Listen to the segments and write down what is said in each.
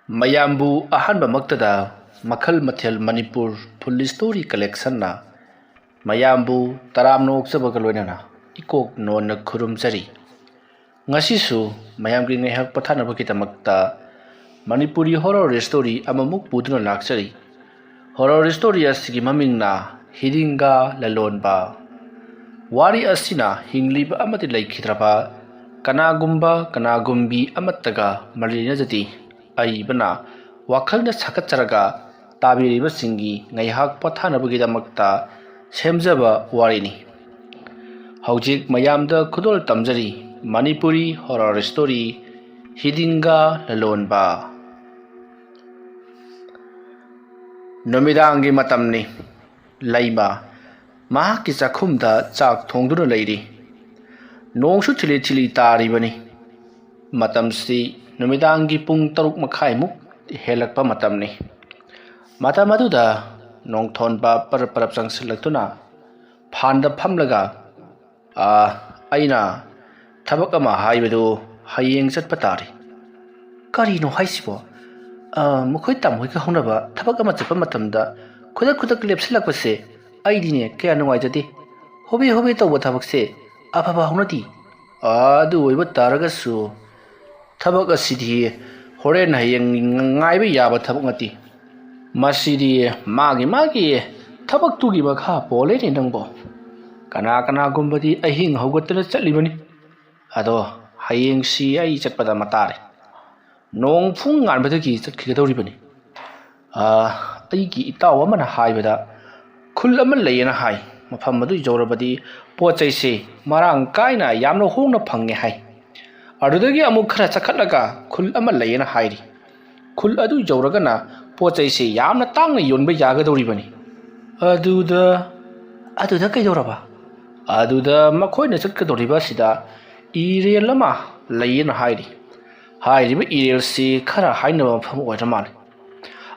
ꯃꯌꯥꯝꯕꯨ ꯑꯍꯥꯟꯕꯃꯛꯇꯗ ꯃꯈꯜ ꯃꯊꯦꯜ ꯃꯅꯤꯄꯨꯔ ꯐꯨꯜ ꯁ꯭ꯇꯣꯔꯤ ꯀꯂꯦꯛꯁꯟꯅ ꯃꯌꯥꯝꯕꯨ ꯇꯔꯥꯝꯅ ꯑꯣꯛꯆꯕꯒ ꯂꯣꯏꯅꯅ ꯏꯀꯣꯛ ꯅꯣꯟꯅ ꯈꯨꯔꯨꯝꯖꯔꯤ꯫ ꯉꯁꯤꯁꯨ ꯃꯌꯥꯝꯒꯤ ꯉꯥꯏꯍꯥꯛ ꯄꯣꯊꯥꯅꯕꯒꯤꯗꯃꯛꯇ ꯃꯅꯤꯄꯨꯔꯤ ꯍꯣꯔꯔ ꯁ꯭ꯇꯣꯔꯤ ꯑꯃꯃꯨꯛ ꯄꯨꯗꯨꯅ ꯂꯥꯛꯆꯔꯤ꯫ ꯍꯣꯔꯔ ꯁ꯭ꯇꯣꯔꯤ ꯑꯁꯤꯒꯤ ꯃꯃꯤꯡꯅ ꯍꯤꯗꯤꯡꯒꯥ ꯂꯂꯣꯟꯕ꯫ ꯋꯥꯔꯤ ꯑꯁꯤꯅ ꯍꯤꯡꯂꯤꯕ ꯑꯃꯗꯤ ꯂꯩꯈꯤꯗ꯭ꯔꯕ ꯀꯅꯥꯒꯨꯝꯕꯤ ꯑꯃꯠꯇꯒ ꯃꯔꯤ ꯂꯩꯅꯖꯗꯦ꯫ ꯑꯏꯕꯅ ꯋꯥꯈꯜꯅ ꯁꯥꯒꯠꯆꯔꯒ ꯇꯥꯕꯤꯔꯤꯕꯁꯤꯡꯒꯤ ꯉꯥꯏꯍꯥꯛ ꯄꯣꯊꯥꯅꯕꯒꯤꯗꯃꯛꯇ ꯁꯦꯝꯖꯕ ꯋꯥꯔꯤꯅꯤ꯫ ꯍꯧꯖꯤꯛ ꯃꯌꯥꯝꯗ ꯈꯨꯗꯣꯜ ꯇꯝꯖꯔꯤ ꯃꯅꯤꯄꯨꯔꯤ ꯍꯣꯔꯔ ꯁ꯭ꯇꯣꯔꯤ ꯍꯤꯗꯤꯡꯒꯥ ꯂꯂꯣꯟꯕ꯫ ꯅꯨꯃꯤꯗꯥꯡꯒꯤ ꯃꯇꯝꯅꯤ꯫ ꯂꯩꯃ ꯃꯍꯥꯛꯀꯤ ꯆꯥꯛꯈꯨꯝꯗ ꯆꯥꯛ ꯊꯣꯡꯗꯨꯅ ꯂꯩꯔꯤ꯫ ꯅꯣꯡꯁꯨ ꯊꯤꯂꯤ ꯊꯤꯂꯤ ꯇꯥꯔꯤꯕꯅꯤ꯫ ꯃꯇꯝꯁꯤ ꯅꯨꯃꯤꯗꯥꯡꯒꯤ ꯄꯨꯡ 6:30 ꯍꯦꯜꯂꯛꯄ ꯃꯇꯝꯅꯤ꯫ ꯃꯇꯝ ꯑꯗꯨꯗ ꯅꯣꯡꯊꯣꯟꯕ ꯄꯔꯞ ꯆꯪꯁꯤꯜꯂꯛꯇꯨꯅ ꯐꯥꯟꯗ ꯐꯝꯂꯒ ꯑꯩꯅ ꯊꯕꯛ ꯑꯃ ꯍꯥꯏꯕꯗꯨ ꯍꯌꯦꯡ ꯆꯠꯄ ꯇꯥꯔꯤ꯫ ꯀꯔꯤꯅꯣ ꯍꯥꯏꯁꯤꯕꯣ? ꯃꯈꯣꯏ ꯇꯥꯃꯣꯏꯒ ꯍꯧꯅꯕ ꯊꯕꯛ ꯑꯃ ꯆꯠꯄ ꯃꯇꯝꯗ ꯈꯨꯗꯛ ꯂꯦꯞꯁꯤꯜꯂꯛꯄꯁꯦ ꯑꯩꯗꯤꯅꯦ ꯀꯌꯥ ꯅꯨꯡꯉꯥꯏꯖꯗꯦ꯫ ꯍꯣꯕꯦ ꯇꯧꯕ ꯊꯕꯛꯁꯦ ꯑꯐꯕ ꯍꯧꯅꯗꯦ꯫ ꯑꯗꯨ ꯑꯣꯏꯕ ꯇꯥꯔꯒꯁꯨ ꯊꯕꯛ ꯑꯁꯤꯗꯤ ꯍꯣꯔꯦꯟ ꯍꯌꯦꯡ ꯉꯥꯏꯕ ꯌꯥꯕ ꯊꯕꯛ ꯅꯠꯇꯦ꯫ ꯃꯁꯤꯗꯤ ꯃꯥꯒꯤ ꯊꯕꯛꯇꯨꯒꯤ ꯃꯈꯥ ꯄꯣꯜꯂꯦꯅꯦ ꯅꯪꯕꯣ꯫ ꯀꯅꯥꯒꯨꯝꯕꯗꯤ ꯑꯍꯤꯡ ꯍꯧꯒꯠꯇꯅ ꯆꯠꯂꯤꯕꯅꯤ꯫ ꯑꯗꯣ ꯍꯌꯦꯡꯁꯤ ꯑꯩ ꯆꯠꯄꯗ ꯃꯇꯥꯔꯦ꯫ ꯅꯣꯡ ꯐꯨꯡ ꯉꯥꯟꯕꯗꯒꯤ ꯆꯠꯈꯤꯒꯗꯧꯔꯤꯕꯅꯤ꯫ ꯑꯩꯒꯤ ꯏꯇꯥꯎ ꯑꯃꯅ ꯍꯥꯏꯕꯗ ꯈꯨꯜ ꯑꯃ ꯂꯩꯌꯦꯅ ꯍꯥꯏ꯫ ꯃꯐꯝ ꯑꯗꯨ ꯌꯧꯔꯕꯗꯤ ꯄꯣꯠ ꯆꯩꯁꯦ ꯃꯔꯥꯡ ꯀꯥꯏꯅ ꯌꯥꯝꯅ ꯍꯣꯡꯅ ꯐꯪꯉꯦ ꯍꯥꯏ꯫ ꯑꯗꯨꯗꯒꯤ ꯑꯃꯨꯛ ꯈꯔ ꯆꯠꯈꯠꯂꯒ ꯈꯨꯜ ꯑꯃ ꯂꯩꯌꯦꯅ ꯍꯥꯏꯔꯤ꯫ ꯈꯨꯜ ꯑꯗꯨ ꯌꯧꯔꯒꯅ ꯄꯣꯠ ꯆꯩꯁꯦ ꯌꯥꯝꯅ ꯇꯥꯡꯅ ꯌꯣꯟꯕ ꯌꯥꯒꯗꯧꯔꯤꯕꯅꯤ꯫ ꯑꯗꯨꯗ ꯀꯩꯗꯧꯔꯕ? ꯑꯗꯨꯗ ꯃꯈꯣꯏꯅ ꯆꯠꯀꯗꯧꯔꯤꯕ ꯑꯁꯤꯗ ꯏꯔꯦꯜ ꯑꯃ ꯂꯩꯌꯦꯅ ꯍꯥꯏꯔꯤ꯫ ꯍꯥꯏꯔꯤꯕ ꯏꯔꯦꯜꯁꯤ ꯈꯔ ꯍꯥꯏꯅꯕ ꯃꯐꯝ ꯑꯣꯏꯔ ꯃꯥꯜꯂꯦ꯫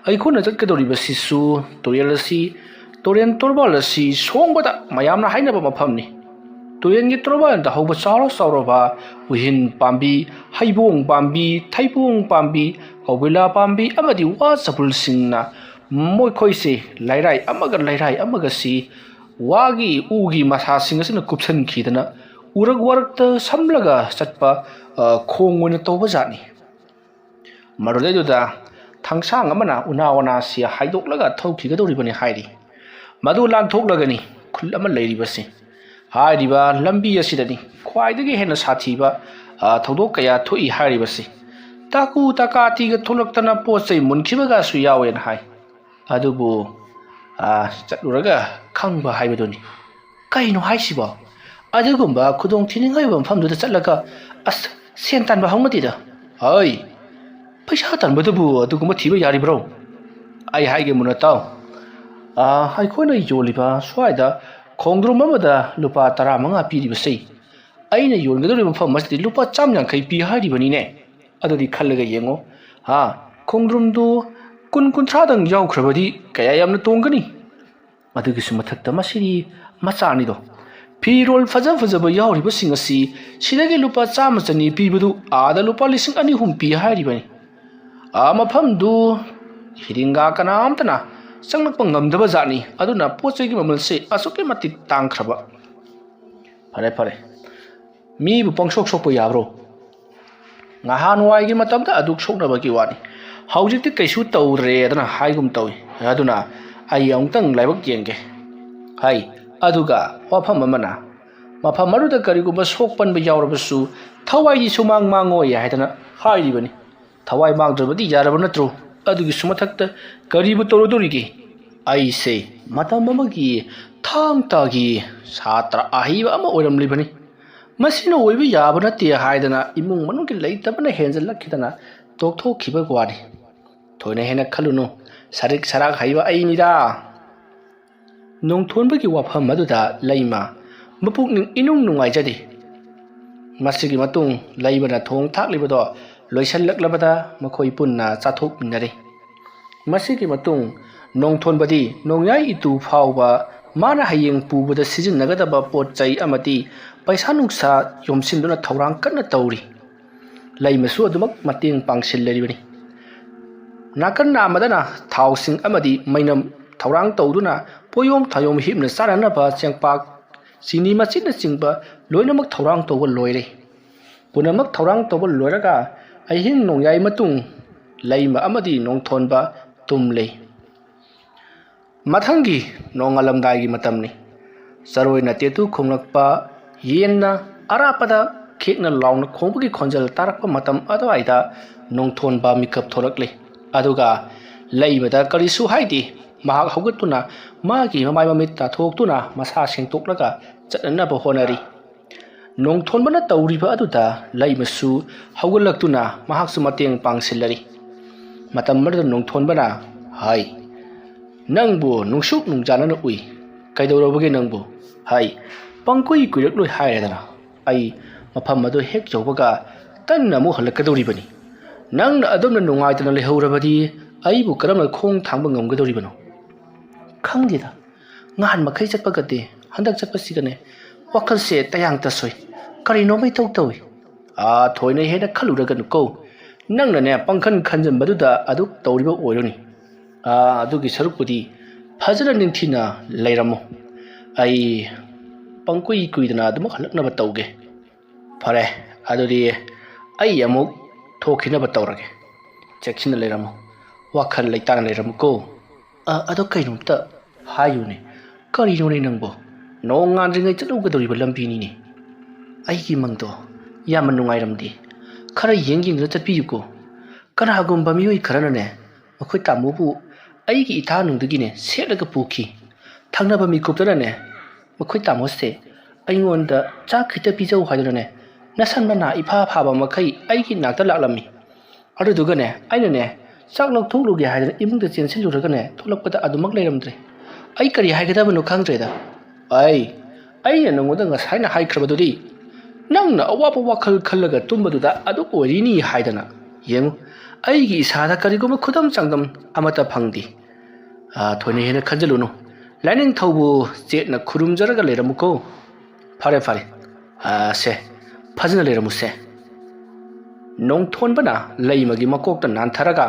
ꯑꯩꯈꯣꯏꯅ ꯆꯠꯀꯗꯧꯔꯤꯕꯁꯤꯁꯨ ꯇꯨꯔꯦꯟ ꯇꯣꯔꯕꯥꯜ ꯑꯁꯤ ꯁꯣꯡꯕꯗ ꯃꯌꯥꯝꯅ ꯍꯥꯏꯅꯕ ꯃꯐꯝꯅꯤ꯫ ꯇꯨꯔꯦꯟꯒꯤ ꯇꯣꯔꯕꯥꯜꯗ ꯍꯧꯕ ꯆꯥꯎꯔꯕ ꯎꯍꯤꯟ ꯄꯥꯝꯕꯤ, ꯍꯩꯕꯣꯡ ꯄꯥꯝꯕꯤ, ꯊꯩꯕꯣꯡ ꯄꯥꯝꯕꯤ, ꯀꯧꯕꯤꯂꯥ ꯄꯥꯝꯕꯤ ꯑꯃꯗꯤ ꯋꯥ ꯆꯕꯨꯜꯁꯤꯡꯅ ꯃꯈꯣꯏꯁꯦ ꯂꯩꯔꯥꯏ ꯑꯃꯒꯁꯤ ꯎꯒꯤ ꯃꯁꯥꯁꯤꯡ ꯑꯁꯤꯅ ꯀꯨꯞꯁꯟꯈꯤꯗꯅ ꯋꯥꯔꯛꯇ ꯁꯝꯂꯒ ꯆꯠꯄ ꯈꯣꯡ ꯑꯣꯏꯅ ꯇꯧꯕ ꯖꯥꯠꯅꯤ꯫ ꯃꯗꯨꯗꯩꯗꯨꯗ ꯊꯥꯡꯁꯥꯡ ꯑꯃꯅ ꯎꯅꯥ ꯋꯥꯅꯥꯁꯤ ꯍꯥꯏꯗꯣꯛꯂꯒ ꯊꯧꯈꯤꯒꯗꯧꯔꯤꯕꯅꯤ ꯍꯥꯏꯔꯤ꯫ ꯃꯗꯨ ꯂꯥꯟꯊꯣꯛꯂꯒꯅꯤ ꯈꯨꯜ ꯑꯃ ꯂꯩꯔꯤꯕꯁꯤ꯫ ꯍꯥꯏꯔꯤꯕ ꯂꯝꯕꯤ ꯑꯁꯤꯗꯅꯤ ꯈ꯭ꯋꯥꯏꯗꯒꯤ ꯍꯦꯟꯅ ꯁꯥꯊꯤꯕ ꯊꯧꯗꯣꯛꯀꯌꯥ ꯊꯣꯛꯏ ꯍꯥꯏꯔꯤꯕꯁꯤ꯫ ꯇꯥꯀꯨ ꯇꯥꯀꯥꯇꯤꯒ ꯊꯣꯛꯂꯛꯇꯅ ꯄꯣꯠ ꯆꯩ ꯃꯨꯟꯈꯤꯕꯒꯁꯨ ꯌꯥꯎꯋꯦꯅ ꯍꯥꯏ꯫ ꯑꯗꯨꯕꯨ ꯆꯠꯂꯨꯔꯒ ꯈꯪꯕ ꯍꯥꯏꯕꯗꯨꯅꯤ꯫ ꯀꯩꯅꯣ ꯍꯥꯏꯁꯤꯕꯣ? ꯑꯗꯨꯒꯨꯝꯕ ꯈꯨꯗꯣꯡꯊꯤꯅꯤꯡꯉꯥꯏ ꯑꯣꯏꯕ ꯃꯐꯝꯗꯨꯗ ꯆꯠꯂꯒ ꯁꯦꯟ ꯇꯥꯟꯕ ꯍꯧꯅꯗꯦꯗ꯫ ꯄꯩꯁꯥ ꯇꯥꯟꯕꯗꯨꯕꯨ ꯑꯗꯨꯒꯨꯝꯕ ꯊꯤꯕ ꯌꯥꯔꯤꯕ꯭ꯔꯣ? ꯑꯩ ꯍꯥꯏꯒꯦ ꯃꯨꯟꯅ ꯇꯥꯎ꯫ ꯑꯩꯈꯣꯏꯅ ꯌꯣꯜꯂꯤꯕ ꯁ꯭ꯋꯥꯏꯗ ꯈꯣꯡꯗ꯭ꯔꯨꯝ ꯑꯃꯗ ꯂꯨꯄꯥ 15 ꯄꯤꯔꯤꯕꯁꯦ ꯑꯩꯅ ꯌꯣꯟꯒꯗꯧꯔꯤꯕ ꯃꯐꯝ ꯑꯁꯤꯗꯤ ꯂꯨꯄꯥ 150 ꯄꯤ ꯍꯥꯏꯔꯤꯕꯅꯤꯅꯦ꯫ ꯑꯗꯨꯗꯤ ꯈꯜꯂꯒ ꯌꯦꯡꯉꯣ꯫ ꯈꯣꯡꯗ꯭ꯔꯨꯝꯗꯨ 10-30 ꯌꯥꯎꯈ꯭ꯔꯕꯗꯤ ꯀꯌꯥ ꯌꯥꯝꯅ ꯇꯣꯡꯒꯅꯤ? ꯑꯗꯨꯒꯤꯁꯨ ꯃꯊꯛꯇ ꯃꯁꯤꯗꯤ ꯃꯆꯥꯅꯤꯗꯣ꯫ ꯐꯤꯔꯣꯜ ꯐꯖꯕ ꯌꯥꯎꯔꯤꯕꯁꯤꯡ ꯑꯁꯤ ꯁꯤꯗꯒꯤ ꯂꯨꯄꯥ 100-100 ꯄꯤꯕꯗꯨ ꯑꯥꯗ ꯂꯨꯄꯥ 2,000-3,000 ꯄꯤ ꯍꯥꯏꯔꯤꯕꯅꯤ꯫ ꯃꯐꯝꯗꯨ ꯍꯤꯗꯤꯡꯒꯥ ꯀꯅꯥꯝꯇꯅ ꯆꯪꯂꯛꯄ ꯉꯝꯗꯕ ꯖꯥꯠꯅꯤ꯫ ꯑꯗꯨꯅ ꯄꯣꯠ ꯆꯩꯒꯤ ꯃꯃꯜꯁꯦ ꯑꯁꯨꯛꯀꯤ ꯃꯇꯤꯛ ꯇꯥꯡꯈ꯭ꯔꯕ꯫ ꯐꯔꯦ ꯃꯤꯕꯨ ꯄꯪꯁꯣꯛ ꯁꯣꯛꯄ ꯌꯥꯕ꯭ꯔꯣ? ꯅꯍꯥꯟꯋꯥꯏꯒꯤ ꯃꯇꯝꯗ ꯑꯗꯨꯛ ꯁꯣꯛꯅꯕꯒꯤ ꯋꯥꯅꯤ꯫ ꯍꯧꯖꯤꯛꯇꯤ ꯀꯩꯁꯨ ꯇꯧꯗ꯭ꯔꯦꯗꯅ ꯍꯥꯏꯒꯨꯝ ꯇꯧꯏ꯫ ꯑꯗꯨꯅ ꯑꯩ ꯑꯃꯨꯛꯇꯪ ꯂꯥꯏꯕꯛ ꯌꯦꯡꯒꯦ꯫ ꯑꯗꯨꯒ ꯋꯥꯐꯝ ꯑꯃꯅ ꯃꯐꯝ ꯑꯗꯨꯗ ꯀꯔꯤꯒꯨꯝꯕ ꯁꯣꯛ-ꯄꯟꯕ ꯌꯥꯎꯔꯕꯁꯨ ꯊꯋꯥꯏꯗꯤ ꯁꯨꯃꯥꯡ ꯃꯥꯡꯉꯣꯏ ꯍꯥꯏꯗꯅ ꯍꯥꯏꯔꯤꯕꯅꯤ꯫ ꯊꯋꯥꯏ ꯃꯥꯡꯗ꯭ꯔꯕꯗꯤ ꯌꯥꯔꯕ ꯅꯠꯇ꯭ꯔꯣ? ꯑꯗꯨꯒꯤꯁꯨ ꯃꯊꯛꯇ ꯀꯔꯤꯕꯨ ꯇꯧꯔꯗꯣꯔꯤꯒꯦ? ꯑꯩꯁꯦ ꯃꯇꯝ ꯑꯃꯒꯤ ꯊꯥꯡ ꯇꯥꯒꯤ ꯁꯥꯇ꯭ꯔ ꯑꯍꯩꯕ ꯑꯃ ꯑꯣꯏꯔꯝꯂꯤꯕꯅꯤ꯫ ꯃꯁꯤꯅ ꯑꯣꯏꯕ ꯌꯥꯕ ꯅꯠꯇꯦ ꯍꯥꯏꯗꯅ ꯏꯃꯨꯡ ꯃꯅꯨꯡꯒꯤ ꯂꯩꯇꯕꯅ ꯍꯦꯟꯖꯜꯂꯛꯈꯤꯗꯅ ꯇꯣꯛꯊꯣꯛꯈꯤꯕ ꯋꯥꯅꯤ꯫ ꯊꯣꯏꯅ ꯍꯦꯟꯅ ꯈꯜꯂꯨꯅꯨ, ꯁꯔꯤꯛ ꯁꯔꯥꯛ ꯍꯩꯕ ꯑꯩꯅꯤꯗ꯫ ꯅꯣꯡꯊꯣꯟꯕꯒꯤ ꯋꯥꯐꯝ ꯑꯗꯨꯗ ꯂꯩꯃ ꯃꯄꯨꯛꯅꯤꯡ ꯏꯅꯨꯡ ꯅꯨꯡꯉꯥꯏꯖꯗꯦ꯫ ꯃꯁꯤꯒꯤ ꯃꯇꯨꯡ ꯂꯩꯃꯅ ꯊꯣꯡ ꯊꯥꯛꯂꯤꯕꯗꯣ ꯂꯣꯏꯁꯤꯜꯂꯛꯂꯕꯗ ꯃꯈꯣꯏ ꯄꯨꯟꯅ ꯆꯥꯊꯣꯛꯃꯤꯟꯅꯔꯦ꯫ ꯃꯁꯤꯒꯤ ꯃꯇꯨꯡ ꯅꯣꯡꯊꯣꯟꯕꯗꯤ ꯅꯣꯡꯌꯥꯏ ꯏꯇꯨ ꯐꯥꯎꯕ ꯃꯥꯅ ꯍꯌꯦꯡ ꯄꯨꯕꯗ ꯁꯤꯖꯤꯟꯅꯒꯗꯕ ꯄꯣꯠ ꯆꯩ ꯑꯃꯗꯤ ꯄꯩꯁꯥ ꯅꯨꯡꯁꯥ ꯌꯣꯝꯁꯤꯟꯗꯨꯅ ꯊꯧꯔꯥꯡ ꯀꯟꯅ ꯇꯧꯔꯤ꯫ ꯂꯩꯃꯁꯨ ꯑꯗꯨꯃꯛ ꯃꯇꯦꯡ ꯄꯥꯡꯁꯤꯜꯂꯤꯕꯅꯤ꯫ nakan na amadana thawsing amadi mainam thawrang tawduna poyom thayom hipna saranaba chengpak sini machina chingba loinamak thawrang tawba loire punamak thawrang tawba loiraga ahing nongyai matung leima amadi nongthonba tumle mathangi nongalamdai gi matamni saroina tetu khonglakpa yenna arapada khekna launa khongbugi khonjal tarakpa matam adwaida nongthonba mikap thorakle aduga leibada karisu haidi mahak haugatuna magi mamai mamit ta thoktuna masa sengtoklaga chatnaba honari nongthonbana tawriba aduda leimasu haugalaktuna mahaksu mateng pangsilari matam marda nongthonbana hai nangbu nungsuk nungjanana ui kaidawrabage nangbu hai pangkoi kuirak loi hairadana ai mafam adu hek jawbaga tanna mu halakadawribani nangna adomna nungaitana lehawrabadi aibu karamna khong thangba ngamgadawribano khangdida ngahan makhai chatpagate handak chatpasigane wakalse tayang tasoi karino mai tawtawi thoina hena khaluraganu ko nangna ne pangkhan khanjan baduda adu tawriba oironi adugi sarupudi fajana ningthina leiramo ai pangkoi kuidana adum halaknaba tawge fare aduri ai amuk thokhinaba tawrage chekchina leiramo wakhal leitana leiramo ko ado kainumta hayune karino ne nangbo nongan ringai chalugadoriba lambini ne aigi mangdo yaman nungairamdi khara yengjing ra chatpiyuko kanagumba miyoi kharana ne makhoi tamubu aigi itha nungdugine selaga puki thangnaba mikuptana ne makhoi tamose aingonda chak khita pijau haidana ne nasanna na ifa phaba makhai aigi nakta laklami aduduga ne aina ne chak lok thokluge haidana imungda chensiluraga ne tholakpada adumak leiramdre ai kari haigadabano khangdreda ai nangoda ngasaina haikrabaduri nangna awapa wakhal khallaga tumbaduda adu orini haidana yengu aigi isada kariguma khudam changdam amata phangdi thone hena khanjalunu lining thawbu chetna khurumjaraga leramuko fare se phajna leramuse nongthonbana leimagi makokta nantharaga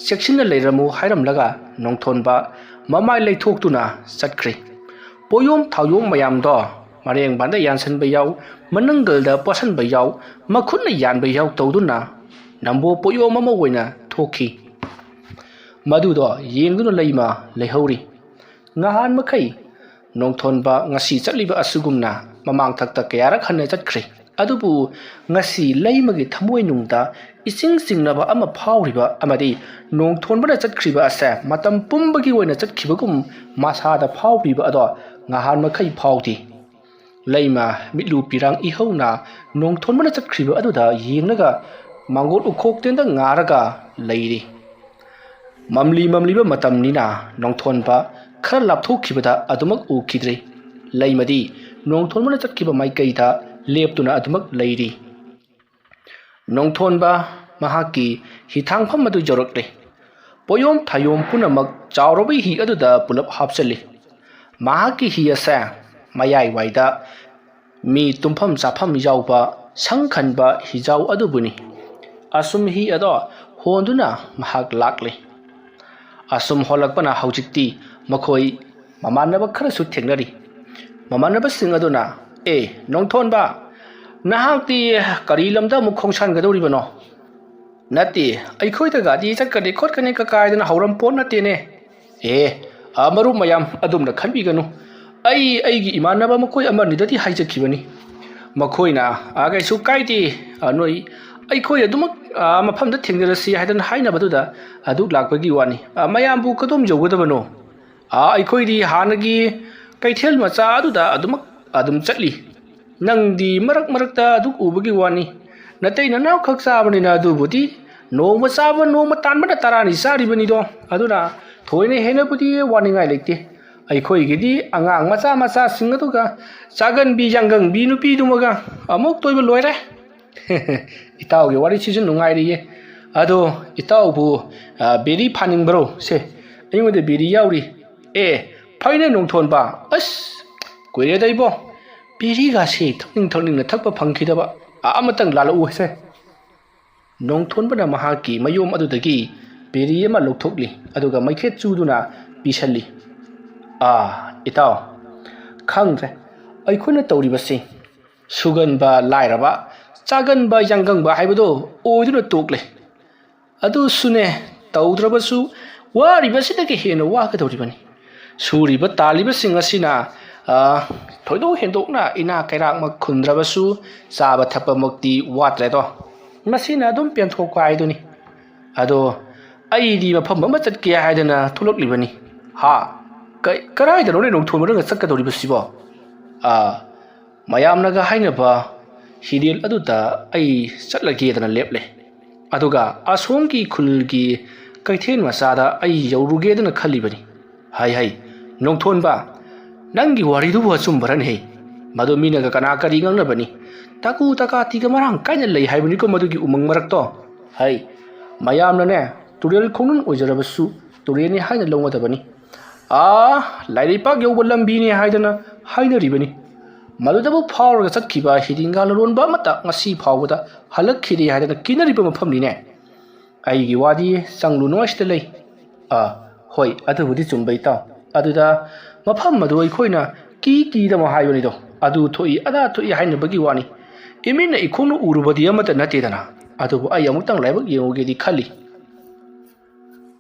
sectionna leramu hairamlaga nongthonba mamai leithoktuna chatkhri poyom thayom mayamdo mareng banda yansan bayaw manangalda posan bayaw makhunna yan bayaw tawduna nambo poyom mama oina thokhi madudo yengduna leima lehauri ngahan makai nongthonba ngasi chatliba asugumna mamang thakta kayara khanna chatkhri adubu ngasi leimagi thamoi nungda ising singnaba ama phawriba amadi nongthonbana chatkhriba asa matam pumbagi oina chatkibagum masada phawriba ado ngahan makai phawdi leima mitlu pirang ihauna nongthonbana chatkriba aduda yengnaga mangol ukhoktenda ngaraga leiri mamliba matamnina nongthonba khara lapthokhibada adumak ukidre leimadi nongthonbana chatkiba maikaida leptuna adumak leiri nongthonba mahaki hithangpham adu jorakle poyom thayom punamak chawrobai hi aduda pulap hapchali mahaki hi asa mayai waida mi tumpham chapham yawba sangkhanba hijaw adubuni asum hi ado honduna mahak lakle asum holakpana haujikti makhoi mamanaba kharasu thengnari mamanaba sing aduna nongthonba nahakti kari lamda mukhongsan gadoribano nati aikhoida gadi chatkane khotkane ka kaidana hauram pon natene amaru mayam adumna khanbiganu aigi imanaba makoi amarnidati haijakhibani makhoina agaisu kaiti noi aikhoi adumak mafamda thengdarasi haidana hainabaduda adu lakpagi wani mayambu kadom jogodabano aikhoi hanagi kaithel macha aduda adumak adum chatli nangdi marakta aduk ubagi wani natai nanaw khak sabani na adubudi noma saba noma tanbana tarani saribani do aduna thoine hena budi wani ngai lekte aikhoi gidi angang macha singaduga sagan bi jangang bi nupi dumaga amok toiba loire itaw ge wari season nungai ri ado itaw bu beri phaning bro se aingode beri yauri phaine nongthonba as koire daibo beri ga se thakning na thakpa phangkhidaba amatang lalu se nongthonbana mahaki mayom adudagi very ꯑꯃ ꯂꯧꯊꯣꯛꯂꯤ ꯑꯗꯨꯒ ꯃꯩꯈꯦꯠ ꯆꯨꯗꯨꯅ ꯄꯤꯁꯜꯂꯤ ꯏꯇꯥꯎ ꯈꯪꯗ꯭ꯔꯦ ꯑꯩꯈꯣꯏꯅ ꯇꯧꯔꯤꯕꯁꯤ ꯁꯨꯒꯟꯕ ꯂꯥꯏꯔꯕ ꯆꯥꯒꯟꯕ ꯌꯥꯡꯒꯪꯕ ꯍꯥꯏꯕꯗꯣ ꯑꯣꯏꯗꯨꯅ ꯇꯣꯛꯂꯦ ꯑꯗꯨꯁꯨꯅꯦ ꯇꯧꯗ꯭ꯔꯕꯁꯨ ꯋꯥꯔꯤꯕꯁꯤꯗꯒꯤ ꯍꯦꯟꯅ ꯋꯥꯒꯗꯧꯔꯤꯕꯅꯤ ꯁꯨꯔꯤꯕ ꯇꯥꯜꯂꯤꯕꯁꯤꯡ ꯑꯁꯤꯅ ꯊꯣꯏꯗꯣꯛ ꯍꯦꯟꯗꯣꯛꯅ ꯏꯅꯥ ꯀꯩꯔꯥꯛꯃꯛ ꯈꯨꯟꯗ꯭ꯔꯕꯁꯨ ꯆꯥꯕ ꯊꯛꯄꯃꯛꯇꯤ ꯋꯥꯠꯇ꯭ꯔꯦꯗꯣ ꯃꯁꯤꯅ ꯑꯗꯨꯝ ꯄꯦꯟꯊꯣꯛꯄ ꯍꯥꯏꯗꯨꯅꯤ ꯑꯗꯣ ꯑꯩꯗꯤ ꯃꯐꯝ ꯑꯃ ꯆꯠꯀꯦ ꯍꯥꯏꯗꯅ ꯊꯣꯛꯂꯛꯂꯤꯕꯅꯤ ꯀꯗꯥꯏꯗꯅꯣꯅꯦ ꯅꯣꯡꯊꯣꯟꯕꯅꯒ ꯆꯠꯀꯗꯧꯔꯤꯕꯁꯤꯕꯣ ꯃꯌꯥꯝꯅꯒ ꯍꯥꯏꯅꯕ ꯍꯤꯔꯦꯜ ꯑꯗꯨꯗ ꯑꯩ ꯆꯠꯂꯒꯦꯗꯅ ꯂꯦꯞꯂꯦ ꯑꯗꯨꯒ ꯑꯁꯣꯝꯒꯤ ꯈꯨꯜꯒꯤ ꯀꯩꯊꯦꯜ ꯃꯆꯥꯗ ꯑꯩ ꯌꯧꯔꯨꯒꯦꯗꯅ ꯈꯜꯂꯤꯕꯅꯤ ꯍꯩ ꯅꯣꯡꯊꯣꯟꯕ ꯅꯪꯒꯤ ꯋꯥꯔꯤꯗꯨꯕꯨ ꯑꯆꯨꯝꯕꯔꯅꯦ ꯃꯗꯨ ꯃꯤꯅꯒ ꯀꯅꯥ ꯀꯔꯤ ꯉꯥꯡꯅꯕꯅꯤ ꯇꯀꯨ ꯇꯀꯥꯇꯤꯒ ꯃꯔꯥꯡ ꯀꯥꯏꯅ ꯂꯩ ꯍꯥꯏꯕꯅꯤꯀꯣ ꯃꯗꯨꯒꯤ ꯎꯃꯪ ꯃꯔꯛꯇꯣ ꯃꯌꯥꯝꯅꯅꯦ ꯇꯨꯔꯦꯜ ꯈꯣꯡꯅꯨꯡ ꯑꯣꯏꯖꯔꯕꯁꯨ ꯇꯨꯔꯦꯜꯅꯤ ꯍꯥꯏꯅ ꯂꯧꯒꯗꯕꯅꯤ ꯂꯥꯏꯔꯩꯄꯥꯛ ꯌꯧꯕ ꯂꯝꯕꯤꯅꯤ ꯍꯥꯏꯗꯅ ꯍꯥꯏꯅꯔꯤꯕꯅꯤ ꯃꯗꯨꯗꯕꯨ ꯐꯥꯎꯔꯒ ꯆꯠꯈꯤꯕ ꯍꯤꯗꯤꯡꯒꯥ ꯂꯂꯣꯟꯕ ꯑꯃꯠꯇ ꯉꯁꯤ ꯐꯥꯎꯕꯗ ꯍꯜꯂꯛꯈꯤꯗꯦ ꯍꯥꯏꯗꯅ ꯀꯤꯅꯔꯤꯕ ꯃꯐꯝꯅꯤꯅꯦ ꯑꯩꯒꯤ ꯋꯥꯗꯤ ꯆꯪꯂꯨꯅꯨ ꯑꯁꯤꯗ ꯂꯩ ꯍꯣꯏ ꯑꯗꯨꯕꯨꯗꯤ ꯆꯨꯝꯕ ꯏꯇꯥꯎ ꯑꯗꯨꯗ ꯃꯐꯝ ꯑꯗꯨ ꯑꯩꯈꯣꯏꯅ ꯀꯤꯗꯃ ꯍꯥꯏꯕꯅꯤꯗꯣ ꯑꯗꯨ ꯊꯣꯛꯏ ꯑꯗꯥ ꯊꯣꯛꯏ ꯍꯥꯏꯅꯕꯒꯤ ꯋꯥꯅꯤ ꯏꯃꯤꯠꯅ ꯏꯈꯣꯡꯅ ꯎꯔꯨꯕꯗꯤ ꯑꯃꯠꯇ ꯅꯠꯇꯦꯗꯅ ꯑꯗꯨꯕꯨ ꯑꯩ ꯑꯃꯨꯛꯇꯪ ꯂꯥꯏꯕꯛ ꯌꯦꯡꯉꯨꯒꯦꯗꯤ ꯈꯜꯂꯤ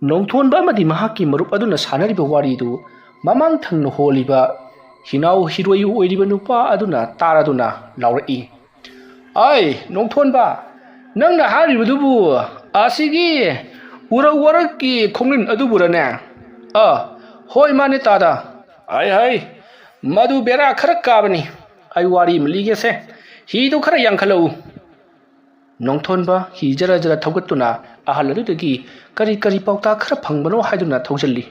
ꯅꯣꯡꯊꯣꯟꯕ ꯑꯃꯗꯤ ꯃꯍꯥꯛꯀꯤ ꯃꯔꯨꯞ ꯑꯗꯨꯅ ꯁꯥꯟꯅꯔꯤꯕ ꯋꯥꯔꯤꯗꯨ ꯃꯃꯥꯡ ꯊꯪꯅ ꯍꯣꯜꯂꯤꯕ ꯍꯤꯅꯥꯎ ꯍꯤꯔꯣꯏ ꯑꯣꯏꯔꯤꯕ ꯅꯨꯄꯥ ꯑꯗꯨꯅ ꯇꯥꯔꯗꯨꯅ ꯂꯥꯎꯔꯛꯏ ꯅꯣꯡꯊꯣꯟꯕ ꯅꯪꯅ ꯍꯥꯏꯔꯤꯕꯗꯨꯕꯨ ꯑꯁꯤꯒꯤ ꯎꯔꯛ ꯋꯥꯔꯛꯀꯤ ꯈꯣꯡꯅꯤꯟ ꯑꯗꯨꯕꯨꯔꯅꯦ ꯍꯣꯏ ꯃꯥꯅꯦ ꯇꯥꯗ ꯃꯗꯨ ꯕꯦꯔꯥ ꯈꯔ ꯀꯥꯕꯅꯤ ꯑꯩ ꯋꯥꯔꯤ ꯑꯃ ꯂꯤꯒꯦꯁꯦ ꯍꯤꯗꯨ ꯈꯔ ꯌꯥꯡꯈꯠꯂꯛꯎ ꯅꯣꯡꯊꯣꯟꯕ ꯍꯤ ꯖꯔ ꯖꯔ ꯊꯧꯒꯠꯇꯨꯅ ꯑꯍꯜ ꯑꯗꯨꯗꯒꯤ ꯀꯔꯤ ꯀꯔꯤ ꯄꯥꯎꯇꯥꯛ ꯈꯔ ꯐꯪꯕꯅꯣ ꯍꯥꯏꯗꯨꯅ ꯊꯧꯖꯤꯜꯂꯤ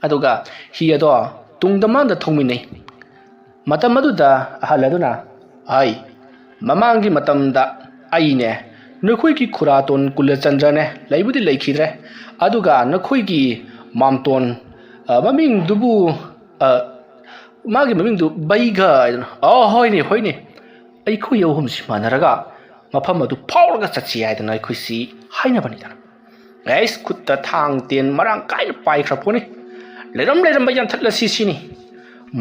ꯑꯗꯨꯒ ꯍꯤ ꯑꯗꯣ ꯇꯨꯡꯗ ꯃꯥꯡꯗ ꯊꯧꯃꯤꯟꯅꯩ ꯃꯇꯝ ꯑꯗꯨꯗ ꯑꯍꯜ ꯑꯗꯨꯅ ꯃꯃꯥꯡꯒꯤ ꯃꯇꯝꯗ ꯑꯩꯅꯦ ꯅꯈꯣꯏꯒꯤ ꯈꯨꯔꯥꯇꯣꯟ ꯀꯨꯂꯆꯟꯗ꯭ꯔꯅꯦ ꯂꯩꯕꯨꯗꯤ ꯂꯩꯈꯤꯗ꯭ꯔꯦ ꯑꯗꯨꯒ ꯅꯈꯣꯏꯒꯤ ꯃꯥꯝꯇꯣꯟ ꯃꯃꯤꯡꯗꯨꯕꯨ ꯃꯥꯒꯤ ꯃꯃꯤꯡꯗꯨ ꯕꯩꯒ ꯍꯣꯏꯅꯦ ꯑꯩꯈꯣꯏ ꯑꯍꯨꯝꯁꯤ ꯃꯥꯟꯅꯔꯒ ꯃꯐꯝ ꯑꯗꯨ ꯐꯥꯎꯔꯒ ꯆꯠꯁꯤ ꯍꯥꯏꯗꯅ ꯑꯩꯈꯣꯏꯁꯤ ꯍꯥꯏꯅꯕꯅꯤꯗꯅ ꯈꯨꯠꯇ ꯊꯥꯡ ꯇꯦꯟ ꯃꯔꯥꯡ ꯀꯥꯏꯅ ꯄꯥꯏꯈ꯭ꯔꯄꯣꯠꯅꯤ ꯂꯩꯔꯝꯕ ꯌꯥꯟꯊꯠꯂꯁꯤ ꯁꯤꯅꯤ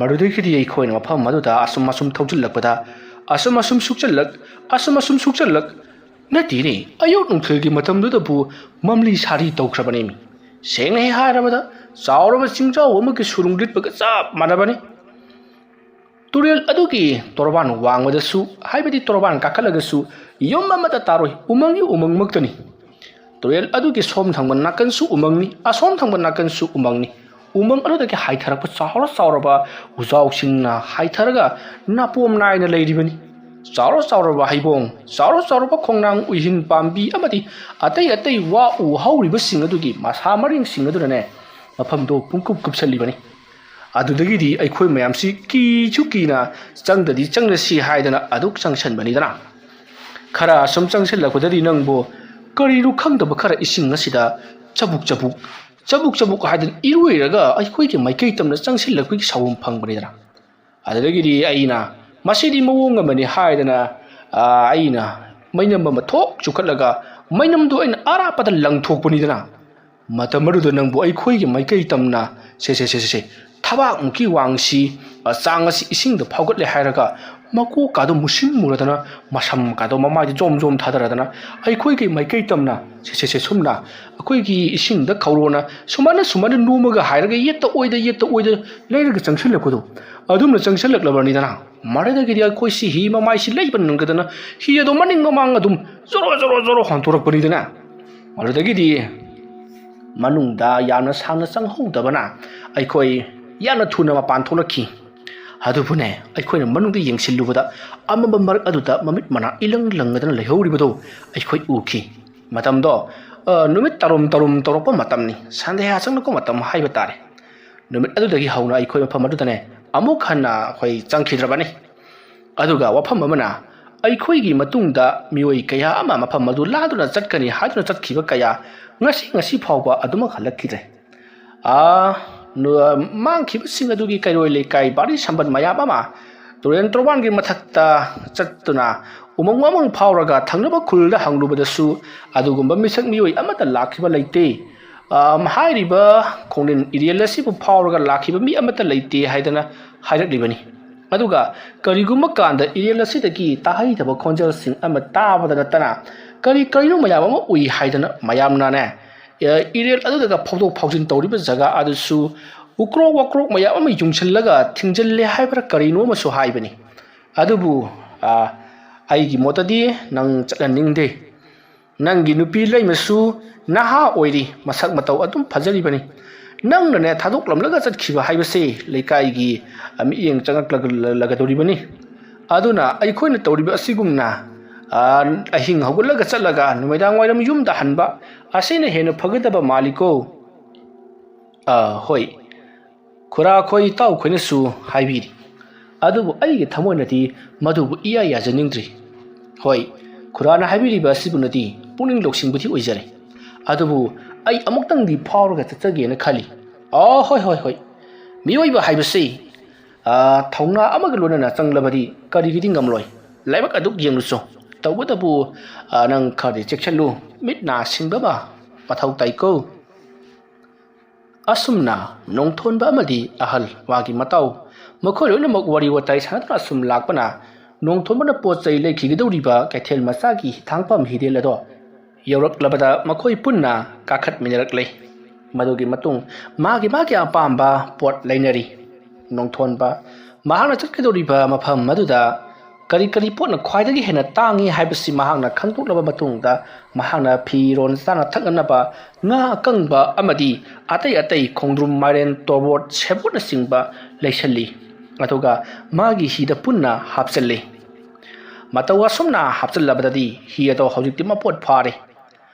ꯃꯗꯨꯗꯒꯤꯗꯤ ꯑꯩꯈꯣꯏꯅ ꯃꯐꯝ ꯑꯗꯨꯗ ꯑꯁꯨꯝ ꯊꯧꯖꯤꯜꯂꯛꯄꯗ ꯑꯁꯨꯝ ꯁꯨꯛꯆꯜꯂꯛ ꯅꯠꯇꯦꯅꯦ ꯑꯌꯨꯛ ꯅꯨꯡꯊꯤꯜꯒꯤ ꯃꯇꯝꯗꯨꯗꯕꯨ ꯃꯝꯂꯤ ꯁꯥꯔꯤ ꯇꯧꯈ꯭ꯔꯕꯅꯦꯃꯤ ꯁꯦꯡꯅ ꯍꯥꯏꯔꯕꯗ ꯆꯥꯎꯔꯕ ꯆꯤꯡꯖꯥꯎ ꯑꯃꯒꯤ ꯁꯨꯔꯨꯡ ꯂꯤꯠꯄꯒ ꯆꯞ ꯃꯥꯟꯅꯕꯅꯤ ꯇꯨꯔꯦꯜ ꯑꯗꯨꯒꯤ ꯇꯣꯔꯕꯥꯟ ꯋꯥꯡꯕꯗꯁꯨ ꯍꯥꯏꯕꯗꯤ ꯇꯣꯔꯕꯥꯟ ꯀꯥꯈꯠꯂꯒꯁꯨ ꯌꯨꯝ ꯑꯃꯠꯇ ꯇꯥꯔꯣꯏ ꯎꯃꯪꯃꯛꯇꯅꯤ ꯇꯨꯔꯦꯜ ꯑꯗꯨꯒꯤ ꯁꯣꯝ ꯊꯪꯕ ꯅꯥꯀꯟꯁꯨ ꯎꯃꯪꯅꯤ ꯑꯁꯣꯝ ꯊꯪꯕ ꯅꯥꯀꯟꯁꯨ ꯎꯃꯪꯅꯤ ꯎꯃꯪ ꯑꯗꯨꯗꯒꯤ ꯍꯥꯏꯊꯔꯛꯄ ꯆꯥꯎꯔꯕ ꯎꯖꯥꯎꯁꯤꯡꯅ ꯍꯥꯏꯊꯔꯒ ꯅꯥꯄꯣꯝ ꯅꯥꯏꯅ ꯂꯩꯔꯤꯕꯅꯤ ꯆꯥꯎꯔꯕ ꯍꯩꯕꯣꯡ ꯆꯥꯎꯔꯕ ꯈꯣꯡꯅꯥꯡ ꯎꯏꯍꯤꯟ ꯄꯥꯝꯕꯤ ꯑꯃꯗꯤ ꯑꯇꯩ ꯋꯥ ꯎ ꯍꯧꯔꯤꯕꯁꯤꯡ ꯑꯗꯨꯒꯤ ꯃꯁꯥ ꯃꯔꯤꯡꯁꯤꯡ ꯑꯗꯨꯅꯅꯦ ꯃꯐꯝꯗꯣ ꯄꯨꯡꯀꯨꯞ ꯀꯨꯞꯁꯜꯂꯤꯕꯅꯤ ꯑꯗꯨꯗꯒꯤꯗꯤ ꯑꯩꯈꯣꯏ ꯃꯌꯥꯝꯁꯤ ꯀꯤꯅ ꯆꯪꯂꯁꯤ ꯍꯥꯏꯗꯅ ꯑꯗꯨꯛ ꯆꯪꯁꯟꯕꯅꯤꯗꯅ ꯈꯔ ꯁꯨꯝ ꯆꯪꯁꯤꯜꯂꯛꯄꯗꯗꯤ ꯅꯪꯕꯨ ꯀꯔꯤꯅꯣ ꯈꯪꯗꯕ ꯈꯔ ꯏꯁꯤꯡ ꯑꯁꯤꯗ ꯆꯕꯨꯛ ꯍꯥꯏꯗꯅꯏꯔꯣꯏꯔꯒ ꯑꯩꯈꯣꯏꯒꯤ ꯃꯥꯏꯀꯩ ꯇꯝꯅ ꯆꯪꯁꯤꯜꯂꯛꯄꯒꯤ ꯁꯥꯎꯝ ꯐꯪꯕꯅꯤꯗꯅ ꯑꯗꯨꯗꯒꯤꯗꯤ ꯑꯩꯅ ꯃꯁꯤꯗꯤ ꯃꯑꯣꯡ ꯑꯃꯅꯤ ꯍꯥꯏꯗꯅ ꯑꯩꯅ ꯃꯩꯅꯝ ꯑꯃ ꯊꯣꯛ ꯆꯨꯈꯠꯂꯒ ꯃꯩꯅꯝꯗꯨ ꯑꯩꯅ ꯑꯔꯥꯞꯄꯗ ꯂꯪꯊꯣꯛꯄꯅꯤꯗꯅ ꯃꯇꯝ ꯑꯗꯨꯗ ꯅꯪꯕꯨ ꯑꯩꯈꯣꯏꯒꯤ ꯃꯥꯏꯀꯩ ꯇꯝꯅ ꯊꯕꯥꯛꯃꯨꯛꯀꯤ ꯋꯥꯡꯁꯤ ꯆꯥꯡ ꯑꯁꯤ ꯏꯁꯤꯡꯗ ꯐꯥꯎꯒꯠꯂꯦ ꯍꯥꯏꯔꯒ ꯃꯀꯣꯛꯀꯥꯗꯣ ꯃꯨꯁꯤꯟ ꯃꯨꯔꯗꯅ ꯃꯁꯝꯀꯥꯗꯣ ꯃꯃꯥꯏꯗ ꯖꯣꯝ ꯊꯥꯗꯔꯗꯅ ꯑꯩꯈꯣꯏꯒꯤ ꯃꯥꯏꯀꯩ ꯇꯝꯅ ꯁꯨꯝꯅ ꯑꯩꯈꯣꯏꯒꯤ ꯏꯁꯤꯡꯗ ꯈꯧꯔꯣꯅ ꯁꯨꯃꯥꯏꯅ ꯅꯣꯝꯃꯒ ꯍꯥꯏꯔꯒ ꯌꯦꯠꯇ ꯑꯣꯏꯗ ꯂꯩꯔꯒ ꯆꯪꯁꯤꯜꯂꯛꯄꯗꯣ ꯑꯗꯨꯝꯅ ꯆꯪꯁꯤꯜꯂꯛꯂꯕꯅꯤꯗꯅ ꯃꯗꯨꯗꯒꯤꯗꯤ ꯑꯩꯈꯣꯏꯁꯤ ꯍꯤ ꯃꯃꯥꯏꯁꯤ ꯂꯩꯕ ꯅꯪꯒꯗꯅ ꯍꯤ ꯑꯗꯣ ꯃꯅꯤꯡ ꯃꯃꯥꯡ ꯑꯗꯨꯝ ꯖꯣꯔꯣ ꯍꯟꯇꯣꯔꯛꯄꯅꯤꯗꯅ ꯃꯗꯨꯗꯒꯤꯗꯤ ꯃꯅꯨꯡꯗ ꯌꯥꯝꯅ ꯁꯥꯡꯅ ꯆꯪꯍꯧꯗꯕꯅ ꯑꯩꯈꯣꯏ ꯌꯥꯝꯅ ꯊꯨꯅ ꯃꯄꯥꯟ ꯊꯣꯛꯂꯛꯈꯤ ꯑꯗꯨꯕꯨꯅꯦ ꯑꯩꯈꯣꯏꯅ ꯃꯅꯨꯡꯗ ꯌꯦꯡꯁꯤꯜꯂꯨꯕꯗ ꯑꯃꯝꯕ ꯃꯔꯛ ꯑꯗꯨꯗ ꯃꯃꯤꯠ ꯃꯅꯥ ꯂꯪꯗꯅ ꯂꯩꯍꯧꯔꯤꯕꯗꯣ ꯑꯩꯈꯣꯏ ꯎꯈꯤ ꯃꯇꯝꯗꯣ ꯅꯨꯃꯤꯠ ꯇꯔꯨꯝ ꯇꯧꯔꯛꯄ ꯃꯇꯝꯅꯤ ꯁꯟꯗ꯭ꯌꯥ ꯆꯪꯂꯛꯄ ꯃꯇꯝ ꯍꯥꯏꯕ ꯇꯥꯔꯦ ꯅꯨꯃꯤꯠ ꯑꯗꯨꯗꯒꯤ ꯍꯧꯅ ꯑꯩꯈꯣꯏ ꯃꯐꯝ ꯑꯗꯨꯗꯅꯦ ꯑꯃꯨꯛ ꯍꯟꯅ ꯑꯩꯈꯣꯏ ꯆꯪꯈꯤꯗ꯭ꯔꯕꯅꯤ ꯑꯗꯨꯒ ꯋꯥꯐꯝ ꯑꯃꯅ ꯑꯩꯈꯣꯏꯒꯤ ꯃꯇꯨꯡꯗ ꯃꯤꯑꯣꯏ ꯀꯌꯥ ꯑꯃ ꯃꯐꯝ ꯑꯗꯨ ꯂꯥꯟꯗꯨꯅ ꯆꯠꯀꯅꯤ ꯍꯥꯏꯗꯨꯅ ꯆꯠꯈꯤꯕ ꯀꯌꯥ ꯉꯁꯤ ꯐꯥꯎꯕ ꯑꯗꯨꯃꯛ ꯍꯜꯂꯛꯈꯤꯗ꯭ꯔꯦ ꯃꯥꯡꯈꯤꯕꯁꯤꯡ ꯑꯗꯨꯒꯤ ꯀꯩꯔꯣꯏ ꯂꯩꯀꯥꯏ ꯕꯥꯔꯤ ꯁꯝꯕꯟ ꯃꯌꯥꯝ ꯑꯃ ꯇꯨꯔꯦꯟ ꯇꯣꯔꯕꯥꯟꯒꯤ ꯃꯊꯛꯇ ꯆꯠꯇꯨꯅ ꯎꯃꯪ ꯋꯥꯃꯪ ꯐꯥꯎꯔꯒ ꯊꯪꯅꯕ ꯈꯨꯜꯗ ꯍꯪꯂꯨꯕꯗꯁꯨ ꯑꯗꯨꯒꯨꯝꯕ ꯃꯤꯁꯛ ꯃꯤꯑꯣꯏ ꯑꯃꯠꯇ ꯂꯥꯛꯈꯤꯕ ꯂꯩꯇꯦ ꯍꯥꯏꯔꯤꯕ ꯈꯣꯡꯅꯤꯟ ꯏꯔꯦꯜ ꯑꯁꯤꯕꯨ ꯐꯥꯎꯔꯒ ꯂꯥꯛꯈꯤꯕ ꯃꯤ ꯑꯃꯠꯇ ꯂꯩꯇꯦ ꯍꯥꯏꯗꯅ ꯍꯥꯏꯔꯛꯂꯤꯕꯅꯤ ꯑꯗꯨꯒ ꯀꯔꯤꯒꯨꯝꯕ ꯀꯥꯟꯗ ꯏꯔꯦꯜ ꯑꯁꯤꯗꯒꯤ ꯇꯥꯍꯩꯗꯕ ꯈꯣꯟꯖꯦꯜꯁꯤꯡ ꯑꯃ ꯇꯥꯕꯗ ꯅꯠꯇꯅ ꯀꯔꯤꯅꯣ ꯃꯌꯥꯝ ꯑꯃ ꯎꯏ ꯍꯥꯏꯗꯅ ꯃꯌꯥꯝꯅꯅꯦ ꯏꯔꯦꯜ ꯑꯗꯨꯗꯒ ꯐꯥꯎꯗꯣꯛ ꯐꯥꯎꯖꯤꯟ ꯇꯧꯔꯤꯕ ꯖꯒꯥ ꯑꯗꯨꯁꯨ ꯎꯀ꯭ꯔꯣꯛ ꯋꯥꯀ꯭ꯔꯣꯛ ꯃꯌꯥꯝ ꯑꯃ ꯌꯨꯡꯁꯤꯜꯂꯒ ꯊꯤꯡꯖꯤꯜꯂꯦ ꯍꯥꯏꯕ꯭ꯔꯥ ꯀꯔꯤꯅꯣ ꯑꯃꯁꯨ ꯍꯥꯏꯕꯅꯤ ꯑꯗꯨꯕꯨ ꯑꯩꯒꯤ ꯃꯣꯠꯇꯗꯤ ꯅꯪ ꯆꯠꯍꯟꯅꯤꯡꯗꯦ ꯅꯪꯒꯤ ꯅꯨꯄꯤ ꯂꯩꯃꯁꯨ ꯅꯍꯥ ꯑꯣꯏꯔꯤ ꯃꯁꯛ ꯃꯇꯧ ꯑꯗꯨꯝ ꯐꯖꯔꯤꯕꯅꯤ ꯅꯪꯅꯅꯦ ꯊꯥꯗꯣꯛꯂꯝꯂꯒ ꯆꯠꯈꯤꯕ ꯍꯥꯏꯕꯁꯤ ꯂꯩꯀꯥꯏꯒꯤ ꯃꯤꯠꯌꯦꯡ ꯆꯪꯉꯛꯂꯒꯗꯧꯔꯤꯕꯅꯤ ꯑꯗꯨꯅ ꯑꯩꯈꯣꯏꯅ ꯇꯧꯔꯤꯕ ꯑꯁꯤꯒꯨꯝꯅ ꯑꯍꯤꯡ ꯍꯧꯒꯠꯂꯒ ꯆꯠꯂꯒ ꯅꯨꯃꯤꯗꯥꯡ ꯋꯥꯏꯔꯝ ꯌꯨꯝꯗ ꯍꯟꯕ ꯑꯁꯤꯅ ꯍꯦꯟꯅ ꯐꯒꯗꯕ ꯃꯥꯜꯂꯤꯀꯣ ꯍꯣꯏ ꯈꯨꯔꯥ ꯈꯣꯏ ꯏꯇꯥꯎ ꯈꯣꯏꯅꯁꯨ ꯍꯥꯏꯕꯤꯔꯤ ꯑꯗꯨꯕꯨ ꯑꯩꯒꯤ ꯊꯃꯣꯏꯅꯗꯤ ꯃꯗꯨꯕꯨ ꯏꯌꯥ ꯌꯥꯖꯅꯤꯡꯗ꯭ꯔꯤ ꯍꯣꯏ ꯈꯨꯔꯥꯅ ꯍꯥꯏꯕꯤꯔꯤꯕ ꯑꯁꯤꯕꯨꯅꯗꯤ ꯄꯨꯛꯅꯤꯡ ꯂꯧꯁꯤꯡꯕꯨꯗꯤ ꯑꯣꯏꯖꯔꯦ ꯑꯗꯨꯕꯨ ꯑꯩ ꯑꯃꯨꯛꯇꯪꯗꯤ ꯐꯥꯎꯔꯒ ꯆꯠꯆꯒꯦꯅ ꯈꯜꯂꯤ ꯍꯣꯏ ꯃꯤꯑꯣꯏꯕ ꯍꯥꯏꯕꯁꯤ ꯊꯧꯅꯥ ꯑꯃꯒ ꯂꯣꯏꯅꯅ ꯆꯪꯂꯕꯗꯤ ꯀꯔꯤꯒꯤꯗꯤ ꯉꯝꯂꯣꯏ ꯂꯥꯏꯕꯛ ꯑꯗꯨꯛ ꯌꯦꯡꯂꯨꯆꯣ ꯇꯧꯕꯇꯕꯨ ꯅꯪ ꯈꯔꯗꯤ ꯆꯦꯛꯁꯤꯜꯂꯨ ꯃꯤꯠ ꯅꯥ ꯁꯤꯡꯕ ꯃꯊꯧ ꯇꯥꯏꯀꯣ ꯑꯁꯨꯝꯅ ꯅꯣꯡꯊꯣꯟꯕ ꯑꯃꯗꯤ ꯑꯍꯜ ꯃꯥꯒꯤ ꯃꯇꯥꯎ ꯃꯈꯣꯏ ꯂꯣꯏꯅꯃꯛ ꯋꯥꯔꯤ ꯋꯥꯇꯥꯏ ꯁꯥꯟꯅꯗꯨꯅ ꯑꯁꯨꯝ ꯂꯥꯛꯄꯅ ꯅꯣꯡꯊꯣꯟꯕꯅ ꯄꯣꯠ ꯆꯩ ꯂꯩꯈꯤꯒꯗꯧꯔꯤꯕ ꯀꯩꯊꯦꯜ ꯃꯆꯥꯒꯤ ꯍꯤꯊꯥꯡꯐꯝ ꯍꯤꯔꯦꯜ ꯑꯗꯣ ꯌꯧꯔꯛꯂꯕꯗ ꯃꯈꯣꯏ ꯄꯨꯟꯅ ꯀꯥꯈꯠꯃꯤꯟꯅꯔꯛꯂꯦ ꯃꯗꯨꯒꯤ ꯃꯇꯨꯡ ꯃꯥꯒꯤ ꯑꯄꯥꯝꯕ ꯄꯣꯠ ꯂꯩꯅꯔꯤ ꯅꯣꯡꯊꯣꯟꯕ ꯃꯍꯥꯛꯅ ꯆꯠꯀꯗꯧꯔꯤꯕ ꯃꯐꯝ ꯑꯗꯨꯗ ꯀꯔꯤ ꯄꯣꯠꯅ ꯈ꯭ꯋꯥꯏꯗꯒꯤ ꯍꯦꯟꯅ ꯇꯥꯡꯉꯤ ꯍꯥꯏꯕꯁꯤ ꯃꯍꯥꯛꯅ ꯈꯪꯗꯣꯛꯂꯕ ꯃꯇꯨꯡꯗ ꯃꯍꯥꯛꯅ ꯐꯤꯔꯣꯟ ꯆꯥꯅ ꯊꯛꯅꯅꯕ ꯉꯥ ꯑꯀꯪꯕ ꯑꯃꯗꯤ ꯑꯇꯩ ꯈꯣꯡꯗ꯭ꯔꯨꯝ ꯃꯥꯏꯔꯦꯟ ꯇꯣꯔꯕꯣꯠ ꯁꯦꯕꯣꯠꯅꯆꯤꯡꯕ ꯂꯩꯁꯜꯂꯤ ꯑꯗꯨꯒ ꯃꯥꯒꯤ ꯍꯤꯗ ꯄꯨꯟꯅ ꯍꯥꯞꯆꯜꯂꯤ ꯃꯇꯧ ꯑꯁꯨꯝꯅ ꯍꯥꯞꯆꯜꯂꯕꯗꯗꯤ ꯍꯤ ꯑꯗꯣ ꯍꯧꯖꯤꯛꯇꯤ ꯃꯄꯣꯠ ꯐꯥꯔꯦ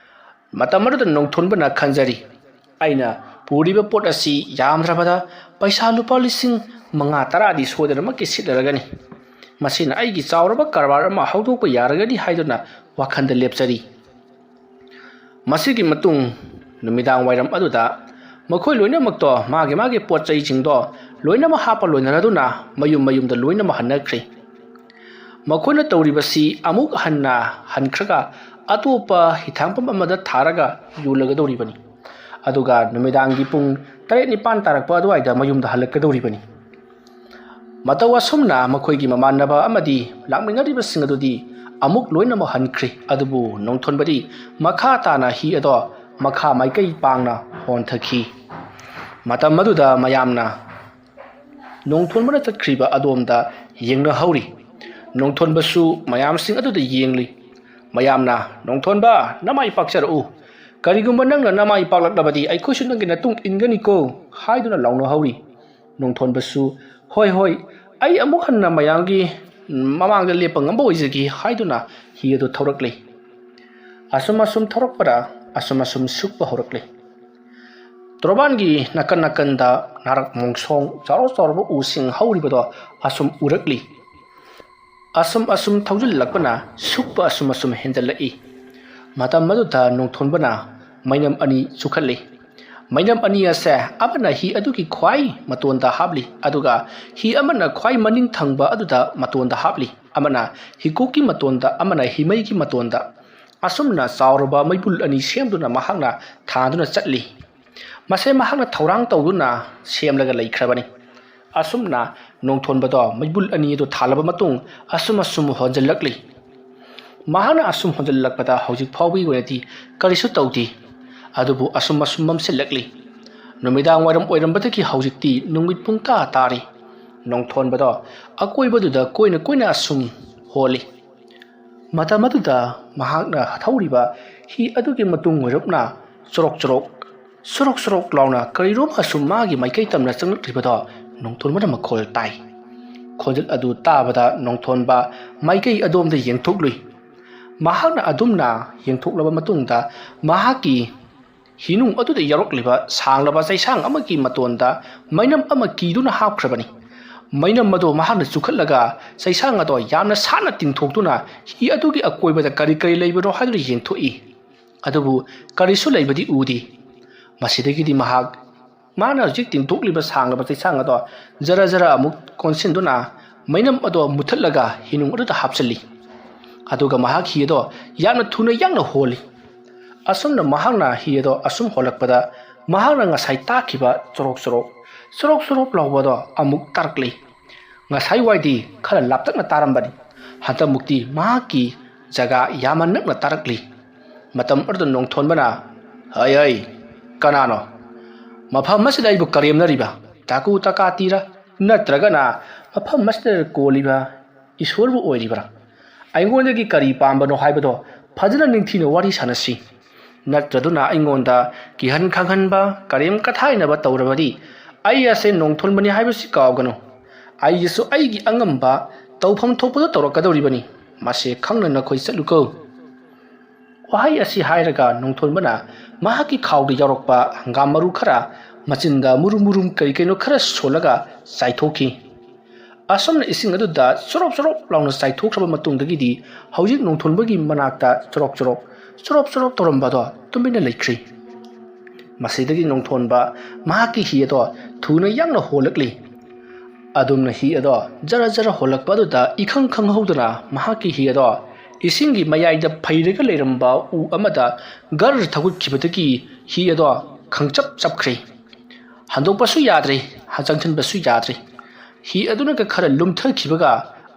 ꯃꯇꯝ ꯑꯗꯨꯗ ꯅꯣꯡꯊꯣꯟꯕꯅ ꯈꯟꯖꯔꯤ ꯑꯩꯅ ꯄꯨꯔꯤꯕ ꯄꯣꯠ ꯑꯁꯤ ꯌꯥꯝꯗ꯭ꯔꯕꯗ ꯄꯩꯁꯥ ꯂꯨꯄꯥ 5,000-10,000ꯗꯤ ꯁꯣꯏꯗꯅꯃꯛꯀꯤ ꯁꯤꯠꯂꯔꯒꯅꯤ ꯃꯁꯤꯅ ꯑꯩꯒꯤ ꯆꯥꯎꯔꯕ ꯀꯔꯕꯥꯔ ꯑꯃ ꯍꯧꯗꯣꯛꯄ ꯌꯥꯔꯒꯅꯤ ꯍꯥꯏꯗꯨꯅ ꯋꯥꯈꯜꯗ ꯂꯦꯞꯆꯔꯤ ꯃꯁꯤꯒꯤ ꯃꯇꯨꯡ ꯅꯨꯃꯤꯗꯥꯡ ꯋꯥꯏꯔꯝ ꯑꯗꯨꯗ ꯃꯈꯣꯏ ꯂꯣꯏꯅꯃꯛꯇꯣ ꯃꯥꯒꯤ ꯄꯣꯠ ꯆꯩꯁꯤꯡꯗꯣ ꯂꯣꯏꯅꯃꯛ ꯍꯥꯞꯄ ꯂꯣꯏꯅꯔꯗꯨꯅ ꯃꯌꯨꯝꯗ ꯂꯣꯏꯅꯃꯛ ꯍꯟꯅꯈ꯭ꯔꯦ ꯃꯈꯣꯏꯅ ꯇꯧꯔꯤꯕꯁꯤ ꯑꯃꯨꯛ ꯍꯟꯅ ꯍꯟꯈ꯭ꯔꯒ ꯑꯇꯣꯞꯄ ꯍꯤꯊꯥꯡꯐꯝ ꯑꯃꯗ ꯊꯥꯔꯒ ꯌꯣꯜꯂꯒꯗꯧꯔꯤꯕꯅꯤ ꯑꯗꯨꯒ ꯅꯨꯃꯤꯗꯥꯡꯒꯤ ꯄꯨꯡ 8-9 ꯇꯥꯔꯛꯄ ꯑꯗꯨꯋꯥꯏꯗ ꯃꯌꯨꯝꯗ ꯍꯜꯂꯛꯀꯗꯧꯔꯤꯕꯅꯤ ꯃꯇꯧ ꯑꯁꯨꯝꯅ ꯃꯈꯣꯏꯒꯤ ꯃꯃꯥꯟꯅꯕ ꯑꯃꯗꯤ ꯂꯥꯛꯃꯤꯟꯅꯔꯤꯕꯁꯤꯡ ꯑꯗꯨꯗꯤ ꯑꯃꯨꯛ ꯂꯣꯏꯅꯃꯛ ꯍꯟꯈ꯭ꯔꯦ ꯑꯗꯨꯕꯨ ꯅꯣꯡꯊꯣꯟꯕꯗꯤ ꯃꯈꯥ ꯇꯥꯅ ꯍꯤ ꯑꯗꯣ ꯃꯈꯥ ꯃꯥꯏꯀꯩ ꯄꯥꯡꯅ ꯍꯣꯟꯊꯈꯤ ꯃꯇꯝ ꯑꯗꯨꯗ ꯃꯌꯥꯝꯅ ꯅꯣꯡꯊꯣꯟꯕꯅ ꯆꯠꯈ꯭ꯔꯤꯕ ꯑꯗꯣꯝꯗ ꯌꯦꯡꯅꯍꯧꯔꯤ ꯅꯣꯡꯊꯣꯟꯕꯁꯨ ꯃꯌꯥꯝꯁꯤꯡ ꯑꯗꯨꯗ ꯌꯦꯡꯂꯤ ꯃꯌꯥꯝꯅ ꯅꯣꯡꯊꯣꯟꯕ ꯅꯃꯥꯏ ꯄꯥꯛꯆꯔꯛꯎ ꯀꯔꯤꯒꯨꯝꯕ ꯅꯪꯅ ꯅꯃꯥꯏ ꯄꯥꯛꯂꯛꯂꯕꯗꯤ ꯑꯩꯈꯣꯏꯁꯨ ꯅꯪꯒꯤ ꯃꯇꯨꯡ ꯏꯟꯒꯅꯤꯀꯣ ꯍꯥꯏꯗꯨꯅ ꯂꯥꯎꯅꯍꯧꯔꯤ ꯅꯣꯡꯊꯣꯟꯕꯁꯨ ꯍꯣꯏ ꯑꯩ ꯑꯃꯨꯛ ꯍꯟꯅ ꯃꯌꯥꯝꯒꯤ ꯃꯃꯥꯡꯗ ꯂꯦꯞꯄ ꯉꯝꯕ ꯑꯣꯏꯖꯒꯦ ꯍꯥꯏꯗꯨꯅ ꯍꯤ ꯑꯗꯨ ꯊꯧꯔꯛꯂꯤ ꯑꯁꯨꯝ ꯊꯧꯔꯛꯄꯗ ꯑꯁꯨꯝ ꯁꯨꯛꯄ ꯍꯧꯔꯛꯂꯤ ꯇꯣꯔꯕꯥꯟꯒꯤ ꯅꯥꯀꯟꯗ ꯅꯥꯔꯛ ꯃꯣꯡꯁꯣꯡ ꯆꯥꯎꯔꯕ ꯎꯁꯤꯡ ꯍꯧꯔꯤꯕꯗꯣ ꯑꯁꯨꯝ ꯎꯔꯛꯂꯤ ꯑꯁꯨꯝ ꯊꯧꯖꯤꯜꯂꯛꯄꯅ ꯁꯨꯛꯄ ꯑꯁꯨꯝ ꯍꯦꯟꯖꯜꯂꯛꯏ ꯃꯇꯝ ꯑꯗꯨꯗ ꯅꯣꯡꯊꯣꯟꯕꯅ ꯃꯩꯅꯝ 2 ꯆꯨꯈꯠꯂꯤ ꯃꯩꯅꯝ 2 ꯑꯁꯦ ꯑꯃꯅ ꯍꯤ ꯑꯗꯨꯒꯤ ꯈ꯭ꯋꯥꯏ ꯃꯇꯣꯟꯗ ꯍꯥꯞꯂꯤ ꯑꯗꯨꯒ ꯍꯤ ꯑꯃꯅ ꯈ꯭ꯋꯥꯏ ꯃꯅꯤꯡ ꯊꯪꯕ ꯑꯗꯨꯗ ꯃꯇꯣꯟꯗ ꯍꯥꯞꯂꯤ ꯑꯃꯅ ꯍꯤꯀꯣꯛꯀꯤ ꯃꯇꯣꯟꯗ ꯑꯃꯅ ꯍꯤꯃꯩꯒꯤ ꯃꯇꯣꯟꯗ ꯑꯁꯨꯝꯅ ꯆꯥꯎꯔꯕ ꯃꯩꯕꯨꯜ 2 ꯁꯦꯝꯗꯨꯅ ꯃꯍꯥꯛꯅ ꯊꯥꯗꯨꯅ ꯆꯠꯂꯤ ꯃꯁꯦ ꯃꯍꯥꯛꯅ ꯊꯧꯔꯥꯡ ꯇꯧꯗꯨꯅ ꯁꯦꯝꯂꯒ ꯂꯩꯈ꯭ꯔꯕꯅꯤ ꯑꯁꯨꯝꯅ ꯅꯣꯡꯊꯣꯟꯕꯗꯣ ꯃꯩꯕꯨꯜ 2 ꯑꯗꯨ ꯊꯥꯜꯂꯕ ꯃꯇꯨꯡ ꯑꯁꯨꯝ ꯍꯣꯟꯖꯜꯂꯛꯂꯤ ꯃꯍꯥꯛꯅ ꯑꯁꯨꯝ ꯍꯣꯟꯖꯜꯂꯛꯄꯗ ꯍꯧꯖꯤꯛ ꯐꯥꯎꯕꯒꯤ ꯑꯣꯏꯅꯗꯤ ꯀꯔꯤꯁꯨ ꯇꯧꯗꯦ ꯑꯗꯨꯕꯨ ꯑꯁꯨꯝ ꯃꯝꯁꯤꯜꯂꯛꯂꯤ ꯅꯨꯃꯤꯗꯥꯡ ꯋꯥꯏꯔꯝ ꯑꯣꯏꯔꯝꯕꯗꯒꯤ ꯍꯧꯖꯤꯛꯇꯤ ꯅꯨꯃꯤꯠ ꯄꯨꯡꯇꯥ ꯇꯥꯔꯤ ꯅꯣꯡꯊꯣꯟꯕꯗꯣ ꯑꯀꯣꯏꯕꯗꯨꯗ ꯀꯣꯏꯅ ꯑꯁꯨꯝ ꯍꯣꯜꯂꯤ ꯃꯇꯝ ꯑꯗꯨꯗ ꯃꯍꯥꯛꯅ ꯊꯧꯔꯤꯕ ꯍꯤ ꯑꯗꯨꯒꯤ ꯃꯇꯨꯡ ꯑꯣꯏꯔꯞꯅ ꯆꯣꯔꯣꯛ ꯂꯥꯎꯅ ꯀꯔꯤꯅꯣꯝ ꯑꯁꯨꯝ ꯃꯥꯒꯤ ꯃꯥꯏꯀꯩ ꯇꯝꯅ ꯆꯪꯂꯛꯂꯤꯕꯗꯣ ꯅꯣꯡꯊꯣꯟꯕꯅ ꯃꯈꯣꯜ ꯇꯥꯏ ꯈꯣꯟꯖꯦꯜ ꯑꯗꯨ ꯇꯥꯕꯗ ꯅꯣꯡꯊꯣꯟꯕ ꯃꯥꯏꯀꯩ ꯑꯗꯣꯝꯗ ꯌꯦꯡꯊꯣꯛꯂꯨꯏ ꯃꯍꯥꯛꯅ ꯑꯗꯨꯝꯅ ꯌꯦꯡꯊꯣꯛꯂꯕ ꯃꯇꯨꯡꯗ ꯃꯍꯥꯛꯀꯤ ꯍꯤꯅꯨꯡ ꯑꯗꯨꯗ ꯌꯥꯎꯔꯛꯂꯤꯕ ꯁꯥꯡꯂꯕ ꯆꯩꯁꯥꯡ ꯑꯃꯒꯤ ꯃꯇꯣꯟꯗ ꯃꯩꯅꯝ ꯑꯃ ꯀꯤꯗꯨꯅ ꯍꯥꯞꯈ꯭ꯔꯕꯅꯤ ꯃꯩꯅꯝ ꯑꯗꯣ ꯃꯍꯥꯛꯅ ꯆꯨꯈꯠꯂꯒ ꯆꯩꯁꯥꯡ ꯑꯗꯣ ꯌꯥꯝꯅ ꯁꯥꯟꯅ ꯇꯤꯡꯊꯣꯛꯇꯨꯅ ꯍꯤ ꯑꯗꯨꯒꯤ ꯑꯀꯣꯏꯕꯗ ꯀꯔꯤ ꯂꯩꯕꯅꯣ ꯍꯥꯏꯗꯨꯅ ꯌꯦꯡꯊꯣꯛꯏ ꯑꯗꯨꯕꯨ ꯀꯔꯤꯁꯨ ꯂꯩꯕꯗꯤ ꯎꯗꯦ ꯃꯁꯤꯗꯒꯤꯗꯤ ꯃꯥꯅ ꯍꯧꯖꯤꯛ ꯇꯤꯡꯊꯣꯛꯂꯤꯕ ꯁꯥꯡꯂꯕ ꯆꯩꯁꯥꯡ ꯑꯗꯣ ꯖꯔ ꯑꯃꯨꯛ ꯀꯣꯟꯁꯤꯟꯗꯨꯅ ꯃꯩꯅꯝ ꯑꯗꯣ ꯃꯨꯊꯠꯂꯒ ꯍꯤꯅꯨꯡ ꯑꯗꯨꯗ ꯍꯥꯞꯆꯜꯂꯤ ꯑꯗꯨꯒ ꯃꯍꯥꯛ ꯍꯤ ꯑꯗꯣ ꯌꯥꯝꯅ ꯊꯨꯅ ꯌꯥꯡꯅ ꯍꯣꯜꯂꯤ ꯑꯁꯨꯝꯅ ꯃꯍꯥꯛꯅ ꯍꯤ ꯑꯗꯣ ꯑꯁꯨꯝ ꯍꯣꯜꯂꯛꯄꯗ ꯃꯍꯥꯛꯅ ꯉꯁꯥꯏ ꯇꯥꯈꯤꯕ ꯆꯣꯔꯣꯛ ꯂꯥꯎꯕꯗꯣ ꯑꯃꯨꯛ ꯇꯥꯔꯛꯂꯤ ngасai waidi khara laptakna tarambani hantamukti mahaki jaga yama nakna tarakli matam ardu nongthonbana hai kanano mafam masida ibu karyamna riba taku takatira natragana mafam masda koliba isorbu oiribra aingondagi kari pambano haibado fajana ningthina wari sanasi natraduna aingonda kihan khanghanba karyam kathainaba tawrabadi ai ase nongthonbani haibasi kawgano aisu aigi angamba tawpham thokpado tawrakadoribani mase khangna nakhoi chatluko wahai asi hairaga nongthonbana mahaki khawdi yarokpa hangam maru khara machinda murum kai kaino khara solaga saithoki asomna ising aduda sorop launa saithokhraba matungdagi di haujik nongthonbagi manakta sorop torambado tumina leikri masidagi nongthonba mahaki hi ado thuna yangna holakli adumna hi ado jara holakpa aduda ikhang khanghoduna mahaki hi ado isingi mayaida phairaga leiramba u amada gar thaguk khibadagi hi ado khangchap chapkhri handokpasu yadre hajangthan basu yadre hi aduna ka khara lumthar khibaga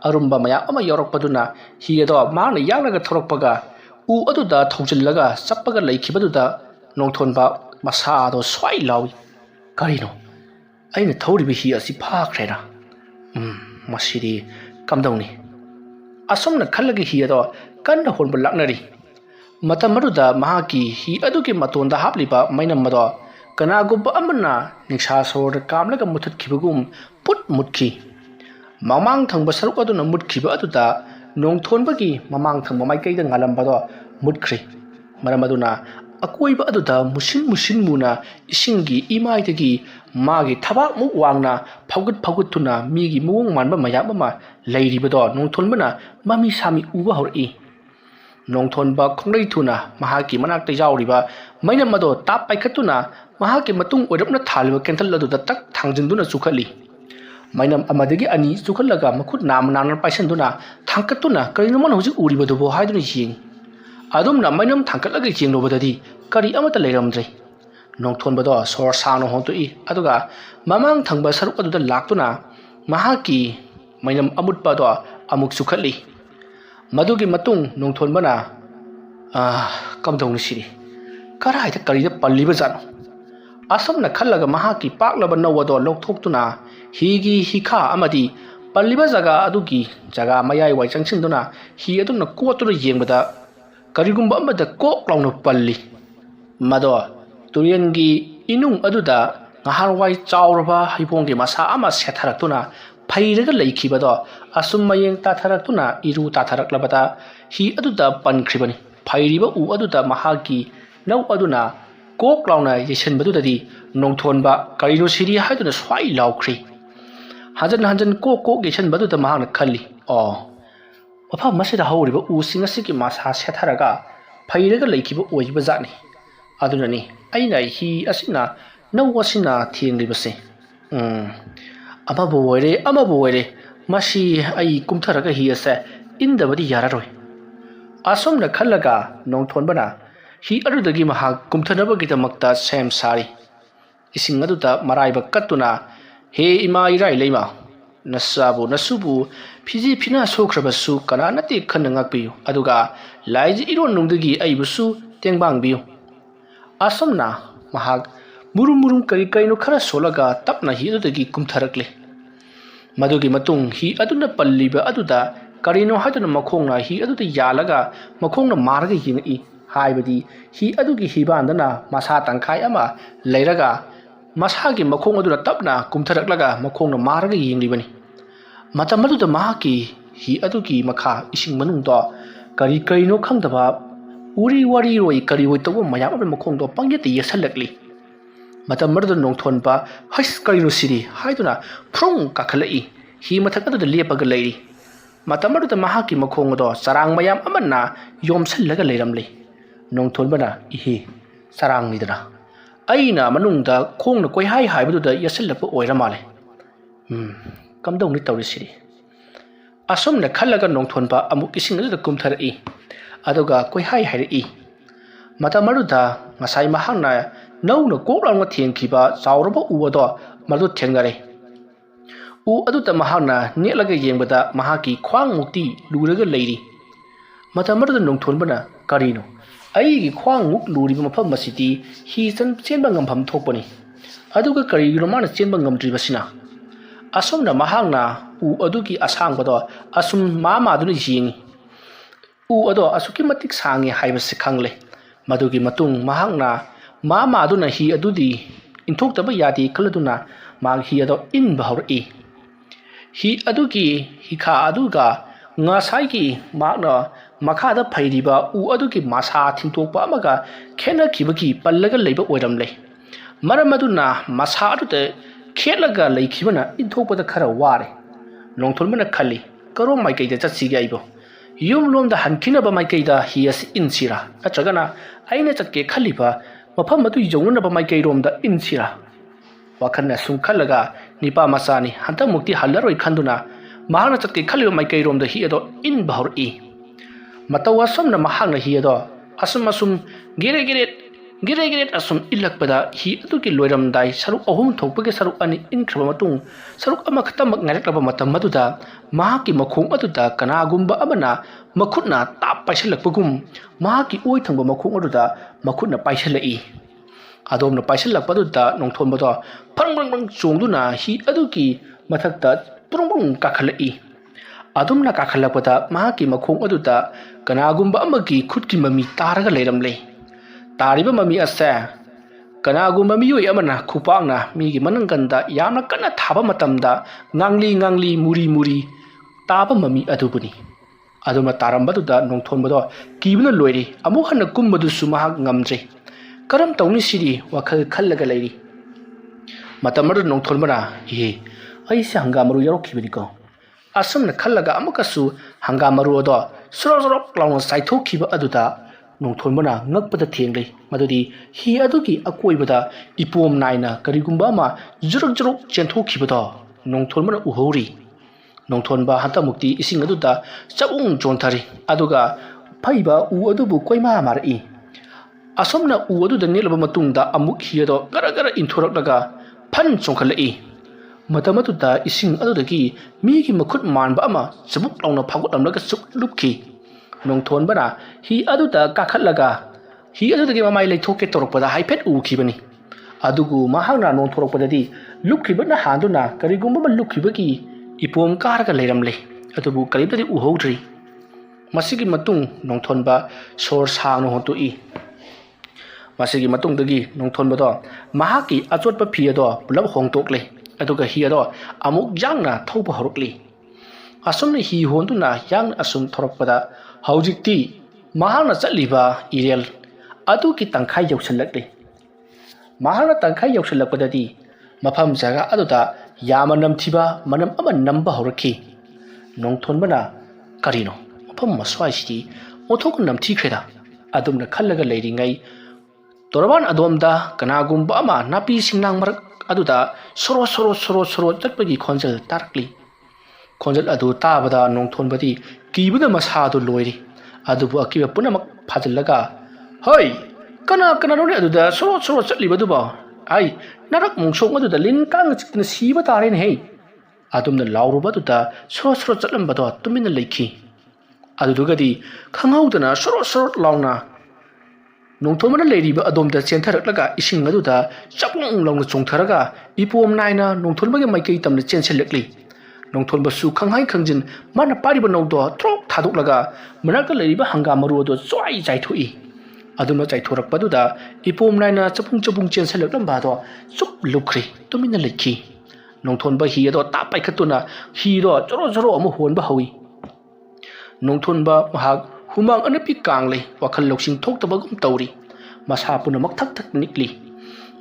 arumba maya ama yorokpaduna hi ado maana yangnaga thorokpaga u aduda thaujillaga chappaga leikhibaduda nongthonba masa ado swai lawi karino aina thoribi hi asi phakhrena masidi kamdawni asomna khallagi hi ado kanna holba laknari matamaruda mahaki hi aduki matonda hapliba mainam mado kanagubba amana niksha sor kamlaga muthat khibagum put mutki mamang thangba saruk aduna mutkhiba aduda nongthonbagi mamang thangba maikaida ngalambado mutkhri maramaduna akoiba aduda musin muna isingi imaidagi magi thabak mu wangna phagut tuna migi muwong manba mayam ama leiribado nongthonbana mami sami uba hori nongthonba khonglei thuna mahaki manakta yawriba mainam mado tap paikhatuna mahaki matung oirapna thaliba kenthal aduda tak thangjinduna chukhalli mainam amadagi ani chukhallaga makhut namnan paisanduna thangkatuna karino man hojik uribadubo haiduna yeng adumna mainam thangkatlaga yenglobadadi kari amata leiramdre nongthonbado sor sano hotui aduga mamang thangba saruk aduda laktuna mahaki mainam amutpado amuk chukhalli madugi matung nongthonbana kamdongni siri karaida karida palliba jano asomna khallaga mahaki paklaba nawado lokthokhtuna higi hikha amadi palliba jaga adugi jaga mayai wai changchinduna hi aduna kotuna yengbada karigumba amada kok launa palli mado turiyangi inung aduda ngaharwai chawraba haibonggi masa ama setharaktuna phairaga leikhibado asum mayeng tatharaktuna iru tatharaklabada hi aduda pankribani phairiba u aduda mahagi nau aduna kok launa yesenbadudadi nongthonba karino siri haiduna swai laukri hanjan kok yesenbaduda mahana khalli mafam masida hawriba u singasiki masa setharaga phairaga leikiba oiba jani adunani aina hi asina nau asina thienglibase amabu oire masi ai kumtharaga hi ase indabadi yararoi asomna khallaga nongthonbana hi arudagi maha kumthanabagidamakta sem sari ising aduda maraiba kattuna he ima irai leima nasubu phiji phina sokrabasu kana nati khanangakpiyu aduga laiji iron nungdagi aibusu tengbangbiyu asomna mahak murum kaino khara solaga tapna hi adudagi kumtharakle madugi matung hi aduna palliba aduda karino haduna makhongna hi aduda yalaga makhongna marga yingi haibadi hi adugi hibandana masa tangkhai ama leiraga masagi makhong aduna tapna kumtharaklaga makhongna marga yinglibani matamaduda mahaki hi adugi makha ising manungdo karino khangdaba uri wari roi kari woi tawo mayam ab makhongdo pangyati yesalakli matamaduda nongthonba hais karino siri haiduna phrong kakhalai hi mathakadu lepaga leiri matamaduda mahaki makhongdo sarang mayam amanna yomsallaga leiramle nongthonbana ihi sarang nidana aina manungda khongna koi haibaduda yasallapa oiramale kamdongni tawrisiri asomna khallaga nongthonba amuk ising adu kumthari aduga koi hai hai mata maruda ngasai mahangna nau no koklang thengkhiba chawraba uado madu thengnare u adu ta mahangna nelaga yengbada mahaki khwang mukti luraga leiri mata maruda nongthonbana karino ai gi khwang muk luri mafam masiti hi chenba ngampham thokpani aduga kari romana chenba ngamdri basina asomna mahangna u adugi asang bado asum mama dunu jingi u ado asuki matik sangi haibase khangle madugi matung mahangna mama duna hi adudi inthok taba yadi khaladuna mag hi ado in bahuri hi adugi hi kha aduga ngasai gi magna makhada phairiba u adugi masa thintokpa amaga khena khibagi pallaga leiba oiramle maramaduna masa adute khetlaga leikhibana inthokpada khara ware nongthulmana khali karo maikeida chatsi gaibo yum lomda hankinaba maikeida hias insira atragana aina chatke khaliba mafam matu yongnaba maikei romda insira wakhanna sum khalaga nipa masani hanta mukti halaroi khanduna mahana chatke khaliba maikei romda hi ado in bahur matawa somna mahangna hi ado asum gere asum ilakpada hi aduki loiram dai saruk ahum thokpage saruk ani inkhaba matung saruk ama khatamak ngailaklaba matam maduda mahaki makhong aduda kanagumba amana makhutna tap paisalakpagum mahaki oi thangba makhong aduda makhutna paisalai adomna paisalakpaduda nongthonbada phangrang chongduna hi aduki mathakta prung kakhalai adumna kakhalakpada mahaki makhong aduda kanagumba amagi khutki mami taraga leiramle tariba mami asa kanagumba miyoi amana khupangna migi mananganda yamna kana thaba matamda ngangli muri taba mami adubuni aduma tarambaduda nongthonbado kibuna loiri amu hanna kumbadu sumahak ngamjre karam tawni siri wakhal khallaga leiri matamadu nongthonbara he ai se hangamaru yarokibani ko asumna khallaga amukasu hangamaru odo soro klawno saithokhiba aduda nongthonbana ngakpada thenglei madudi hi adugi akoibada ipom naina karigumba ma juruk chenthokibada nongthonbana uhori nongthonba hanta mukti ising aduda chabung jonthari aduga phaiba u adubu koima mar'i asomna u aduda nelaba matungda amuk hi ado gara inthoraklaga phan chongkhalai matamatuda ising adudagi migi makhut manba ama chabuk launa phagutamlaga chuk lupki nongthonbana hi aduda kakhatlaga hi adudagi mamai leithoke torokpada haipet ukhibani adugu mahangna nongthorokpadadi lukhibana handuna karigumba lukhibagi ipom karga leiramle adubu karibdadi uhodri masigi matung nongthonba sor sangno hotui masigi matungdagi nongthonbado mahaki achotpa phiado pulab hongtokle aduga hi ado amuk jangna thoba horokli asumni hi honduna yang asum thorokpada haujikti mahana chatliba irel adu ki tangkhai yausalakle mahana tangkhai yausalakpadadi mafam jaga aduda yamanam thiba manam ama namba horakhi nongthonbana karino mafam maswai sidi othok namthi khreda adumna khallaga leiringai torban adomda kanagumba ama napi singnang marak aduda soro chatpagi khonjal tarkli khonjal adu tabada nongthonbadi kibuna masadu loiri adubu akiba punamak phajillaga hoi kana none aduda soro chatlibaduba ai narak mungsong aduda lin kang chikna siba taren hei adumna laurubaduda soro chatlambado tumina leikhi adudugadi khanghaudana soro launa nongthomana leiriba adomda chentharaklaga ising aduda chapung launa chongtharaga ipom naina nongthonbagi maikei tamna chenselakli nongthonba su khanghai khangjin mana pariba nongdo throk thadoklaga manaka leiriba hangamaru odo choi jaithoi aduma jaithorakpaduda ipom naina chapung chenselaklam bado chup lukri tumina lekhi nongthonba hi ado tapai khatuna hi ro joro amu honba hawi nongthonba mahak humang anapi kangle wakhal loksing thoktabagum tawri masa puna makthak nikli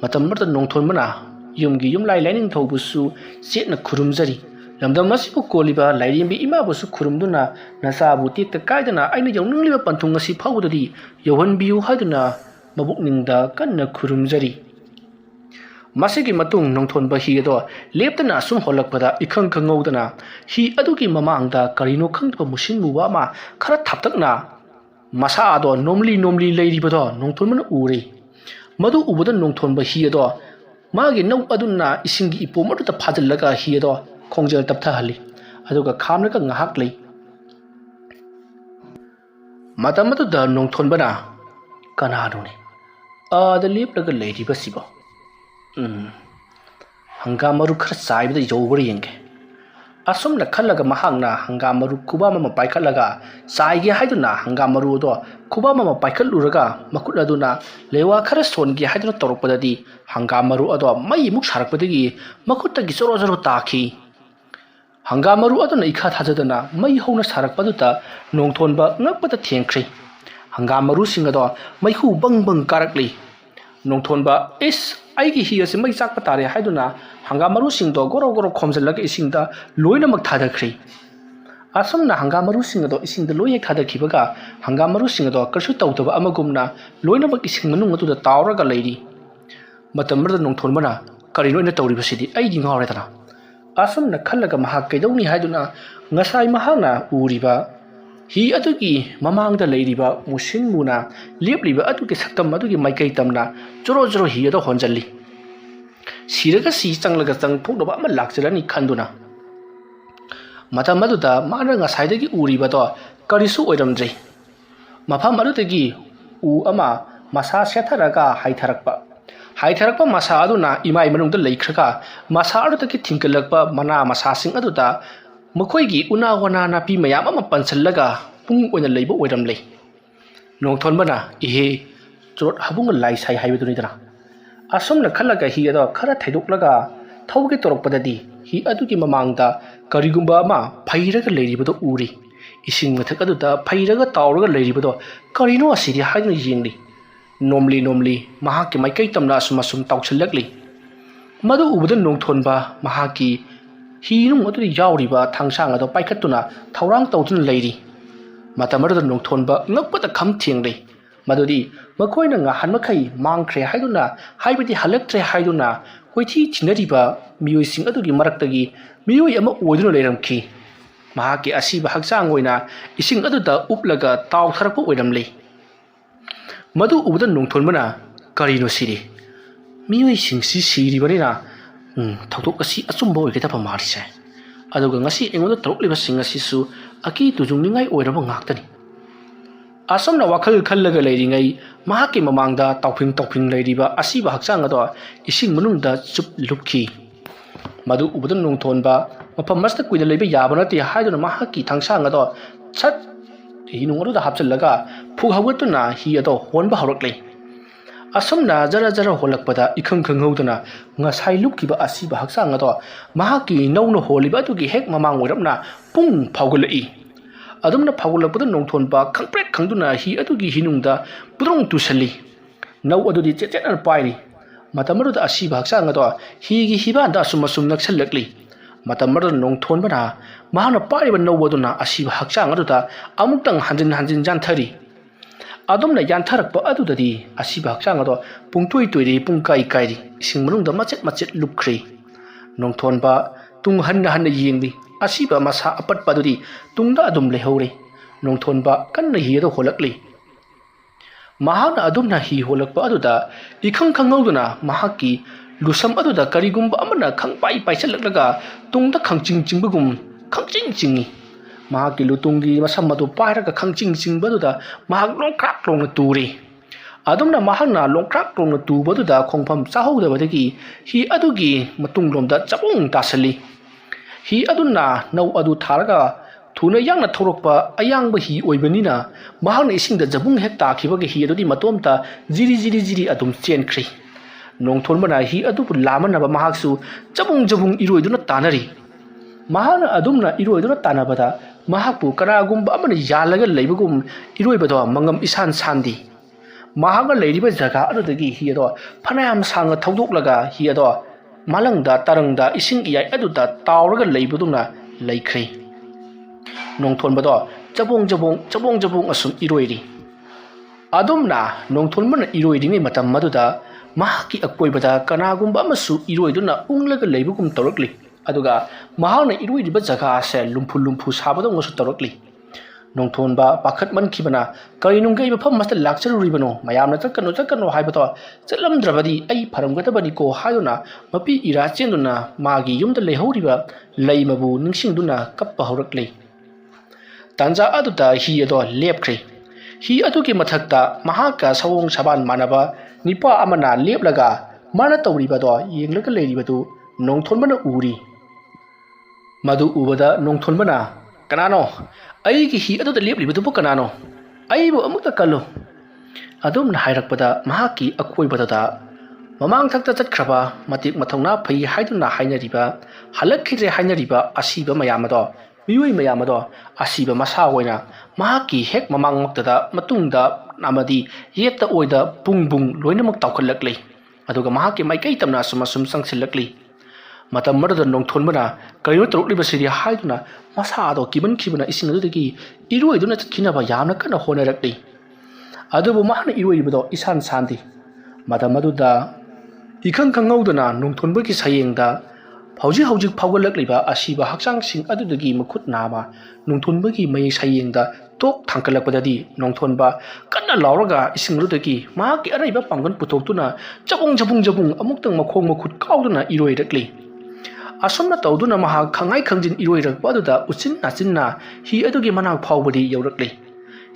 matam marta nongthonbana yumgi yumlai lining thobusu setna khurumjari lamdam masibu koliba lairimbi ima busu khurumduna nasabu tikta kaidana aina yawnungliba panthung asi phawdadi yawhan biu haiduna mabukningda kanna khurumjari ꯃꯁꯤꯒꯤ ꯃꯇꯨꯡ ꯅꯣꯡꯊꯣꯟꯕ ꯍꯤ ꯑꯗꯣ ꯂꯦꯞꯇꯅ ꯁꯨꯝ ꯍꯣꯜꯂꯛꯄꯗ ꯏꯈꯪ ꯈꯪꯍꯧꯗꯅ ꯍꯤ ꯑꯗꯨꯒꯤ ꯃꯃꯥꯡꯗ ꯀꯔꯤꯅꯣ ꯈꯪꯗꯕ ꯃꯨꯁꯤꯟ ꯃꯨꯕ ꯑꯃ ꯈꯔ ꯊꯥꯞꯇꯛꯅ ꯃꯁꯥ ꯑꯗꯣ ꯅꯣꯝꯂꯤ ꯂꯩꯔꯤꯕꯗꯣ ꯅꯣꯡꯊꯣꯟꯕꯅ ꯎꯔꯦ ꯃꯗꯨ ꯎꯕꯗ ꯅꯣꯡꯊꯣꯟꯕ ꯍꯤ ꯑꯗꯣ ꯃꯥꯒꯤ ꯅꯧ ꯑꯗꯨꯅ ꯏꯁꯤꯡꯒꯤ ꯏꯄꯣꯝ ꯑꯗꯨꯗ ꯐꯥꯖꯤꯜꯂꯒ ꯍꯤ ꯑꯗꯣ ꯈꯣꯡꯖꯦꯜ ꯇꯞꯊꯍꯜꯂꯤ ꯑꯗꯨꯒ ꯈꯥꯝꯂꯒ ꯉꯥꯏꯍꯥꯛ ꯂꯩ ꯃꯇꯝ ꯑꯗꯨꯗ ꯅꯣꯡꯊꯣꯟꯕꯅ ꯀꯅꯥꯅꯣꯅꯦ ꯑꯥꯗ ꯂꯦꯞꯂꯒ ꯂꯩꯔꯤꯕꯁꯤꯕꯣ ꯍꯪꯒꯥꯝ ꯃꯔꯨ ꯈꯔ ꯆꯥꯏꯕꯗ ꯌꯧꯕ꯭ꯔꯥ ꯌꯦꯡꯒꯦ ꯑꯁꯨꯝꯅ ꯈꯜꯂꯒ ꯃꯍꯥꯛꯅ ꯍꯪꯒꯥꯝ ꯃꯔꯨ ꯈꯨꯕꯥꯝ ꯑꯃ ꯄꯥꯏꯈꯠꯂꯒ ꯆꯥꯏꯒꯦ ꯍꯥꯏꯗꯨꯅ ꯍꯪꯒꯥꯝ ꯃꯔꯨ ꯑꯗꯣ ꯈꯨꯕꯥꯝ ꯑꯃ ꯄꯥꯏꯈꯠꯂꯨꯔꯒ ꯃꯈꯨꯠ ꯑꯗꯨꯅ ꯂꯩꯋꯥ ꯈꯔ ꯁꯣꯟꯒꯦ ꯍꯥꯏꯗꯨꯅ ꯇꯧꯔꯛꯄꯗꯗꯤ ꯍꯪꯒꯥꯝ ꯃꯔꯨ ꯑꯗꯣ ꯃꯩꯃꯨꯛ ꯁꯥꯔꯛꯄꯗꯒꯤ ꯃꯈꯨꯠꯇꯒꯤ ꯖꯣꯔꯣ ꯇꯥꯈꯤ ꯍꯪꯒꯥꯝ ꯃꯔꯨ ꯑꯗꯨꯅ ꯏꯈꯥ ꯊꯥꯖꯗꯅ ꯃꯩ ꯍꯧꯅ ꯁꯥꯔꯛꯄꯗꯨꯗ ꯅꯣꯡꯊꯣꯟꯕ ꯉꯛꯄꯗ ꯊꯦꯡꯈ꯭ꯔꯦ ꯍꯪꯒꯥꯝ ꯃꯔꯨꯁꯤꯡ ꯑꯗꯣ ꯃꯩꯈꯨ ꯕꯪ ꯀꯥꯔꯛꯂꯤ ꯅꯣꯡꯊꯣꯟꯕ ꯑꯩꯒꯤ ꯍꯤ ꯑꯁꯤ ꯃꯩ ꯆꯥꯛꯄ ꯇꯥꯔꯦ ꯍꯥꯏꯗꯨꯅ ꯍꯪꯒꯥꯝ ꯃꯔꯨꯁꯤꯡꯗꯣ ꯒꯣꯔꯣ ꯈꯣꯝꯖꯤꯜꯂꯒ ꯏꯁꯤꯡꯗ ꯂꯣꯏꯅꯃꯛ ꯊꯥꯗꯈ꯭ꯔꯦ ꯑꯁꯨꯝꯅ ꯍꯪꯒꯥꯝ ꯃꯔꯨꯁꯤꯡ ꯑꯗꯣ ꯏꯁꯤꯡꯗ ꯂꯣꯏ ꯍꯦꯛ ꯊꯥꯗꯈꯤꯕꯒ ꯍꯪꯒꯥꯝ ꯃꯔꯨꯁꯤꯡ ꯑꯗꯣ ꯀꯔꯤꯁꯨ ꯇꯧꯗꯕ ꯑꯃꯒꯨꯝꯅ ꯂꯣꯏꯅꯃꯛ ꯏꯁꯤꯡ ꯃꯅꯨꯡ ꯑꯗꯨꯗ ꯇꯥꯎꯔꯒ ꯂꯩꯔꯤ ꯃꯇꯝ ꯑꯗꯨꯗ ꯅꯣꯡꯊꯣꯟꯕꯅ ꯀꯔꯤꯅꯣ ꯑꯩꯅ ꯇꯧꯔꯤꯕꯁꯤꯗꯤ ꯑꯩꯗꯤ ꯉꯥꯎꯔꯦꯗꯅ ꯑꯁꯨꯝꯅ ꯈꯜꯂꯒ ꯃꯍꯥꯛ ꯀꯩꯗꯧꯅꯤ ꯍꯥꯏꯗꯨꯅ ꯉꯁꯥꯏ ꯃꯍꯥꯛꯅ ꯎꯔꯤꯕ हि अदुगी ममांग लेरिबा मुसिन मुना लेप्लिबा अदुगी सक्तम अदुगी माइकई तमना जोरो हि अदो होंजल्ली सिरगा सि चंगलगा चंग फोकदबा अमा लाक्चरनी खंदुना मतम अदुदा माना ngसाइदगी उरिबदो करिसु ओइरमद्रे मफम अदुदगी उ अमा मसा सेथरगा हाइथरकपा मसा अदुना इमाई मनुंगदा लेख्रगा मसा अदुदगी थिंकलकपा मना मसासिंग अदुदा मखोइगी उना वना नापी मयाम अमा पंसलगा पुंग ओइना लेबो ओइरमले नोंथोनबना इहे चोट हबुंग लाई साइ हाइबदुनिदना असमना खलगा हि अदो खरा थैदोकलगा थौगे तोरकपददी हि अदुगी ममांगदा करिगुंबा अमा फैरगा लेरिबदो उरी इसिंग मथक अदुदा फैरगा तावरगा लेरिबदो करिनो असिदि हाइना येंगली नोमली महाकी माइकई तमना असुम ताउछलकली मदु उबदन नोंथोनबा महाकी हिनुंग अदुदी यावरिबा थांसांग अदो पाइखत्तुना थौरांग तौदुन लेरी मतमरद नोंथोनबा ngakpata kham thiengले मदुदी मखोइना ngahan मखै मांगख्रे हाइदुना हाइबदि हलक्त्रे हाइदुना कोइथि थिनरिबा मियोइसिंग अदुगी मरक्तगी मियोइ अमा ओइदुना लेरमखि महाकी असिबा हक्चांग ओइना इसिंग अदुदा उपलगा तावथरपो ओइरमले मदु उबदन नोंथोनबना करिनो सिरि मियोइसिंग सि सिरिबनिना थौदोक असि अचुम्बा ओइगेदबा मारिसे अदुगा ngasi एंगोदा तरुकलिबा सिंग असिसु अकी तुजुंगनिंगाई ओइरबा ngakतनि असमना वाखल खल्लगा लेरिंगाई महाकी ममांगदा तौफिंग लेरिबा असिबा हक्चांग अदो इसिंग मनुंगदा चुप लुपखि मदु उबदन नोंथोनबा मफम मस्त कुइदा लेबा याबा नते हाइदुना महाकी थांसांग अदो छत हिनुंग अदुदा हापचलगा फुग हवतुना हि अदो होनबा हरकले असमना जरा होलकपदा इखंग खंगौदना ngसाइ लुपकिबा असिबा हक्चांग अदो महाकी नौनो होलिबा अदुगी हेक ममांग ओइरमना पुंग फावगलई अदुमना फावगलपदा नोंथोनबा खंगप्रेक खंगदुना हि अदुगी हिनुंगदा पुद्रोंग तुसली नौ अदुदी चेचेना पाइरी मतमरुदा असिबा हक्चांग अदो हिगी हिबादा असुम नक्सलकली मतमरुदा नोंथोनबना महाना पाइबा नौ अदुना असिबा हक्चांग अदुदा अमुक्तंग हंजिन जानथरी अदुमना यानथरकपा अदुददी असिबा हक्चांग अदो पुंगतोइ तोइरी पुंकाई काइरी इसिंग मनुंगदा मचेत लुपख्रे नोंथोनबा तुंग हन्ना येंगली असिबा मसा अपटपा अदुदी तुंगदा अदुम लेहौरे नोंथोनबा कन्ना हि अदो होलकली महाना अदुमना हि होलकपा अदुदा इखंग खंगौदना महाकी लुसम अदुदा करिगुंबा अमना खंगपाई पाइचलकलगा तुंगदा खंगचिंग चिंगबगुम खंगचिंग चिंगी महाकी लुतुंगी मसम अदु पाइरगा खंगचिंग चिंगबदुदा महाक लोंख्राक लोंना तुरे अदुमना महाना लोंख्राक लोंना तुबदुदा खोंफम चाहौदबदगी हि अदुगी मतुंगलोमदा चबुंग तासली हि अदुना नौ अदु थारगा थुना यांगना थौरकपा अयांगबा हि ओइबनिना महाना इसिंगदा जबुंग हेक ताखिबगे हि अदुदी मतोमता जिरी अदुम चेनख्रि नोंथोनबना हि अदुबु लामनबा महाकसु जबुंग इरोइदुना तानरी महाना अदुमना इरोइदुना तानबदा महाकपु कनागुंबा अमना यालगा लेबगुम इरोइबदो मंगम इसान सान्दी महागा लेरिबा जगा अदुदगी हि अदो फनायाम सांगा थौदोकलगा हि अदो मालंगदा तरंगदा इसिंग इयाई अदुदा तावरगा लेबदुना लेख्रे नोंथोनबदो जबोंग असुम इरोइरी अदुमना नोंथोनबना इरोइरिङै मतम मदुदा ꯃꯍꯥꯛꯀꯤ ꯑꯀꯣꯏꯕꯗ ꯀꯅꯥꯒꯨꯝꯕ ꯑꯃꯁꯨ ꯏꯔꯣꯏꯗꯨꯅ ꯎꯪꯂꯒ ꯂꯩꯕꯒꯨꯝ ꯇꯧꯔꯛꯂꯤ ꯑꯗꯨꯒ ꯃꯍꯥꯛꯅ ꯏꯔꯣꯏꯔꯤꯕ ꯖꯒꯥ ꯑꯁꯦ ꯂꯨꯝꯐꯨ ꯂꯨꯝꯐꯨ ꯁꯥꯕꯗꯧꯅꯁꯨ ꯇꯧꯔꯛꯂꯤ ꯅꯣꯡꯊꯣꯟꯕ ꯄꯥꯈꯠꯃꯟꯈꯤꯕꯅ ꯀꯔꯤꯅꯨꯡꯒꯤ ꯑꯩ ꯃꯐꯝ ꯑꯁꯤꯗ ꯂꯥꯛꯆꯔꯨꯔꯤꯕꯅꯣ ꯃꯌꯥꯝꯅ ꯆꯠꯀꯅꯨ ꯍꯥꯏꯕꯗꯣ ꯆꯠꯂꯝꯗ꯭ꯔꯕꯗꯤ ꯑꯩ ꯐꯔꯝꯒꯗꯕꯅꯤꯀꯣ ꯍꯥꯏꯗꯨꯅ ꯃꯄꯤ ꯏꯔꯥ ꯆꯦꯟꯗꯨꯅ ꯃꯥꯒꯤ ꯌꯨꯝꯗ ꯂꯩꯍꯧꯔꯤꯕ ꯂꯩꯃꯕꯨ ꯅꯤꯡꯁꯤꯡꯗꯨꯅ ꯀꯞꯄ ꯍꯧꯔꯛꯂꯤ ꯇꯥꯟꯖꯥ ꯑꯗꯨꯗ ꯍꯤ ꯑꯗꯣ ꯂꯦꯞꯈ꯭ꯔꯦ ꯍꯤ ꯑꯗꯨꯒꯤ ꯃꯊꯛꯇ ꯃꯍꯥꯛꯀ ꯁꯑꯣꯡ ꯁꯥꯕꯥꯟ ꯃꯥꯟꯅꯕ ꯅꯤꯄꯥ ꯑꯃꯅ ꯂꯦꯞꯂꯒ ꯃꯥꯅ ꯇꯧꯔꯤꯕꯗꯣ ꯌꯦꯡꯂꯒ ꯂꯩꯔꯤꯕꯗꯨ ꯅꯣꯡꯊꯣꯟꯕꯅ ꯎꯔꯤ ꯃꯗꯨ ꯎꯕꯗ ꯅꯣꯡꯊꯣꯟꯕꯅ ꯀꯅꯥꯅꯣ ꯑꯩꯒꯤ ꯍꯤ ꯑꯗꯨꯗ ꯂꯦꯞꯂꯤꯕꯗꯨꯕꯨ ꯀꯅꯥꯅꯣ ꯑꯩꯕꯨ ꯑꯃꯨꯛꯇ ꯀꯜꯂꯨ ꯑꯗꯨꯝꯅ ꯍꯥꯏꯔꯛꯄꯗ ꯃꯍꯥꯛꯀꯤ ꯑꯀꯣꯏꯕꯗꯨꯗ ꯃꯃꯥꯡꯊꯛꯇ ꯆꯠꯈ꯭ꯔꯕ ꯃꯇꯤꯛ ꯃꯊꯧꯅꯥ ꯐꯩ ꯍꯥꯏꯗꯨꯅ ꯍꯥꯏꯅꯔꯤꯕ ꯍꯜꯂꯛꯈꯤꯗ꯭ꯔꯦ ꯍꯥꯏꯅꯔꯤꯕ ꯑꯁꯤꯕ ꯃꯌꯥꯝ ꯑꯗꯣ ꯃꯤꯑꯣꯏ ꯃꯌꯥꯝ ꯑꯗꯣ ꯑꯁꯤꯕ ꯃꯁꯥ ꯑꯣꯏꯅ ꯃꯍꯥꯛꯀꯤ ꯍꯦꯛ ꯃꯃꯥꯡꯃꯛꯇꯗ ꯃꯇꯨꯡꯗ ꯑꯃꯗꯤ ꯌꯦꯠꯇ ꯑꯣꯏꯗ ꯄꯨꯡ ꯂꯣꯏꯅꯃꯛ ꯇꯥꯎꯈꯠꯂꯛꯂꯤ ꯑꯗꯨꯒ ꯃꯍꯥꯛꯀꯤ ꯃꯥꯏꯀꯩ ꯇꯝꯅ ꯑꯁꯨꯝ ꯆꯪꯁꯤꯜꯂꯛꯂꯤ ꯃꯇꯝ ꯑꯗꯨꯗ ꯅꯣꯡꯊꯣꯟꯕꯅ ꯀꯔꯤꯅꯣ ꯇꯧꯔꯛꯂꯤꯕꯁꯤꯗꯤ ꯍꯥꯏꯗꯨꯅ ꯃꯁꯥ ꯑꯗꯣ ꯀꯤꯃꯟꯈꯤꯕꯅ ꯏꯁꯤꯡ ꯑꯗꯨꯗꯒꯤ ꯏꯔꯣꯏꯗꯨꯅ ꯆꯠꯈꯤꯅꯕ ꯌꯥꯝꯅ ꯀꯟꯅ ꯍꯣꯠꯅꯔꯛꯂꯤ ꯑꯗꯨꯕꯨ ꯃꯍꯥꯛꯅ ꯏꯔꯣꯏꯔꯤꯕꯗꯣ ꯏꯁꯥꯟ ꯁꯥꯟꯗꯦ ꯃꯇꯝ ꯑꯗꯨꯗ ꯏꯈꯪ ꯈꯪꯍꯧꯗꯅ ꯅꯣꯡꯊꯣꯟꯕꯒꯤ ꯁꯌꯦꯡꯗ ꯍꯧꯖꯤꯛ ꯐꯥꯎꯒꯠꯂꯛꯂꯤꯕ ꯑꯁꯤꯕ ꯍꯛꯆꯥꯡꯁꯤꯡ ꯑꯗꯨꯗꯒꯤ ꯃꯈꯨꯠ ꯅꯥꯝꯃ ꯅꯣꯡꯊꯣꯟꯕꯒꯤ ꯃꯌꯦꯛ ꯁꯌꯦꯡꯗ ꯇꯣꯛ ꯊꯥꯡꯀꯠꯂꯛꯄꯗꯗꯤ ꯅꯣꯡꯊꯣꯟꯕ ꯀꯟꯅ ꯂꯥꯎꯔꯒ ꯏꯁꯤꯡ ꯑꯗꯨꯗꯒꯤ ꯃꯍꯥꯛꯀꯤ ꯑꯔꯩꯕ ꯄꯥꯡꯒꯜ ꯄꯨꯊꯣꯛꯇꯨꯅ ꯖꯕꯨꯡ ꯑꯃꯨꯛꯇꯪ ꯃꯈꯣꯡ ꯃꯈꯨꯠ ꯀꯥꯎꯗꯨꯅ ꯏꯔꯣꯏꯔꯛꯂꯤ ꯑꯁꯨꯝꯅ ꯇꯧꯗꯨꯅ ꯃꯍꯥꯛ ꯈꯪꯉꯥꯏ ꯈꯪꯖꯤꯟ ꯏꯔꯣꯏꯔꯛꯄ ꯑꯗꯨꯗ ꯎꯆꯤꯟ ꯅꯥꯆꯤꯟꯅ ꯍꯤ ꯑꯗꯨꯒꯤ ꯃꯅꯥꯛ ꯐꯥꯎꯕꯗꯤ ꯌꯧꯔꯛꯂꯤ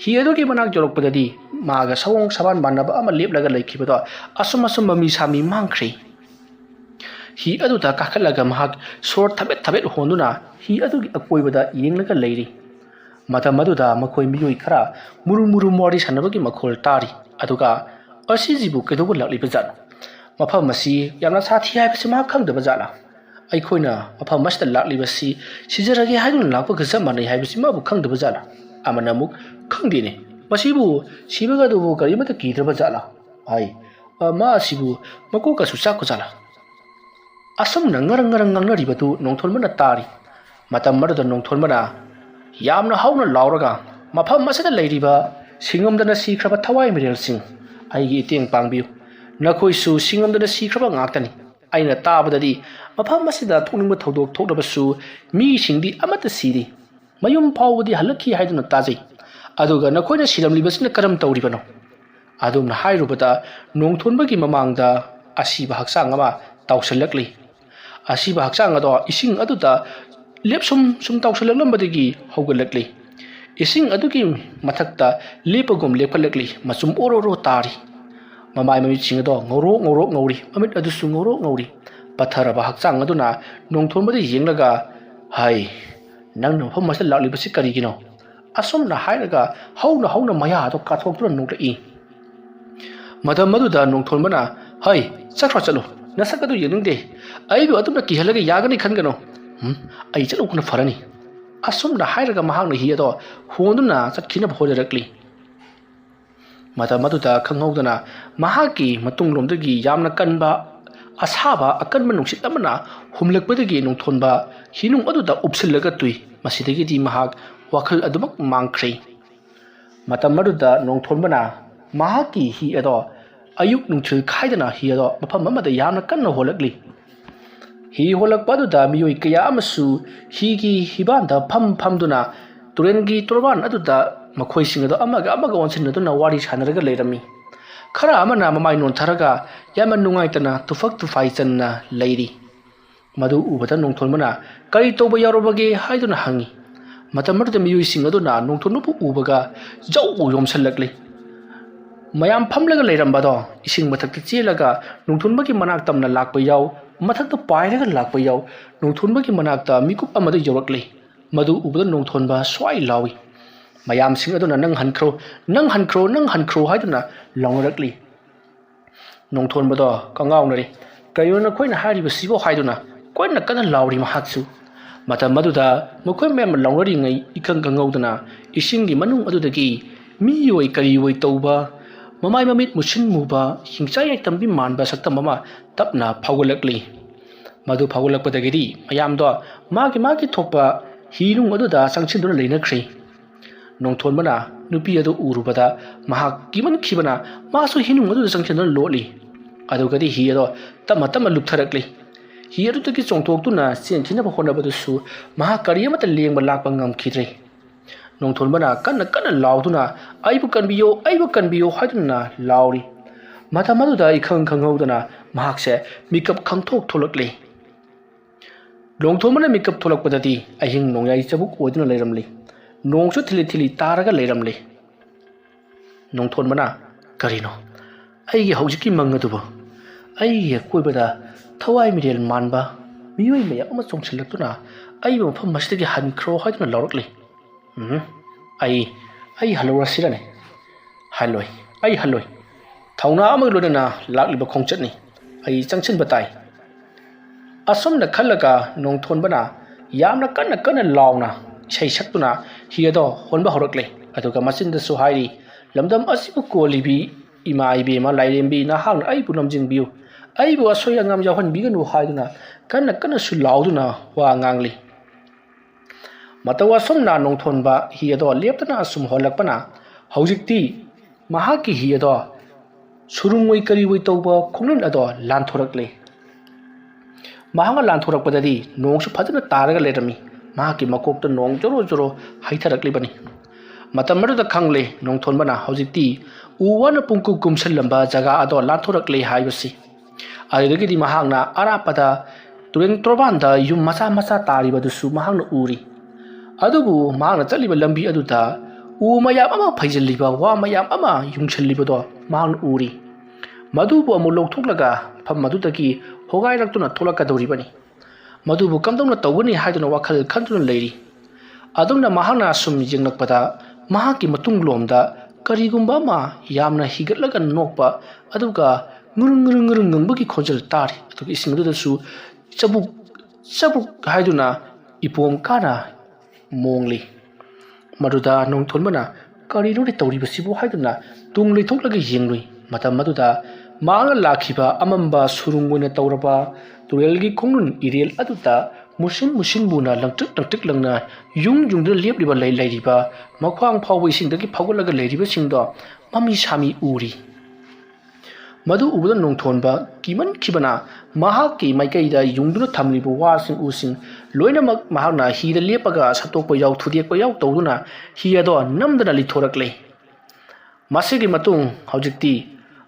ꯍꯤ ꯑꯗꯨꯒꯤ ꯃꯅꯥꯛ ꯌꯧꯔꯛꯄꯗꯗꯤ ꯃꯥꯒ ꯁꯑꯣꯡ ꯁꯥꯕꯥꯟ ꯃꯥꯟꯅꯕ ꯑꯃ ꯂꯦꯞꯂꯒ ꯂꯩꯈꯤꯕꯗꯣ ꯑꯁꯨꯝ ꯃꯃꯤ ꯁꯥꯃꯤ ꯃꯥꯡꯈ꯭ꯔꯦ हि अदुदा काखलगा महक सोर थबेत होंदुना हि अदुगी अकोइबदा येंगलगा लैरी मतम अदुदा मखोइ मियोइ खरा मुरु मोरी सनबगी मखोल तारी अदुगा असिजिबु केदोबु लक्लिबा जानो मफम मसी यामना साथी हाइबसि मा खंगदबा जाला अइखोइना मफम मस्ता लाक्लिबसि सिजरगे हाइदुन लाक्पगा जमानै हाइबसि माबु खंगदबा जाला अमना मुक खंगदिने मसिबु सिबगदुबु करिमता कीद्रबा जाला हाइ मा सिबु मकोका सुचाको जाला Assam नंगरंग ngangnaribatu nongthonbana tari matam maruda nongthonbana yamna hauna lauraga mafam masada leiriba singomdana sikraba thawai mirel sing aigi iteng pangbiu nakoi su singomdana sikraba ngaktani aina tabadadi mafam masida thoningba thodok thokdabasu mi singdi amata siri mayum phawdi halakhi haiduna tajai aduga nakoina siramlibasina karam tawribano adumna hairubata nongthonbagi mamangda asiba haksang ama tawsalakli asiba haksang ado ising aduda lepsum tawsalaklambadagi haugalakli ising adugi mathakta lepagum lepkalakli masum ororo tari mamai mami ching ado ngoro ngori amit adusu ngori patharaba haksang aduna nongthonbadi yenglaga hai nangno phomasa laklibasi karigino asomna hairaga hauna maya ado kathoktura nongrai madam maduda nongthonbana hai chakra chalo nasakadu yeningde aibu atumna kihalaga yagani khangano ai chalukuna farani asumna hairaga mahangna hi ado honduna chatkina bhojarakli mata maduda khanghaudana mahaki matunglomdagi yamna kanba asaba akanba nungsit amana humlakpadagi nongthonba hinung aduda upsillaga tui masidagi di mahak wakhal adumak mangkhre mata maduda nongthonbana mahaki hi ado ayuk nungthil khaidana hi ado mafam amada yamna kanna holakli hi holakpaduda miyoi kaya amasu higi hibanda phamduna turengi turban aduda makhoi singado amaga onsinaduna wari sanaraga leirami khara amana mamai nontharaga yama nungaitana tufak tufai channa leiri madu ubada nongthonbana kari toba yarobage haiduna hangi matamadu miyoi singaduna nongthonbu ubaga jau yomsalakli mayam phamlaga leirambado ising mathakta chelaga nongthonbagi manak tamna lakpa yaw mathakta pairaga lakpa yaw nongthonbagi manakta mikup amada yorakle madu ubada nongthonba swai lawi mayam sing aduna nang hankro haiduna longrakli nongthonbado kangawnari kayona khoina hariba sibo haiduna koina kana lawri mahaksu matam maduda mokoi mem longrari ngai ikang kangaudana isingi manung adudagi miyoi kariwoi tauba mamai mamit musin muba hingchai tambi manba sakta mama tapna phawgalakli madu phawgalakpadagidi mayamdo magi thokpa hinung aduda sangchinduna leinakhri nongthonbana nupi adu urubada mahak kiman khibana masu hinung aduda sangchinduna loli ꯑꯗꯨꯒꯗꯤ ꯍꯤ ꯑꯗꯣ ꯇꯞꯅ ꯇꯞꯅ ꯂꯨꯞꯊꯔꯛꯂꯤ ꯍꯤ ꯑꯗꯨꯗꯒꯤ ꯆꯣꯡꯊꯣꯛꯇꯨꯅ ꯆꯦꯟꯈꯤꯅꯕ ꯍꯣꯠꯅꯕꯗꯨꯁꯨ ꯃꯍꯥꯛ ꯀꯔꯤ ꯑꯃꯠꯇ ꯂꯦꯡꯕ ꯂꯥꯛꯄ ꯉꯝꯈꯤꯗ꯭ꯔꯦ ꯅꯣꯡꯊꯣꯟꯕꯅ ꯀꯟꯅ ꯀꯟꯅ ꯂꯥꯎꯗꯨꯅ ꯑꯩꯕꯨ ꯀꯟꯕꯤꯌꯨ ꯍꯥꯏꯗꯨꯅ ꯂꯥꯎꯔꯤ ꯃꯇꯝ ꯑꯗꯨꯗ ꯏꯈꯪ ꯈꯪꯍꯧꯗꯅ ꯃꯍꯥꯛꯁꯦ ꯃꯤꯀꯞ ꯈꯪꯊꯣꯛ ꯊꯣꯛꯂꯛꯂꯤ ꯅꯣꯡꯊꯣꯟꯕꯅ ꯃꯤꯀꯞ ꯊꯣꯛꯂꯛꯄꯗꯗꯤ ꯑꯍꯤꯡ ꯅꯣꯡꯌꯥꯏ ꯆꯕꯨꯛ ꯑꯣꯏꯗꯨꯅ ꯂꯩꯔꯝꯂꯤ ꯅꯣꯡꯁꯨ ꯊꯤꯂꯤ ꯊꯤꯂꯤ ꯇꯥꯔꯒ ꯂꯩꯔꯝꯂꯤ ꯅꯣꯡꯊꯣꯟꯕꯅ ꯀꯔꯤꯅꯣ ꯑꯩꯒꯤ ꯍꯧꯖꯤꯛꯀꯤ ꯃꯪ ꯑꯗꯨꯕꯨ ꯑꯩꯒꯤ ꯑꯀꯣꯏꯕꯗ ꯊꯋꯥꯏ ꯃꯤꯔꯦꯜ ꯃꯥꯟꯕ ꯃꯤꯑꯣꯏ ꯃꯌꯥꯝ ꯑꯃ ꯆꯣꯡꯁꯤꯜꯂꯛꯇꯨꯅ ꯑꯩꯕꯨ ꯃꯐꯝ ꯑꯁꯤꯗꯒꯤ ꯍꯟꯈ꯭ꯔꯣ ꯍꯥꯏꯗꯨꯅ ꯂꯥꯎꯔꯛꯂꯤ ꯑꯩ ꯍꯜꯂꯨꯔꯁꯤꯔꯅꯦ ꯑꯩ ꯍꯜꯂꯣꯏ ꯊꯧꯅꯥ ꯑꯃꯒ ꯂꯣꯏꯅꯅ ꯂꯥꯛꯂꯤꯕ ꯈꯣꯡꯆꯠꯅꯤ ꯑꯩ ꯆꯪꯁꯤꯟꯕ ꯇꯥꯏ ꯑꯁꯨꯝꯅ ꯈꯜꯂꯒ ꯅꯣꯡꯊꯣꯟꯕꯅ ꯌꯥꯝꯅ ꯀꯟꯅ ꯀꯟꯅ ꯂꯥꯎꯅ ꯏꯁꯩ ꯁꯛꯇꯨꯅ ꯍꯤ ꯑꯗꯣ ꯍꯣꯟꯕ ꯍꯧꯔꯛꯂꯦ ꯑꯗꯨꯒ ꯃꯆꯤꯟꯗꯁꯨ ꯍꯥꯏꯔꯤ ꯂꯝꯗꯝ ꯑꯁꯤꯕꯨ ꯀꯣꯜꯂꯤꯕꯤ ꯏꯃꯥ ꯏꯕꯦꯝꯃ ꯂꯥꯏꯔꯦꯝꯕꯤ ꯅꯍꯥꯛꯅ ꯑꯩꯕꯨ ꯂꯝꯖꯤꯡꯕꯤꯌꯨ ꯑꯩꯕꯨ ꯑꯁꯣꯏ ꯑꯉꯥꯝ ꯌꯥꯎꯍꯟꯕꯤꯒꯅꯨ ꯍꯥꯏꯗꯨꯅ ꯀꯟꯅ ꯀꯟꯅꯁꯨ ꯂꯥꯎꯗꯨꯅ ꯋꯥ ꯉꯥꯡꯂꯤ ꯃꯇꯧ ꯑꯁꯨꯝꯅ ꯅꯣꯡꯊꯣꯟꯕ ꯍꯤ ꯑꯗꯣ ꯂꯦꯞꯇꯅ ꯑꯁꯨꯝ ꯍꯣꯜꯂꯛꯄꯅ ꯍꯧꯖꯤꯛꯇꯤ ꯃꯍꯥꯛꯀꯤ ꯍꯤ ꯑꯗꯣ ꯁꯨꯔꯨꯡꯑꯣꯏ ꯀꯔꯤꯑꯣꯏ ꯇꯧꯕ ꯈꯣꯡꯅꯟ ꯑꯗꯣ ꯂꯥꯟꯊꯣꯔꯛꯂꯦ ꯃꯍꯥꯛꯅ ꯂꯥꯟꯊꯣꯔꯛꯄꯗꯗꯤ ꯅꯣꯡꯁꯨ ꯐꯖꯅ ꯇꯥꯔꯒ ꯂꯩꯔꯝꯃꯤ ꯃꯍꯥꯛꯀꯤ ꯃꯀꯣꯛꯇ ꯅꯣꯡ ꯖꯣꯔꯣ ꯖꯣꯔꯣ ꯍꯩꯊꯔꯛꯂꯤꯕꯅꯤ ꯃꯇꯝ ꯑꯗꯨꯗ ꯈꯪꯂꯦ ꯅꯣꯡꯊꯣꯟꯕꯅ ꯍꯧꯖꯤꯛꯇꯤ ꯎ ꯋꯥꯅ ꯄꯨꯡꯀꯨꯝ ꯀꯨꯝꯁꯤꯜꯂꯝꯕ ꯖꯒꯥ ꯑꯗꯣ ꯂꯥꯟꯊꯣꯔꯛꯂꯦ ꯍꯥꯏꯕꯁꯤ ꯑꯗꯨꯗꯒꯤꯗꯤ ꯃꯍꯥꯛꯅ ꯑꯔꯥꯞꯄꯗ ꯇꯨꯔꯦꯟ ꯇꯣꯔꯕꯥꯟꯗ ꯌꯨꯝ ꯃꯆꯥ ꯃꯆꯥ ꯇꯥꯔꯤꯕꯗꯨꯁꯨ ꯃꯍꯥꯛꯅ ꯎꯔꯤ ꯑꯗꯨꯕꯨ ꯃꯍꯥꯛꯅ ꯆꯠꯂꯤꯕ ꯂꯝꯕꯤ ꯑꯗꯨꯗ ꯎ ꯃꯌꯥꯝ ꯑꯃ ꯐꯩꯖꯤꯜꯂꯤꯕ ꯋꯥ ꯃꯌꯥꯝ ꯑꯃ ꯌꯨꯡꯁꯤꯜꯂꯤꯕꯗꯣ ꯃꯍꯥꯛꯅ ꯎꯔꯤ ꯃꯗꯨꯕꯨ ꯑꯃꯨꯛ ꯂꯧꯊꯣꯛꯂꯒ ꯃꯐꯝ ꯑꯗꯨꯗꯒꯤ ꯍꯣꯒꯥꯏꯔꯛꯇꯨꯅ ꯊꯣꯛꯂꯛꯀꯗꯧꯔꯤꯕꯅꯤ ꯃꯗꯨꯕꯨ ꯀꯝꯗꯧꯅ ꯇꯧꯒꯅꯤ ꯍꯥꯏꯗꯨꯅ ꯋꯥꯈꯜ ꯈꯟꯗꯨꯅ ꯂꯩꯔꯤ ꯑꯗꯨꯝꯅ ꯃꯍꯥꯛꯅ ꯁꯨꯝ ꯌꯦꯡꯂꯛꯄꯗ ꯃꯍꯥꯛꯀꯤ ꯃꯇꯨꯡꯂꯣꯝꯗ ꯀꯔꯤꯒꯨꯝꯕ ꯑꯃ ꯌꯥꯝꯅ ꯍꯤꯒꯠꯂꯒ ꯅꯣꯛꯄ ꯑꯗꯨꯒ ꯉꯨꯔꯨꯡ ꯉꯪꯕꯒꯤ ꯈꯣꯟꯖꯦꯜ ꯇꯥꯔꯤ ꯑꯗꯨꯒ ꯏꯁꯤꯡ ꯑꯗꯨꯗꯁꯨ ꯆꯕꯨꯛ ꯆꯕꯨꯛ ꯍꯥꯏꯗꯨꯅ ꯏꯄꯣꯝ ꯀꯥꯅ ꯃꯣꯡꯂꯤ ꯃꯗꯨꯗ ꯅꯣꯡꯊꯣꯟꯕꯅ ꯀꯔꯤꯅꯣꯅꯦ ꯇꯧꯔꯤꯕꯁꯤꯕꯨ ꯍꯥꯏꯗꯨꯅ ꯇꯨꯡ ꯂꯩꯊꯣꯛꯂꯒ ꯌꯦꯡꯂꯨꯏ ꯃꯇꯝ ꯑꯗꯨꯗ ꯃꯍꯥꯛꯅ ꯂꯥꯛꯈꯤꯕ ꯑꯃꯝꯕ ꯁꯨꯔꯨꯡ ꯑꯣꯏꯅ ꯇꯧꯔꯕ ꯇꯨꯔꯦꯜꯒꯤ ꯈꯣꯡꯅꯨꯡ ꯏꯔꯦꯜ ꯑꯗꯨꯗ ꯃꯨꯁꯤꯟ ꯃꯨꯅ ꯂꯪꯇ꯭ꯔꯤꯛ ꯂꯪꯅ ꯌꯨꯡꯗꯨꯅ ꯂꯦꯞꯂꯤꯕ ꯂꯩꯔꯤꯕ ꯃꯈ꯭ꯋꯥꯡ ꯐꯥꯎꯕ ꯏꯁꯤꯡꯗꯒꯤ ꯐꯥꯎꯒꯠꯂꯒ ꯂꯩꯔꯤꯕꯁꯤꯡꯗꯣ ꯃꯃꯤ ꯁꯥꯃꯤ ꯎꯔꯤ ꯃꯗꯨ ꯎꯕꯗ ꯅꯣꯡꯊꯣꯟꯕ ꯀꯤꯃꯟꯈꯤꯕꯅ ꯃꯍꯥꯛꯀꯤ ꯃꯥꯏꯀꯩꯗ ꯌꯨꯡꯗꯨꯅ ꯊꯝꯂꯤꯕ ꯋꯥꯁꯤꯡ ꯎꯁꯤꯡ ꯂꯣꯏꯅꯃꯛ ꯃꯍꯥꯛꯅ ꯍꯤꯗ ꯂꯦꯞꯄꯒ ꯁꯠꯇꯣꯛꯄ ꯌꯥꯎ ꯊꯨꯗꯦꯛꯄ ꯌꯥꯎ ꯇꯧꯗꯨꯅ ꯍꯤ ꯑꯗꯣ ꯅꯝꯗꯅ ꯂꯤꯊꯣꯔꯛꯂꯦ ꯃꯁꯤꯒꯤ ꯃꯇꯨꯡ ꯍꯧꯖꯤꯛꯇꯤ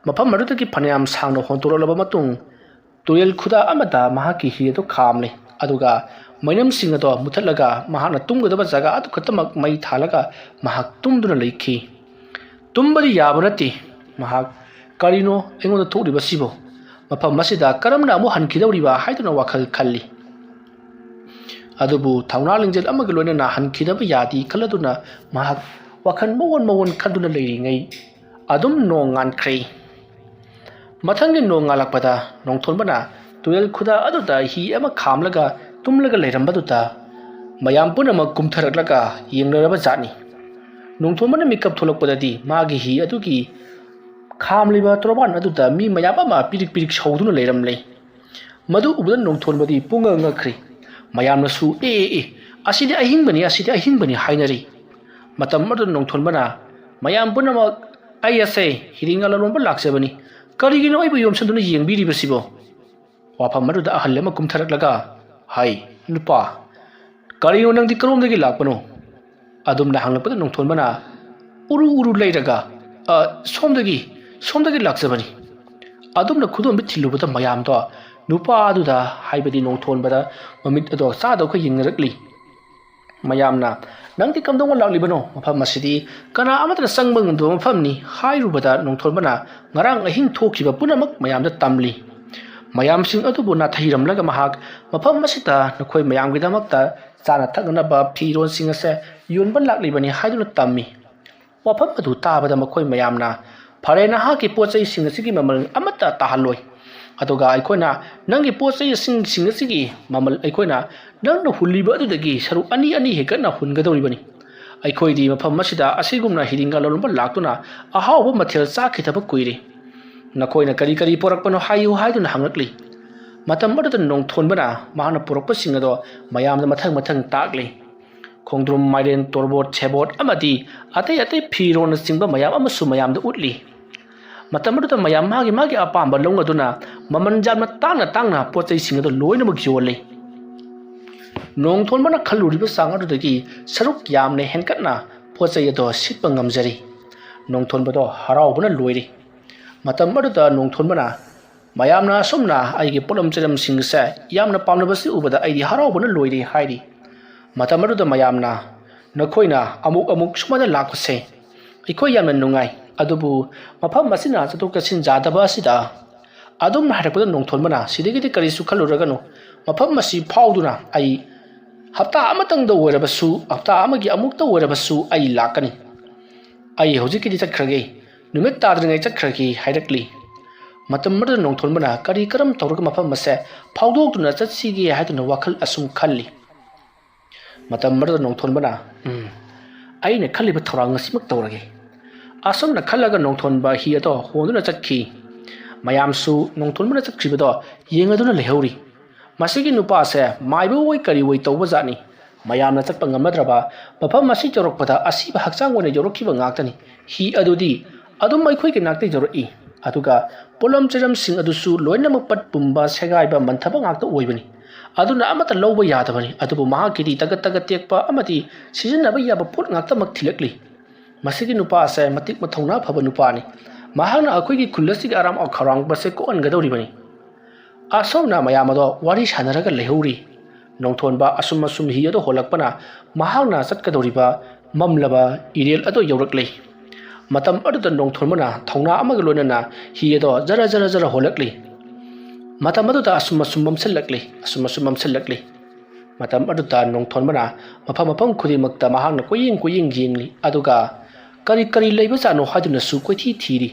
ꯃꯐꯝ ꯑꯗꯨꯗꯒꯤ ꯐꯅꯌꯥꯝ ꯁꯥꯡꯅ ꯍꯣꯟꯇꯣꯔꯛꯂꯕ ꯃꯇꯨꯡ ꯇꯨꯔꯦꯜ ꯈꯨꯗ ꯑꯃꯗ ꯃꯍꯥꯛꯀꯤ ꯍꯤ ꯑꯗꯨ ꯈꯥꯝꯂꯦ ꯑꯗꯨꯒ ꯃꯩꯅꯝꯁꯤꯡ ꯑꯗꯣ ꯃꯨꯊꯠꯂꯒ ꯃꯍꯥꯛꯅ ꯇꯨꯝꯒꯗꯕ ꯖꯒꯥ ꯑꯗꯨ ꯈꯛꯇꯃꯛ ꯃꯩ ꯊꯥꯜꯂꯒ ꯃꯍꯥꯛ ꯇꯨꯝꯗꯨꯅ ꯂꯩꯈꯤ ꯇꯨꯝꯕꯗꯤ ꯌꯥꯕ ꯅꯠꯇꯦ ꯃꯍꯥꯛ ꯀꯔꯤꯅꯣ ꯑꯩꯉꯣꯟꯗ ꯊꯣꯛꯂꯤꯕꯁꯤꯕꯨ ꯃꯐꯝ ꯑꯁꯤꯗ ꯀꯔꯝꯅ ꯑꯃꯨꯛ ꯍꯟꯈꯤꯗꯧꯔꯤꯕ ꯍꯥꯏꯗꯨꯅ ꯋꯥꯈꯜ ꯈꯜꯂꯤ ꯑꯗꯨꯕꯨ ꯊꯧꯅꯥ ꯂꯤꯡꯖꯦꯜ ꯑꯃꯒ ꯂꯣꯏꯅꯅ ꯍꯟꯈꯤꯗꯕ ꯌꯥꯗꯦ ꯈꯜꯂꯗꯨꯅ ꯃꯍꯥꯛ ꯋꯥꯈꯜ ꯃꯑꯣꯟ ꯈꯟꯗꯨꯅ ꯂꯩꯔꯤꯉꯩ ꯑꯗꯨꯝ ꯅꯣꯡ ꯉꯥꯟꯈ꯭ꯔꯦ ꯃꯊꯪꯒꯤ ꯅꯣꯡ ꯉꯥꯜꯂꯛꯄꯗ ꯅꯣꯡꯊꯣꯟꯕꯅ ꯇꯨꯔꯦꯜ ꯈꯨꯗ ꯑꯗꯨꯗ ꯍꯤ ꯑꯃ ꯈꯥꯝꯂꯒ ꯇꯨꯝꯂꯒ ꯂꯩꯔꯝꯕꯗꯨꯗ ꯃꯌꯥꯝ ꯄꯨꯝꯅꯃꯛ ꯀꯨꯝꯊꯔꯛꯂꯒ ꯌꯦꯡꯅꯔꯕ ꯖꯥꯠꯅꯤ ꯅꯣꯡꯊꯣꯟꯕꯅ ꯃꯤꯀꯞ ꯊꯣꯛꯂꯛꯄꯗꯗꯤ ꯃꯥꯒꯤ ꯍꯤ ꯑꯗꯨꯒꯤ ꯈꯥꯝꯂꯤꯕ ꯇꯣꯔꯕꯥꯟ ꯑꯗꯨꯗ ꯃꯤ ꯃꯌꯥꯝ ꯑꯃ ꯄꯤꯔꯤꯛ ꯁꯧꯗꯨꯅ ꯂꯩꯔꯝꯂꯦ ꯃꯗꯨ ꯎꯕꯗ ꯅꯣꯡꯊꯣꯟꯕꯗꯤ ꯄꯨꯡꯉꯛ ꯉꯛꯈ꯭ꯔꯤ ꯃꯌꯥꯝꯅꯁꯨ ꯑꯁꯤꯗꯤ ꯑꯍꯤꯡꯕꯅꯤ ꯍꯥꯏꯅꯔꯤ ꯃꯇꯝ ꯑꯗꯨꯗ ꯅꯣꯡꯊꯣꯟꯕꯅ ꯃꯌꯥꯝ ꯄꯨꯝꯅꯃꯛ ꯑꯩ ꯑꯁꯦ ꯍꯤꯔꯤꯉꯥ ꯂꯂꯣꯟꯕ ꯂꯥꯛꯆꯕꯅꯤ ꯀꯔꯤꯒꯤꯅꯣ ꯑꯩꯕꯨ ꯌꯣꯝꯁꯤꯟꯗꯨꯅ ꯌꯦꯡꯕꯤꯔꯤꯕꯁꯤꯕꯣ ꯋꯥꯐꯝ ꯑꯗꯨꯗ ꯑꯍꯜ ꯑꯃ ꯀꯨꯝꯊꯔꯛꯂꯒ ꯍꯥꯏ ꯅꯨꯄꯥ ꯀꯔꯤꯅꯣ ꯅꯪꯗꯤ ꯀꯔꯣꯝꯗꯒꯤ ꯂꯥꯛꯄꯅꯣ ꯑꯗꯨꯝꯅ ꯍꯪꯂꯛꯄꯗ ꯅꯣꯡꯊꯣꯟꯕꯅ ꯎꯔꯨ ꯂꯩꯔꯒ ꯁꯣꯝꯗꯒꯤ ꯂꯥꯛꯆꯕꯅꯤ ꯑꯗꯨꯝꯅ ꯈꯨꯗꯣꯝꯕꯤ ꯊꯤꯜꯂꯨꯕꯗ ꯃꯌꯥꯝꯗꯣ ꯅꯨꯄꯥ ꯑꯗꯨꯗ ꯍꯥꯏꯕꯗꯤ ꯅꯣꯡꯊꯣꯟꯕꯗ ꯃꯃꯤꯠ ꯑꯗꯣ ꯆꯥꯗꯧꯈ ꯌꯦꯡꯅꯔꯛꯂꯤ ꯃꯌꯥꯝꯅ ꯅꯪꯗꯤ ꯀꯝꯗꯧꯅ ꯂꯥꯛꯂꯤꯕꯅꯣ ꯃꯐꯝ ꯑꯁꯤꯗꯤ ꯀꯅꯥ ꯑꯃꯠꯇꯅ ꯆꯪꯕ ꯉꯝꯗꯕ ꯃꯐꯝꯅꯤ ꯍꯥꯏꯔꯨꯕꯗ ꯅꯣꯡꯊꯣꯟꯕꯅ ꯉꯔꯥꯡ ꯑꯍꯤꯡ ꯊꯣꯛꯈꯤꯕ ꯄꯨꯝꯅꯃꯛ ꯃꯌꯥꯝꯗ ꯇꯝꯂꯤ ꯃꯌꯥꯝꯁꯤꯡ ꯑꯗꯨꯕꯨ nathairamlaga mahak mafam masita nakoi mayamgidamakta chana thaknaba phironsing ase yonba laklibani haiduna tammi wafam adu tabada makoi mayamna phare na ha ki pochai sing asigi mamal amata tahalloi aduga aikoina nangi pochai sing asigi mamal aikoina nangna huliba adudagi saru ani hekana hungadoribani ꯑꯩꯈꯣꯏꯗꯤ ꯃꯐꯝ ꯑꯁꯤꯗ ꯑꯁꯤꯒꯨꯝꯅ ꯍꯤꯗꯤꯡꯒ ꯂꯂꯣꯟꯕ ꯂꯥꯛꯇꯨꯅ ꯑꯍꯥꯎꯕ ꯃꯊꯦꯜ ꯆꯥꯈꯤꯗꯕ ꯀꯨꯏꯔꯦ ꯅꯈꯣꯏꯅ ꯀꯔꯤ ꯄꯣꯔꯛꯄꯅꯣ ꯍꯥꯏꯌꯨ ꯍꯥꯏꯗꯨꯅ ꯍꯪꯂꯛꯂꯤ ꯃꯇꯝ ꯑꯗꯨꯗ ꯅꯣꯡꯊꯣꯟꯕꯅ ꯃꯍꯥꯛꯅ ꯄꯨꯔꯛꯄꯁꯤꯡ ꯑꯗꯣ ꯃꯌꯥꯝꯗ ꯃꯊꯪ ꯇꯥꯛꯂꯤ ꯈꯣꯡꯗ꯭ꯔꯨꯝ ꯃꯥꯏꯔꯦꯟ ꯇꯣꯔꯕꯣꯠ ꯁꯦꯕꯣꯠ ꯑꯃꯗꯤ ꯑꯇꯩ ꯐꯤꯔꯣꯟꯅ ꯆꯤꯡꯕ ꯃꯌꯥꯝ ꯑꯃꯁꯨ ꯃꯌꯥꯝꯗ ꯎꯠꯂꯤ ꯃꯇꯝ ꯑꯗꯨꯗ ꯃꯌꯥꯝ ꯃꯥꯒꯤ ꯑꯄꯥꯝꯕ ꯂꯧꯅꯗꯨꯅ ꯃꯃꯜ ꯌꯥꯝꯅ ꯇꯥꯡꯅ ꯄꯣꯠ ꯆꯩꯁꯤꯡ ꯑꯗꯨ ꯂꯣꯏꯅꯃꯛ ꯌꯣꯜꯂꯤ ꯅꯣꯡꯊꯣꯟꯕꯅ ꯈꯜꯂꯨꯔꯤꯕ ꯆꯥꯡ ꯑꯗꯨꯗꯒꯤ ꯁꯔꯨꯛ ꯌꯥꯝꯅ ꯍꯦꯟꯒꯠꯅ ꯄꯣꯠ ꯆꯩ ꯑꯗꯨ ꯁꯤꯠꯄ ꯉꯝꯖꯔꯤ ꯅꯣꯡꯊꯣꯟꯕꯗꯣ ꯍꯔꯥꯎꯕꯅ ꯂꯣꯏꯔꯤ ꯃꯇꯝ ꯑꯗꯨꯗ ꯅꯣꯡꯊꯣꯟꯕꯅ ꯃꯌꯥꯝꯅ ꯑꯁꯨꯝꯅ ꯑꯩꯒꯤ ꯄꯣꯠꯂꯝ ꯆꯩꯔꯝꯁꯤꯡꯁꯦ ꯌꯥꯝꯅ ꯄꯥꯝꯅꯕꯁꯤ ꯎꯕꯗ ꯑꯩꯗꯤ ꯍꯔꯥꯎꯕꯅ ꯂꯣꯏꯔꯤ ꯍꯥꯏꯔꯤ ꯃꯇꯝ ꯑꯗꯨꯗ ꯃꯌꯥꯝꯅ ꯅꯈꯣꯏꯅ ꯑꯃꯨꯛ ꯁꯨꯃꯥꯏꯅ ꯂꯥꯛꯄꯁꯦ ꯑꯩꯈꯣꯏ ꯌꯥꯝꯅ ꯅꯨꯡꯉꯥꯏ ꯑꯗꯨꯕꯨ ꯃꯐꯝ ꯑꯁꯤꯅ ꯆꯠꯊꯣꯛ ꯆꯠꯁꯤꯟ ꯌꯥꯗꯕ ꯑꯁꯤꯗ ꯑꯗꯨꯝꯅ ꯍꯥꯏꯔꯛꯄꯗ ꯅꯣꯡꯊꯣꯟꯕꯅ ꯁꯤꯗꯒꯤꯗꯤ ꯀꯔꯤꯁꯨ ꯈꯜꯂꯨꯔꯒꯅꯨ ꯃꯐꯝ ꯑꯁꯤ ꯐꯥꯎꯗꯨꯅ ꯑꯩ ꯍꯞꯇꯥ ꯑꯃꯇꯪꯗ ꯑꯣꯏꯔꯕꯁꯨ ꯍꯞꯇꯥ ꯑꯃꯒꯤ ꯑꯃꯨꯛꯇ ꯑꯣꯏꯔꯕꯁꯨ ꯑꯩ ꯂꯥꯛꯀꯅꯤ ꯑꯩ ꯍꯧꯖꯤꯛꯀꯤꯗꯤ ꯆꯠꯈ꯭ꯔꯒꯦ ꯅꯨꯃꯤꯠ ꯇꯥꯗ꯭ꯔꯤꯉꯩ ꯆꯠꯈ꯭ꯔꯒꯦ ꯍꯥꯏꯔꯛꯂꯤ ꯃꯇꯝ ꯑꯗꯨꯗ ꯅꯣꯡꯊꯣꯟꯕꯅ ꯀꯔꯝ ꯇꯧꯔꯒ ꯃꯐꯝ ꯑꯁꯦ ꯐꯥꯎꯗꯣꯛꯇꯨꯅ ꯆꯠꯁꯤꯒꯦ ꯍꯥꯏꯗꯨꯅ ꯋꯥꯈꯜ ꯑꯁꯨꯝ ꯈꯜꯂꯤ ꯃꯇꯝ ꯑꯗꯨꯗ ꯅꯣꯡꯊꯣꯟꯕꯅ ꯑꯩꯅ ꯈꯜꯂꯤꯕ ꯊꯧꯔꯥꯡ ꯉꯁꯤꯃꯛ ꯇꯧꯔꯒꯦ ꯑꯁꯨꯝꯅ ꯈꯜꯂꯒ ꯅꯣꯡꯊꯣꯟꯕ ꯍꯤ ꯑꯗꯣ ꯍꯣꯟꯗꯨꯅ ꯆꯠꯈꯤ ꯃꯌꯥꯝꯁꯨ ꯅꯣꯡꯊꯣꯟꯕꯅ ꯆꯠꯈꯤꯕꯗꯣ ꯌꯦꯡꯗꯨꯅ ꯂꯩꯍꯧꯔꯤ ꯃꯁꯤꯒꯤ ꯅꯨꯄꯥꯁꯦ ꯃꯥꯏꯕ ꯑꯣꯏ ꯀꯔꯤ ꯑꯣꯏ ꯇꯧꯕ ꯖꯥꯠꯅꯤ ꯃꯌꯥꯝꯅ ꯆꯠꯄ ꯉꯝꯅꯗ꯭ꯔꯕ ꯃꯐꯝ ꯑꯁꯤ ꯌꯧꯔꯛꯄꯗ ꯑꯁꯤꯕ ꯍꯛꯆꯥꯡ ꯑꯣꯏꯅ ꯌꯧꯔꯛꯈꯤꯕ ꯉꯥꯛꯇꯅꯤ ꯍꯤ ꯑꯗꯨꯗꯤ ꯑꯗꯨꯝ ꯑꯩꯈꯣꯏꯒꯤ ꯅꯥꯛꯇ ꯌꯧꯔꯛꯏ ꯑꯗꯨꯒ ꯄꯣꯠꯂꯝ ꯆꯩꯔꯝꯁꯤꯡ ꯑꯗꯨꯁꯨ ꯂꯣꯏꯅꯃꯛ ꯄꯠ ꯄꯨꯝꯕ ꯁꯦꯒꯥꯏꯕ ꯃꯟꯊꯕ ꯉꯥꯛꯇ ꯑꯣꯏꯕꯅꯤ ꯑꯗꯨꯅ ꯑꯃꯠꯇ ꯂꯧꯕ ꯌꯥꯗꯕꯅꯤ ꯑꯗꯨꯕꯨ ꯃꯍꯥꯛꯀꯤꯗꯤ ꯇꯒꯠ ꯇꯦꯛꯄ ꯑꯃꯗꯤ ꯁꯤꯖꯤꯟꯅꯕ ꯌꯥꯕ ꯄꯣꯠ ꯉꯥꯛꯇꯃꯛ ꯊꯤꯜꯂꯛꯂꯤ ꯃꯁꯤꯒꯤ ꯅꯨꯄꯥ ꯑꯁꯦ ꯃꯇꯤꯛ ꯃꯊꯧꯅꯥ ꯐꯕ ꯅꯨꯄꯥꯅꯤ ꯃꯍꯥꯛꯅ ꯑꯩꯈꯣꯏꯒꯤ ꯈꯨꯜ ꯑꯁꯤꯒꯤ ꯑꯔꯥꯝ ꯈꯧꯔꯥꯡꯕꯁꯦ ꯀꯣꯛꯍꯟꯒꯗꯧꯔꯤꯕꯅꯤ ꯑꯁꯣꯝꯅ ꯃꯌꯥꯝ ꯑꯗꯣ ꯋꯥꯔꯤ ꯁꯥꯟꯅꯔꯒ ꯂꯩꯍꯧꯔꯤ ꯅꯣꯡꯊꯣꯟꯕ ꯑꯁꯨꯝ ꯍꯤ ꯑꯗꯨ ꯍꯣꯜꯂꯛꯄꯅ ꯃꯍꯥꯛꯅ ꯆꯠꯀꯗꯧꯔꯤꯕ ꯃꯝꯂꯕ ꯏꯔꯦꯜ ꯑꯗꯨ ꯌꯧꯔꯛꯂꯤ ꯃꯇꯝ ꯑꯗꯨꯗ ꯅꯣꯡꯊꯣꯟꯕꯅ ꯊꯧꯅꯥ ꯑꯃꯒ ꯂꯣꯏꯅꯅ ꯍꯤ ꯑꯗꯣ ꯖꯔ ꯍꯣꯜꯂꯛꯂꯤ ꯃꯇꯝ ꯑꯗꯨꯗ ꯑꯁꯨꯝ ꯃꯝꯁꯤꯜꯂꯛꯂꯤ ꯃꯇꯝ ꯑꯗꯨꯗ ꯅꯣꯡꯊꯣꯟꯕꯅ ꯃꯐꯝ ꯈꯨꯗꯤꯡꯃꯛꯇ ꯃꯍꯥꯛꯅ ꯀꯣꯏꯌꯦꯡ ꯌꯦꯡꯂꯤ ꯑꯗꯨꯒ ꯀꯔꯤ ꯂꯩꯕꯖꯥꯠꯅꯣ ꯍꯥꯏꯗꯨꯅꯁꯨ ꯀꯣꯏꯊꯤ ꯊꯤꯔꯤ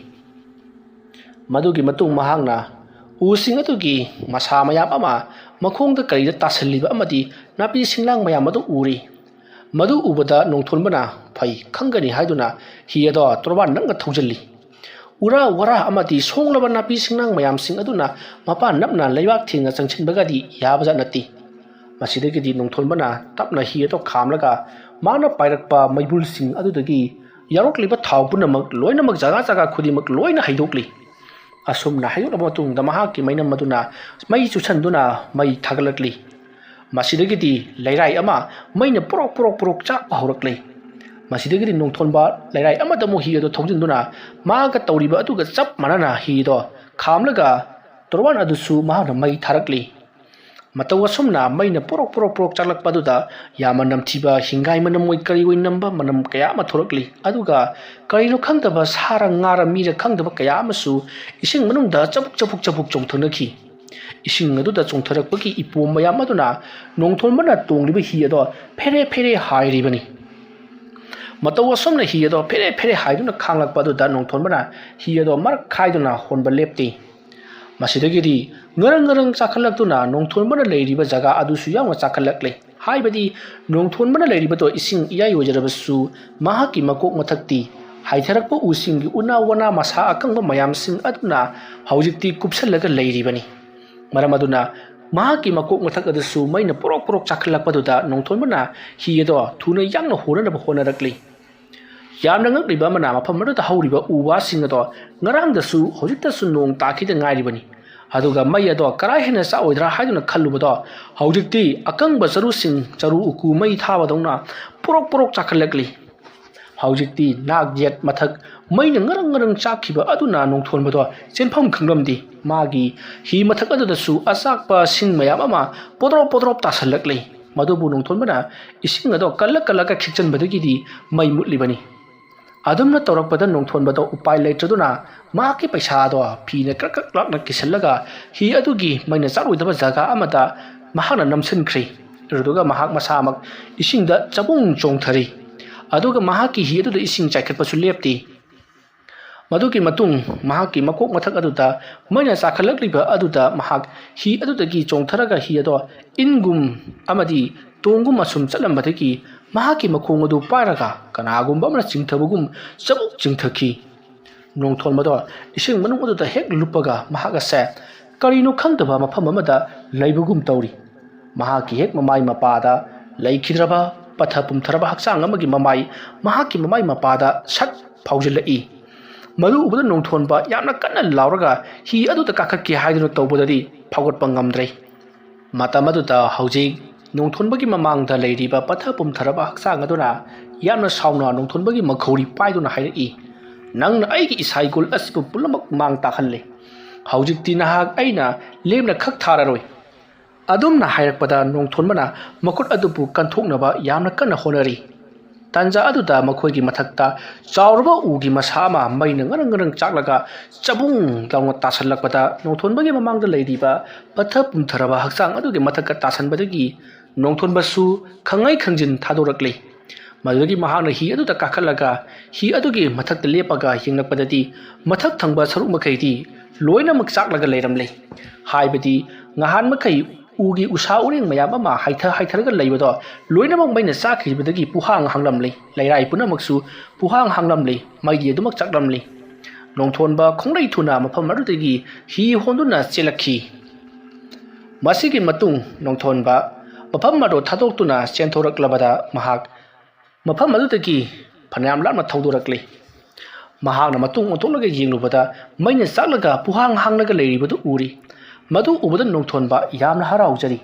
ꯃꯗꯨꯒꯤ ꯃꯇꯨꯡ ꯃꯍꯥꯛꯅ ꯎꯁꯤꯡ ꯑꯗꯨꯒꯤ ꯃꯁꯥ ꯃꯌꯥꯝ ꯑꯃ ꯃꯈꯣꯡꯗ ꯀꯔꯤꯗ ꯇꯥꯁꯤꯜꯂꯤꯕ ꯑꯃꯗꯤ ꯅꯥꯄꯤ ꯁꯤꯡꯅꯥꯡ ꯃꯌꯥꯝ ꯑꯗꯨ ꯎꯔꯤ ꯃꯗꯨ ꯎꯕꯗ ꯅꯣꯡꯊꯣꯟꯕꯅ ꯐꯩ ꯈꯪꯒꯅꯤ ꯍꯥꯏꯗꯨꯅ ꯍꯤ ꯑꯗꯣ ꯇꯣꯔꯕꯥꯟ ꯅꯪꯅ ꯊꯧꯖꯤꯜꯂꯤ ꯎꯔꯥ ꯋꯥꯔꯥ ꯑꯃꯗꯤ ꯁꯣꯡꯂꯕ ꯅꯥꯄꯤ ꯁꯤꯡꯅꯥꯡ ꯃꯌꯥꯝꯁꯤꯡ ꯑꯗꯨꯅ ꯃꯄꯥꯟ ꯅꯞꯅ ꯂꯩꯕꯥꯛ ꯊꯦꯡꯅ ꯆꯪꯁꯤꯟꯕꯒꯗꯤ ꯌꯥꯕꯖꯥꯠ ꯅꯠꯇꯦ ꯃꯁꯤꯗꯒꯤꯗꯤ ꯅꯣꯡꯊꯣꯟꯕꯅ ꯇꯞꯅ ꯍꯤ ꯑꯗꯣ ꯈꯥꯝꯂꯒ ꯃꯥꯅ ꯄꯥꯏꯔꯛꯄ ꯃꯩꯕꯨꯜꯁꯤꯡ ꯑꯗꯨꯗꯒꯤ ꯌꯥꯎꯔꯛꯂꯤꯕ ꯊꯥꯎ ꯄꯨꯝꯅꯃꯛ ꯂꯣꯏꯅꯃꯛ ꯖꯒꯥ ꯈꯨꯗꯤꯡꯃꯛ ꯂꯣꯏꯅ ꯍꯩꯗꯣꯛꯂꯤ ꯑꯁꯨꯝꯅ ꯍꯩꯗꯣꯛꯂꯕ ꯃꯇꯨꯡꯗ ꯃꯍꯥꯛꯀꯤ ꯃꯩꯅꯝ ꯑꯗꯨꯅ ꯃꯩ ꯆꯨꯁꯟꯗꯨꯅ ꯃꯩ ꯊꯥꯒꯠꯂꯛꯂꯤ ꯃꯁꯤꯗꯒꯤꯗꯤ ꯂꯩꯔꯥꯏ ꯑꯃ ꯃꯩꯅ ꯄꯣꯔꯣꯛ ꯆꯥꯛꯄ ꯍꯧꯔꯛꯂꯤ ꯃꯁꯤꯗꯒꯤꯗꯤ ꯅꯣꯡꯊꯣꯟꯕ ꯂꯩꯔꯥꯏ ꯑꯃꯗ ꯑꯃꯨꯛ ꯍꯤ ꯑꯗꯨ ꯊꯧꯖꯤꯟꯗꯨꯅ ꯃꯥꯒ ꯇꯧꯔꯤꯕ ꯑꯗꯨꯒ ꯆꯞ ꯃꯥꯟꯅꯅ ꯍꯤ ꯑꯗꯣ ꯈꯥꯝꯂꯒ ꯇꯣꯔꯕꯥꯟ ꯑꯗꯨꯁꯨ ꯃꯍꯥꯛꯅ ꯃꯩ ꯊꯥꯔꯛꯂꯤ ꯃꯇꯧ ꯑꯁꯨꯝꯅ ꯃꯩꯅ ꯄꯣꯔꯣꯛ ꯆꯥꯛꯂꯛꯄ ꯑꯗꯨꯗ ꯌꯥꯝꯅ ꯅꯝꯊꯤꯕ ꯍꯤꯡꯒꯥꯏ ꯃꯅꯝ ꯑꯣꯏ ꯀꯔꯤ ꯑꯣꯏ ꯅꯝꯕ ꯃꯅꯝ ꯀꯌꯥ ꯑꯃ ꯊꯣꯔꯛꯂꯤ ꯑꯗꯨꯒ ꯀꯔꯤꯅꯣ ꯈꯪꯗꯕ ꯁꯥꯔ ꯉꯥꯔ ꯃꯤꯔ ꯈꯪꯗꯕ ꯀꯌా ꯑꯃꯁꯨ ꯏꯁꯤꯡ ꯃꯅꯨꯡꯗ ꯆꯕꯨꯛ ꯆꯣꯡꯊꯅꯈꯤ ꯏꯁꯤꯡ ꯑꯗꯨꯗ ꯆꯣꯡꯊꯔꯛꯄꯒꯤ ꯏꯄꯣꯝ ꯃꯌꯥꯝ ꯑꯗꯨꯅ ꯅꯣꯡꯊꯣꯟꯕꯅ ꯇꯣꯡꯂꯤꯕ ꯍꯤ ꯑꯗꯣ ꯐꯦꯔꯦ ꯍꯥꯏꯔꯤꯕꯅꯤ ꯃꯇꯧ ꯑꯁꯨꯝꯅ ꯍꯤ ꯑꯗꯣ ꯐꯦꯔꯦ ꯍꯥꯏꯗꯨꯅ ꯈꯥꯡꯂꯛꯄ ꯑꯗꯨꯗ ꯅꯣꯡꯊꯣꯟꯕꯅ ꯍꯤ ꯑꯗꯣ ꯃꯔꯛ ꯈꯥꯏꯗꯨꯅ ꯍꯣꯟꯕ ꯂꯦꯞꯇꯦ ꯃꯁꯤꯗꯒꯤꯗꯤ ꯉꯔꯪ ꯆꯥꯈꯠꯂꯛꯇꯨꯅ ꯅꯣꯡꯊꯣꯟꯕꯅ ꯂꯩꯔꯤꯕ ꯖꯒꯥ ꯑꯗꯨꯁꯨ ꯌꯥꯎꯅ ꯆꯥꯈꯠꯂꯛꯂꯤ ꯍꯥꯏꯕꯗꯤ ꯅꯣꯡꯊꯣꯟꯕꯅ ꯂꯩꯔꯤꯕꯗꯣ ꯏꯁꯤꯡ ꯏꯌꯥꯏ ꯑꯣꯏꯖꯔꯕꯁꯨ ꯃꯍꯥꯛꯀꯤ ꯃꯀꯣꯛ ꯃꯊꯛꯇꯤ ꯍꯥꯏꯊꯔꯛꯄ ꯎꯁꯤꯡꯒꯤ ꯎꯅꯥ ꯋꯥꯅꯥ ꯃꯁꯥ ꯑꯀꯪꯕ ꯃꯌꯥꯝꯁꯤꯡ ꯑꯗꯨꯅ ꯍꯧꯖꯤꯛꯇꯤ ꯀꯨꯞꯁꯜꯂꯒ ꯂꯩꯔꯤꯕꯅꯤ ꯃꯔꯝ ꯑꯗꯨꯅ ꯃꯍꯥꯛꯀꯤ ꯃꯀꯣꯛ ꯃꯊꯛ ꯑꯗꯨꯁꯨ ꯃꯩꯅ ꯄꯣꯔꯣꯛ ꯆꯥꯈꯠꯂꯛꯄꯗꯨꯗ ꯅꯣꯡꯊꯣꯟꯕꯅ ꯍꯤ ꯑꯗꯣ ꯊꯨꯅ ꯌꯥꯡꯅ ꯍꯣꯟꯅꯅꯕ ꯍꯣꯠꯅꯔꯛꯂꯤ ꯌꯥꯝꯅ ꯉꯛꯂꯤꯕ ꯑꯃꯅ ꯃꯐꯝ ꯑꯗꯨꯗ ꯍꯧꯔꯤꯕ ꯎ ꯋꯥꯁꯤꯡ ꯑꯗꯣ ꯉꯔꯥꯡꯗꯁꯨ ꯍꯧꯖꯤꯛꯇꯁꯨ ꯅꯣꯡ ꯇꯥꯈꯤꯗ ꯉꯥꯏꯔꯤꯕꯅꯤ ꯑꯗꯨꯒ ꯃꯩ ꯑꯗꯣ ꯀꯔꯥꯏ ꯍꯦꯟꯅ ꯆꯥꯛꯑꯣꯏꯗ꯭ꯔꯥ ꯍꯥꯏꯗꯨꯅ ꯈꯜꯂꯨꯕꯗꯣ ꯍꯧꯖꯤꯛꯇꯤ ꯑꯀꯪꯕ ꯆꯔꯨ ꯎꯀꯨ ꯃꯩ ꯊꯥꯕꯗꯧꯅ ꯄꯣꯔꯣꯛ ꯆꯥꯈꯠꯂꯛꯂꯤ ꯍꯧꯖꯤꯛꯇꯤ ꯅꯥꯛ ꯌꯦꯠ ꯃꯊꯛ ꯃꯩꯅ ꯉꯔꯪ ꯆꯥꯛꯈꯤꯕ ꯑꯗꯨꯅ ꯅꯣꯡꯊꯣꯟꯕꯗꯣ ꯆꯦꯟꯐꯝ ꯈꯪꯂꯝꯗꯦ ꯃꯥꯒꯤ ꯍꯤ ꯃꯊꯛ ꯑꯗꯨꯗꯁꯨ ꯑꯆꯥꯛꯄ ꯁꯤꯡ ꯃꯌꯥꯝ ꯑꯃ ꯄꯣꯗ꯭ꯔꯣꯞ ꯇꯥꯁꯜꯂꯛꯂꯤ ꯃꯗꯨꯕꯨ ꯅꯣꯡꯊꯣꯟꯕꯅ ꯏꯁꯤꯡ ꯑꯗꯣ ꯀꯜꯂꯒ ꯈꯤꯛꯆꯟꯕꯗꯒꯤꯗꯤ ꯃꯩ ꯃꯨꯠꯂꯤꯕꯅꯤ ꯑꯗꯨꯝꯅ ꯇꯧꯔꯛꯄꯗ ꯅꯣꯡꯊꯣꯟꯕꯗꯣ ꯎꯄꯥꯏ ꯂꯩꯇ꯭ꯔꯗꯨꯅ ꯃꯍꯥꯛꯀꯤ ꯄꯩꯁꯥꯗꯣ ꯐꯤꯅ ꯀ꯭ꯔꯛ ꯂꯥꯛꯅ ꯀꯤꯁꯜꯂꯒ ꯍꯤ ꯑꯗꯨꯒꯤ ꯃꯩꯅ ꯆꯥꯛꯂꯣꯏꯗꯕ ꯖꯒꯥ ꯑꯃꯗ ꯃꯍꯥꯛꯅ ꯅꯝꯁꯤꯟꯈ꯭ꯔꯤ ꯑꯗꯨꯒ ꯃꯍꯥꯛ ꯃꯁꯥꯃꯛ ꯏꯁꯤꯡꯗ ꯆꯕꯨꯡ ꯆꯣꯡꯊꯔꯤ ꯑꯗꯨꯒ ꯃꯍꯥꯛꯀꯤ ꯍꯤ ꯑꯗꯨꯗ ꯏꯁꯤꯡ ꯆꯥꯏꯈꯠꯄꯁꯨ ꯂꯦꯞꯇꯦ ꯃꯗꯨꯒꯤ ꯃꯇꯨꯡ ꯃꯍꯥꯛꯀꯤ ꯃꯀꯣꯛ ꯃꯊꯛ ꯑꯗꯨꯗ ꯃꯩꯅ ꯆꯥꯈꯠꯂꯛꯂꯤꯕ ꯑꯗꯨꯗ ꯃꯍꯥꯛ ꯍꯤ ꯑꯗꯨꯗꯒꯤ ꯆꯣꯡꯊꯔꯒ ꯍꯤ ꯑꯗꯣ ꯏꯟꯒꯨꯝ ꯑꯃꯗꯤ ꯇꯣꯡꯒꯨꯝ ꯑꯁꯨꯝ ꯆꯠꯂꯝꯕꯗꯒꯤ ꯃꯍꯥꯛꯀꯤ ꯃꯈꯣꯡ ꯑꯗꯨ ꯄꯥꯏꯔꯒ ꯀꯅꯥꯒꯨꯝꯕ ꯑꯃꯅ ꯆꯤꯡꯊꯕꯒꯨꯝ ꯆꯕꯨꯛ ꯆꯤꯡꯊꯈꯤ ꯅꯣꯡꯊꯣꯟꯕꯗꯣ ꯏꯁꯤꯡ ꯃꯅꯨꯡ ꯑꯗꯨꯗ ꯍꯦꯛ ꯂꯨꯞꯄꯒ ꯃꯍꯥꯛ ꯑꯁꯦ ꯀꯔꯤꯅꯣ ꯈꯪꯗꯕ ꯃꯐꯝ ꯑꯃꯗ ꯂꯩꯕꯒꯨꯝ ꯇꯧꯔꯤ ꯃꯍꯥꯛꯀꯤ ꯍꯦꯛ ꯃꯃꯥꯏ ꯃꯄꯥꯗ ꯂꯩꯈꯤꯗ꯭ꯔꯕ ꯄꯠꯊ ꯄꯨꯝꯊꯔꯕ ꯍꯛꯆꯥꯡ ꯑꯃꯒꯤ ꯃꯃꯥꯏ ꯃꯍꯥꯛꯀꯤ ꯃꯃꯥꯏ ꯃꯄꯥꯗ ꯁꯠ ꯐꯥꯎꯖꯤꯜꯂꯛꯏ ꯃꯗꯨ ꯎꯕꯗ ꯅꯣꯡꯊꯣꯟꯕ ꯌꯥꯝꯅ ꯀꯟꯅ ꯂꯥꯎꯔꯒ ꯍꯤ ꯑꯗꯨꯗ ꯀꯥꯈꯠꯀꯦ ꯍꯥꯏꯗꯨꯅ ꯇꯧꯕꯗꯗꯤ ꯐꯥꯎꯒꯠꯄ ꯉꯝꯗ꯭ꯔꯦ ꯃꯇꯝ ꯑꯗꯨꯗ ꯍꯧꯖꯤꯛ ꯅꯣꯡꯊꯣꯟꯕꯒꯤ ꯃꯃꯥꯡꯗ ꯂꯩꯔꯤꯕ ꯄꯠꯊ ꯄꯨꯝꯊꯔꯕ ꯍꯛꯆꯥꯡ ꯑꯗꯨꯅ ꯌꯥꯝꯅ ꯁꯥꯎꯅ ꯅꯣꯡꯊꯣꯟꯕꯒꯤ ꯃꯈꯧꯔꯤ ꯄꯥꯏꯗꯨꯅ ꯍꯥꯏꯔꯛꯏ ꯅꯪꯅ ꯑꯩꯒꯤ ꯏꯁꯥꯏꯒꯨꯜ ꯑꯁꯤꯕꯨ ꯄꯨꯝꯅꯃꯛ ꯃꯥꯡ ꯇꯥꯛꯍꯜꯂꯦ ꯍꯧꯖꯤꯛꯇꯤ ꯅꯍꯥꯛ ꯑꯩꯅ ꯂꯦꯝꯅ ꯈꯛ ꯊꯥꯔꯔꯣꯏ ꯑꯗꯨꯝꯅ ꯍꯥꯏꯔꯛꯄꯗ ꯅꯣꯡꯊꯣꯟꯕꯅ ꯃꯈꯨꯠ ꯑꯗꯨꯕꯨ ꯀꯟꯊꯣꯛꯅꯕ ꯌꯥꯝꯅ ꯀꯟꯅ ꯍꯣꯠꯅꯔꯤ ꯇꯥꯟꯖꯥ ꯑꯗꯨꯗ ꯃꯈꯣꯏꯒꯤ ꯃꯊꯛꯇ ꯆꯥꯎꯔꯕ ꯎꯒꯤ ꯃꯁꯥ ꯑꯃ ꯃꯩꯅ ꯉꯔꯪ ꯉꯔꯪ ꯆꯥꯛꯂꯒ ꯆꯕꯨꯡ ꯂꯥꯎꯅ ꯇꯥꯁꯜꯂꯛꯄꯗ ꯅꯣꯡꯊꯣꯟꯕꯒꯤ ꯃꯃꯥꯡꯗ ꯂꯩꯔꯤꯕ ꯄꯠꯊ ꯄꯨꯝꯊꯔꯕ ꯍꯛꯆꯥꯡ ꯑꯗꯨꯒꯤ ꯃꯊꯛꯇ ꯇꯥꯁꯟꯕꯗꯒꯤ ꯅꯣꯡꯊꯣꯟꯕꯁꯨ ꯈꯪꯉꯩ ꯈꯪꯖꯤꯟ ꯊꯥꯗꯣꯔꯛꯂꯤ ꯃꯗꯨꯗꯒꯤ ꯃꯍꯥꯛꯅ ꯍꯤ ꯑꯗꯨꯗ ꯀꯥꯈꯠꯂꯒ ꯍꯤ ꯑꯗꯨꯒꯤ ꯃꯊꯛꯇ ꯂꯦꯞꯄꯒ ꯌꯦꯡꯂꯛꯄꯗꯗꯤ ꯃꯊꯛ ꯊꯪꯕ ꯁꯔꯨꯛ ꯃꯈꯩꯗꯤ ꯂꯣꯏꯅꯃꯛ ꯆꯥꯛꯂꯒ ꯂꯩꯔꯝꯂꯦ ꯍꯥꯏꯕꯗꯤ ꯉꯍꯥꯟ ꯃꯈꯩ ꯎꯒꯤ ꯎꯁꯥ ꯎꯔꯦꯡ ꯃꯌꯥꯝ ꯑꯃ ꯍꯥꯏꯊꯔꯒ ꯂꯩꯕꯗꯣ ꯂꯣꯏꯅꯃꯛ ꯃꯩꯅ ꯆꯥꯛꯈꯤꯕꯗꯒꯤ ꯄꯨꯍꯥꯡ ꯍꯥꯡꯂꯝꯂꯤ ꯂꯩꯔꯥꯏ ꯄꯨꯝꯅꯃꯛꯁꯨ ꯄꯨꯍꯥꯡ ꯍꯥꯡꯂꯝꯂꯤ ꯃꯩꯗꯤ ꯑꯗꯨꯃꯛ ꯆꯥꯛꯂꯝꯂꯤ ꯅꯣꯡꯊꯣꯟꯕ ꯈꯣꯡꯂꯩ ꯊꯨꯅ ꯃꯐꯝ ꯑꯗꯨꯗꯒꯤ ꯍꯤ ꯍꯣꯟꯗꯨꯅ ꯆꯦꯜꯂꯛꯈꯤ ꯃꯁꯤꯒꯤ ꯃꯇꯨꯡ ꯅꯣꯡꯊꯣꯟꯕ ꯃꯐꯝ ꯑꯗꯨ ꯊꯥꯗꯣꯛꯇꯨꯅ ꯆꯦꯟꯊꯣꯔꯛꯂꯕꯗ ꯃꯍꯥꯛ ꯃꯐꯝ ꯑꯗꯨꯗꯒꯤ ꯐꯅꯌꯥꯝ ꯂꯥꯞꯅ ꯊꯧꯗꯣꯔꯛꯂꯤ ꯃꯍꯥꯛꯅ ꯃꯇꯨꯡ ꯑꯣꯟꯊꯣꯛꯂꯒ ꯌꯦꯡꯂꯨꯕꯗ ꯃꯩꯅ ꯆꯥꯛꯂꯒ ꯄꯨꯍꯥꯡ ꯍꯥꯡꯂꯒ ꯂꯩꯔꯤꯕꯗꯨ ꯎꯔꯤ ꯃꯗꯨ ꯎꯕꯗ ꯅꯣꯡꯊꯣꯟꯕ ꯌꯥꯝꯅ ꯍꯔꯥꯎꯖꯔꯤ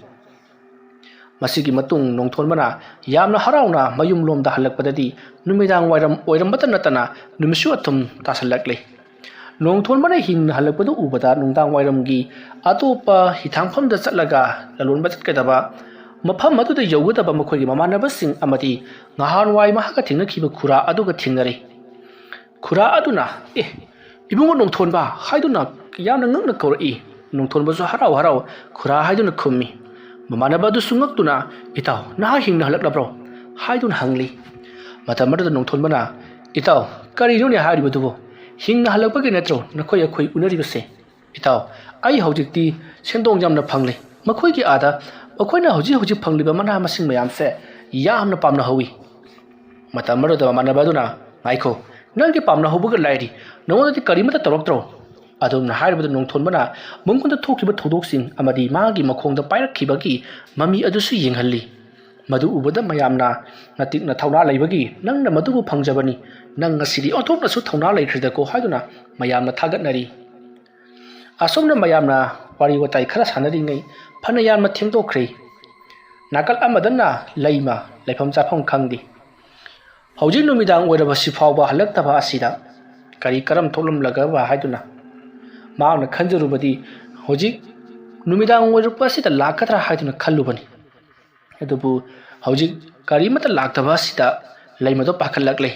ꯃꯁꯤꯒꯤ ꯃꯇꯨꯡ ꯅꯣꯡꯊꯣꯟꯕꯅ ꯌꯥꯝꯅ ꯍꯔꯥꯎꯅ ꯃꯌꯨꯝꯂꯣꯝꯗ ꯍꯜꯂꯛꯄꯗꯗꯤ ꯅꯨꯃꯤꯗꯥꯡ ꯋꯥꯏꯔꯝ ꯑꯣꯏꯔꯝꯕꯇ ꯅꯠꯇꯅ ꯅꯨꯃꯤꯠꯁꯨ ꯑꯊꯨꯝ ꯇꯥꯁꯜꯂꯛꯂꯤ ꯅꯣꯡꯊꯣꯟꯕꯅ ꯍꯤꯡꯅ ꯍꯜꯂꯛꯄꯗꯨ ꯎꯕꯗ ꯅꯨꯡꯗꯥꯡ ꯋꯥꯏꯔꯝꯒꯤ ꯑꯇꯣꯞꯄ ꯍꯤꯊꯥꯡꯐꯝꯗ ꯆꯠꯂꯒ ꯂꯂꯣꯟꯕ ꯆꯠꯀꯗꯕ ꯃꯐꯝ ꯑꯗꯨꯗ ꯌꯧꯒꯗꯕ ꯃꯈꯣꯏꯒꯤ ꯃꯃꯥꯟꯅꯕꯁꯤꯡ ꯑꯃꯗꯤ ꯉꯍꯥꯟꯋꯥꯏ ꯃꯍꯥꯛꯀ ꯊꯦꯡꯅꯈꯤꯕ ꯈꯨꯔꯥ ꯑꯗꯨꯒ ꯊꯦꯡꯅꯔꯤ ꯈꯨꯔꯥ ꯑꯗꯨꯅ ꯏꯕꯨꯡꯉꯣ ꯅꯣꯡꯊꯣꯟꯕ ꯍꯥꯏꯗꯨꯅ ꯌꯥꯝꯅ ꯉꯛꯅ ꯀꯧꯔꯛꯏ ꯅꯣꯡꯊꯣꯟꯕꯁꯨ ꯍꯔꯥꯎ ꯍꯔꯥꯎ ꯈꯨꯔꯥ ꯍꯥꯏꯗꯨꯅ ꯈꯨꯝꯃꯤ ꯃꯃꯥꯟꯅꯕ ꯑꯗꯨꯁꯨ ꯉꯛꯇꯨꯅ ꯏꯇꯥꯎ ꯅꯍꯥꯛ ꯍꯤꯡꯅ ꯍꯜꯂꯛꯂꯕ꯭ꯔꯣ ꯍꯥꯏꯗꯨꯅ ꯍꯪꯂꯤ ꯃꯇꯝ ꯑꯗꯨꯗ ꯅꯣꯡꯊꯣꯟꯕꯅ ꯏꯇꯥꯎ ꯀꯔꯤꯅꯣꯅꯦ ꯍꯥꯏꯔꯤꯕꯗꯨꯕꯨ ꯍꯤꯡꯅ ꯍꯜꯂꯛꯄꯒꯤ ꯅꯠꯇ꯭ꯔꯣ ꯅꯈꯣꯏ ꯑꯩꯈꯣꯏ ꯎꯅꯔꯤꯕꯁꯦ ꯏꯇꯥꯎ ꯑꯩ ꯍꯧꯖꯤꯛꯇꯤ ꯁꯦꯟꯗꯣꯡ ꯌꯥꯝꯅ ꯐꯪꯂꯤ ꯃꯈꯣꯏꯒꯤ ꯑꯥꯗ ꯑꯩꯈꯣꯏꯅ ꯍꯧꯖꯤꯛ ꯐꯪꯂꯤꯕ ꯃꯅꯥ ꯃꯁꯤꯡ ꯃꯌꯥꯝꯁꯦ ꯌꯥꯝꯅ ꯄꯥꯝꯅꯍꯧꯏ ꯃꯇꯝ ꯑꯗꯨꯗ ꯃꯃꯥꯟꯅꯕ ꯑꯗꯨꯅ ꯉꯥꯏꯈꯣ ꯅꯪꯒꯤ ꯄꯥꯝꯅꯍꯧꯕꯒ ꯂꯥꯏꯔꯤ ꯅꯉꯣꯟꯗꯗꯤ ꯀꯔꯤꯃꯠꯇ ꯇꯧꯔꯛꯇ꯭ꯔꯣ ꯑꯗꯨꯝꯅ ꯍꯥꯏꯔꯕꯗ ꯅꯣꯡꯊꯣꯟꯕꯅ ꯃꯉꯣꯟꯗ ꯊꯣꯛꯈꯤꯕ ꯊꯧꯗꯣꯛꯁꯤꯡ ꯑꯃꯗꯤ ꯃꯥꯒꯤ ꯃꯈꯣꯡꯗ ꯄꯥꯏꯔꯛꯈꯤꯕꯒꯤ ꯃꯃꯤ ꯑꯗꯨꯁꯨ ꯌꯦꯡꯍꯜꯂꯤ ꯃꯗꯨ ꯎꯕꯗ ꯃꯌꯥꯝꯅ ꯅꯇꯤꯛꯅ ꯊꯧꯅꯥ ꯂꯩꯕꯒꯤ ꯅꯪꯅ ꯃꯗꯨꯕꯨ ꯐꯪꯖꯕꯅꯤ ꯅꯪ ꯉꯁꯤꯗꯤ ꯑꯣꯟꯊꯣꯛꯅꯁꯨ ꯊꯧꯅꯥ ꯂꯩꯈ꯭ꯔꯦꯗꯀꯣ ꯍꯥꯏꯗꯨꯅ ꯃꯌꯥꯝꯅ ꯊꯥꯒꯠꯅꯔꯤ ꯑꯁꯣꯝꯅ ꯃꯌꯥꯝꯅ ꯋꯥꯔꯤ ꯋꯥꯇꯥꯏ ꯈꯔ ꯁꯥꯟꯅꯔꯤꯉꯩ ꯐꯅ ꯌꯥꯝꯅ ꯊꯦꯡꯗꯣꯛꯈ꯭ꯔꯦ ꯅꯥꯀꯜ ꯑꯃꯗꯅ ꯂꯩꯃ ꯂꯩꯐꯝ ꯆꯥꯐꯝ ꯈꯪꯗꯦ ꯍꯧꯖꯤꯛ ꯅꯨꯃꯤꯗꯥꯡ ꯑꯣꯏꯔꯕꯁꯤ ꯐꯥꯎꯕ ꯍꯜꯂꯛꯇꯕ ꯑꯁꯤꯗ ꯀꯔꯤ ꯀꯔꯝ ꯊꯣꯛꯂꯝꯂꯒꯕ ꯍꯥꯏꯗꯨꯅ ꯃꯍꯥꯛꯅ ꯈꯟꯖꯔꯨꯕꯗꯤ ꯍꯧꯖꯤꯛ ꯅꯨꯃꯤꯗꯥꯡ ꯑꯣꯏꯔꯛꯄ ꯑꯁꯤꯗ ꯂꯥꯛꯀꯗ꯭ꯔꯥ ꯍꯥꯏꯗꯨꯅ ꯈꯜꯂꯨꯕꯅꯤ ꯑꯗꯨꯕꯨ ꯍꯧꯖꯤꯛ ꯀꯔꯤꯃꯠꯇ ꯂꯥꯛꯇꯕ ꯑꯁꯤꯗ ꯂꯩꯃꯗꯣ ꯄꯥꯈꯠꯂꯛꯂꯦ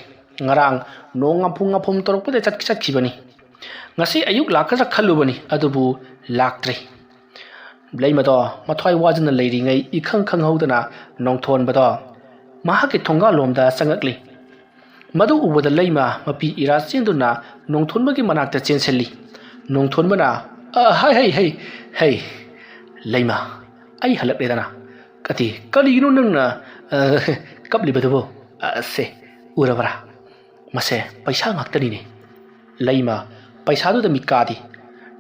ꯉꯔꯥꯡ ꯅꯣꯡ ꯉꯥꯐꯨꯝ ꯇꯧꯔꯛꯄꯗ ꯆꯠꯈꯤꯕꯅꯤ ꯉꯁꯤ ꯑꯌꯨꯛ ꯂꯥꯛꯀꯗ꯭ꯔꯥ ꯈꯜꯂꯨꯕꯅꯤ ꯑꯗꯨꯕꯨ ꯂꯥꯛꯇ꯭ꯔꯦ ꯂꯩꯃꯗꯣ ꯃꯊ꯭ꯋꯥꯏ ꯋꯥꯖꯅ ꯂꯩꯔꯤꯉꯩ ꯏꯈꯪ ꯈꯪꯍꯧꯗꯅ ꯅꯣꯡꯊꯣꯟꯕꯗꯣ ꯃꯍꯥꯛꯀꯤ ꯊꯣꯡꯒꯥꯜꯂꯣꯝꯗ ꯆꯪꯉꯛꯂꯤ ꯃꯗꯨ ꯎꯕꯗ ꯂꯩꯃ ꯃꯄꯤ ꯏꯔꯥ ꯆꯦꯟꯗꯨꯅ ꯅꯣꯡꯊꯣꯟꯕꯒꯤ ꯃꯅꯥꯛꯇ ꯆꯦꯟꯁꯤꯜꯂꯤ ꯅꯣꯡꯊꯣꯟꯕꯅ ꯍꯩ ꯂꯩꯃ ꯑꯩ ꯍꯜꯂꯛꯂꯦꯗꯅ ꯀꯔꯤꯒꯤꯅꯣ ꯅꯪꯅ ꯀꯞꯂꯤꯕꯗꯨꯕꯨ ꯁꯦ ꯎꯔꯕ꯭ꯔꯥ ꯃꯁꯦ ꯄꯩꯁꯥ ꯉꯥꯛꯇꯅꯤꯅꯦ ꯂꯩꯃ ꯄꯩꯁꯥꯗꯨꯗ ꯃꯤꯠꯀꯥꯗꯤ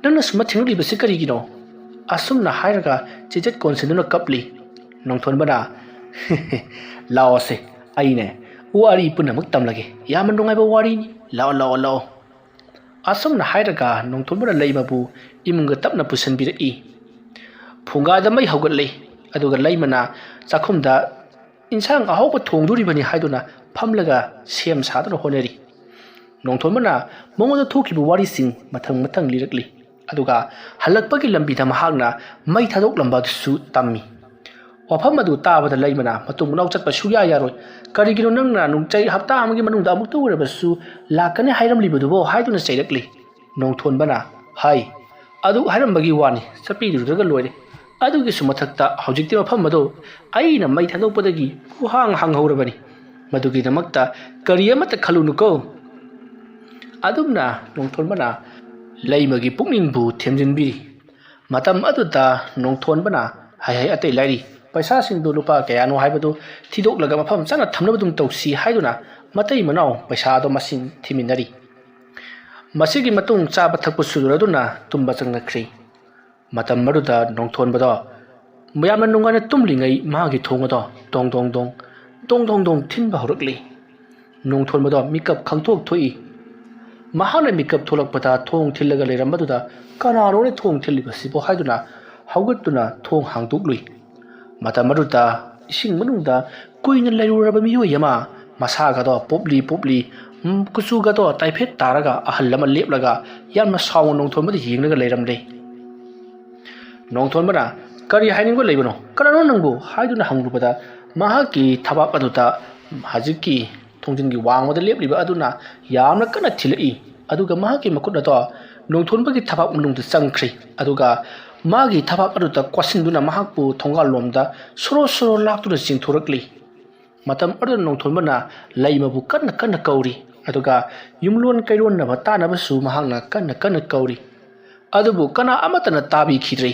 ꯅꯪꯅ ꯁꯨꯝꯅ ꯊꯦꯡꯅꯔꯤꯕꯁꯤ ꯀꯔꯤꯒꯤꯅꯣ ꯑꯁꯨꯝꯅ ꯍꯥꯏꯔꯒ ꯆꯦꯆꯠ ꯀꯣꯟꯁꯤꯟꯗꯨꯅ ꯀꯞꯂꯤ ꯅꯣꯡꯊꯣꯟꯕꯅ ꯂꯥꯛꯑꯣꯁꯦ ꯑꯩꯅꯦ ꯋꯥꯔꯤ ꯄꯨꯝꯅꯃꯛ ꯇꯝꯂꯒꯦ ꯌꯥꯝꯅ ꯅꯨꯡꯉꯥꯏꯕ ꯋꯥꯔꯤꯅꯤ ꯂꯥꯛꯑꯣ ꯑꯁꯨꯝꯅ ꯍꯥꯏꯔꯒ ꯅꯣꯡꯊꯣꯟꯕꯅ ꯂꯩꯃꯕꯨ ꯏꯃꯨꯡꯒ ꯇꯞꯅ ꯄꯨꯁꯤꯟꯕꯤꯔꯛꯏ ꯐꯨꯡꯒꯥꯗ ꯃꯩ ꯍꯧꯒꯠꯂꯤ ꯑꯗꯨꯒ ꯂꯩꯃꯅ ꯆꯥꯛꯈꯨꯝꯗ ꯏꯟꯁꯥꯡ ꯑꯍꯥꯎꯕ ꯊꯣꯡꯗꯣꯔꯤꯕꯅꯤ ꯍꯥꯏꯗꯨꯅ ꯐꯝꯂꯒ ꯁꯦꯝ ꯁꯥꯗꯨꯅ ꯍꯣꯠꯅꯔꯤ ꯅꯣꯡꯊꯣꯟꯕꯅ ꯃꯉꯣꯟꯗ ꯊꯣꯛꯈꯤꯕ ꯋꯥꯔꯤꯁꯤꯡ ꯃꯊꯪ ꯂꯤꯔꯛꯂꯤ ꯑꯗꯨꯒ ꯍꯜꯂꯛꯄꯒꯤ ꯂꯝꯕꯤꯗ ꯃꯍꯥꯛꯅ ꯃꯩ ꯊꯥꯗꯣꯛꯂꯝꯕ ꯑꯗꯨꯁꯨ ꯇꯝꯃꯤ ꯋꯥꯐꯝ ꯑꯗꯨ ꯇꯥꯕꯗ ꯂꯩꯃꯅ ꯃꯇꯨꯡ ꯃꯅꯥꯎ ꯆꯠꯄ ꯁꯨꯡꯌꯥ ꯌꯥꯔꯣꯏ ꯀꯔꯤꯒꯤꯅꯣ ꯅꯪꯅ ꯅꯨꯡꯆꯩ ꯍꯞꯇꯥ ꯑꯃꯒꯤ ꯃꯅꯨꯡꯗ ꯑꯃꯨꯛꯇ ꯑꯣꯏꯔꯕꯁꯨ ꯂꯥꯛꯀꯅꯤ ꯍꯥꯏꯔꯝꯂꯤꯕꯗꯨꯕꯣ ꯍꯥꯏꯗꯨꯅ ꯆꯩꯔꯛꯂꯤ ꯅꯣꯡꯊꯣꯟꯕꯅ ꯍꯥꯏ ꯑꯗꯨ ꯍꯥꯏꯔꯝꯕꯒꯤ ꯋꯥꯅꯤ ꯆꯠꯄꯤꯔꯨꯔꯒ ꯂꯣꯏꯔꯦ ꯑꯗꯨꯒꯤꯁꯨ ꯃꯊꯛꯇ ꯍꯧꯖꯤꯛꯇꯤ ꯃꯐꯝ ꯑꯗꯨ ꯑꯩꯅ ꯃꯩ ꯊꯥꯗꯣꯛꯄꯗꯒꯤ ꯄꯨꯍꯥꯡ ꯍꯥꯡꯍꯧꯔꯕꯅꯤ ꯃꯗꯨꯒꯤꯗꯃꯛꯇ ꯀꯔꯤ ꯑꯃꯠꯇ ꯈꯜꯂꯨꯅꯨꯀꯣ ꯑꯗꯨꯝꯅ ꯅꯣꯡꯊꯣꯟꯕꯅ ꯂꯩꯃꯒꯤ ꯄꯨꯛꯅꯤꯡꯕꯨ ꯊꯦꯝꯖꯤꯟꯕꯤꯔꯤ ꯃꯇꯝ ꯑꯗꯨꯗ ꯅꯣꯡꯊꯣꯟꯕꯅ ꯍꯩ ꯑꯇꯩ ꯂꯥꯏꯔꯤ ꯄꯩꯁꯥꯁꯤꯡꯗꯨ ꯂꯨꯄꯥ ꯀꯌꯥꯅꯣ ꯍꯥꯏꯕꯗꯨ ꯊꯤꯗꯣꯛꯂꯒ ꯃꯐꯝ ꯆꯥꯅ ꯊꯝꯅꯕꯗꯨꯝ ꯇꯧꯁꯤ ꯍꯥꯏꯗꯨꯅ ꯃꯇꯩ ꯃꯅꯥꯎ ꯄꯩꯁꯥꯗꯣ ꯃꯁꯤꯡ ꯊꯤꯃꯤꯟꯅꯔꯤ ꯃꯁꯤꯒꯤ ꯃꯇꯨꯡ ꯆꯥꯕ ꯊꯛꯄ ꯁꯨꯔꯗꯨꯅ ꯇꯨꯝꯕ ꯆꯪꯂꯛꯈ꯭ꯔꯤ ꯃꯇꯝ ꯑꯗꯨꯗ ꯅꯣꯡꯊꯣꯟꯕꯗꯣ ꯌꯥꯝꯅ ꯅꯨꯡꯉꯥꯏꯅ ꯇꯨꯝꯂꯤꯉꯩ ꯃꯥꯒꯤ ꯊꯣꯡ ꯑꯗꯣ ꯗꯣꯡ ꯊꯤꯟꯕ ꯍꯧꯔꯛꯂꯤ ꯅꯣꯡꯊꯣꯟꯕꯗꯣ ꯃꯤꯀꯞ ꯈꯪꯊꯣꯛ ꯊꯣꯛꯏ ꯃꯍꯥꯛꯅ ꯃꯤꯀꯞ ꯊꯣꯛꯂꯛꯄꯗ ꯊꯣꯡ ꯊꯤꯜꯂꯒ ꯂꯩꯔꯝꯕꯗꯨꯗ ꯀꯅꯥꯅꯣꯅꯦ ꯊꯣꯡ ꯊꯤꯜꯂꯤꯕꯁꯤꯕꯨ ꯍꯥꯏꯗꯨꯅ ꯍꯧꯒꯠꯇꯨꯅ ꯊꯣꯡ ꯍꯥꯡꯗꯣꯛꯂꯨꯏ꯫ ꯃꯇꯝ ꯑꯗꯨꯗ ꯏꯁꯤꯡ ꯃꯅꯨꯡꯗ ꯀꯨꯏꯅ ꯂꯩꯔꯨꯔꯕ ꯃꯤꯑꯣꯏ ꯑꯃ ꯃꯁꯥꯒꯗꯣ ꯄꯣꯞꯂꯤ ꯄꯣꯞꯂꯤ ꯀꯨꯆꯨꯒꯗꯣ ꯇꯥꯏꯐꯦꯠ ꯇꯥꯔꯒ ꯑꯍꯜ ꯑꯃ ꯂꯦꯞꯂꯒ ꯌꯥꯝꯅ ꯁꯥꯎꯅ ꯅꯣꯡꯊꯣꯟꯕꯗ ꯌꯦꯡꯂꯒ ꯂꯩꯔꯝꯂꯦ꯫ ꯅꯣꯡꯊꯣꯟꯕꯅ ꯀꯔꯤ ꯍꯥꯏꯅꯤꯡꯕ ꯂꯩꯕꯅꯣ ꯀꯅꯥꯅꯣ ꯅꯪꯕꯨ ꯍꯥꯏꯗꯨꯅ ꯍꯪꯂꯨꯕꯗ ꯃꯍꯥꯛꯀꯤ ꯊꯕꯥꯛ ꯑꯗꯨꯗ ꯍꯧꯖꯤꯛꯀꯤ ꯊꯣꯡꯖꯤꯟꯒꯤ ꯋꯥꯡꯃꯗ ꯂꯦꯞꯂꯤꯕ ꯑꯗꯨꯅ ꯌꯥꯝꯅ ꯀꯟꯅ ꯊꯤꯜꯂꯛꯏ ꯑꯗꯨꯒ ꯃꯍꯥꯛꯀꯤ ꯃꯈꯨꯠ ꯑꯗꯣ ꯅꯣꯡꯊꯣꯟꯕꯒꯤ ꯊꯕꯥꯛ ꯃꯅꯨꯡꯗ ꯆꯪꯈ꯭ꯔꯦ ꯑꯗꯨꯒ ꯃꯥꯒꯤ ꯊꯕꯥꯛ ꯑꯗꯨꯗ ꯀ꯭ꯋꯥꯁꯤꯟꯗꯨꯅ ꯃꯍꯥꯛꯄꯨ ꯊꯣꯡꯒꯥꯜꯂꯣꯝꯗ ꯁꯣꯔꯣ ꯁꯣꯔꯣ ꯂꯥꯛꯇꯨꯅ ꯆꯤꯡꯊꯣꯔꯛꯂꯤ꯫ ꯃꯇꯝ ꯑꯗꯨꯗ ꯅꯣꯡꯊꯣꯟꯕꯅ ꯂꯩꯃꯕꯨ ꯀꯟꯅ ꯀꯟꯅ ꯀꯧꯔꯤ ꯑꯗꯨꯒ ꯌꯨꯝꯂꯣꯟ ꯀꯩꯔꯣꯟꯅꯕ ꯇꯥꯅꯕꯁꯨ ꯃꯍꯥꯛꯅ ꯀꯟꯅ ꯀꯟꯅ ꯀꯧꯔꯤ ꯑꯗꯨꯕꯨ ꯀꯅꯥ ꯑꯃꯠꯇꯅ ꯇꯥꯕꯤꯈꯤꯗ꯭ꯔꯦ꯫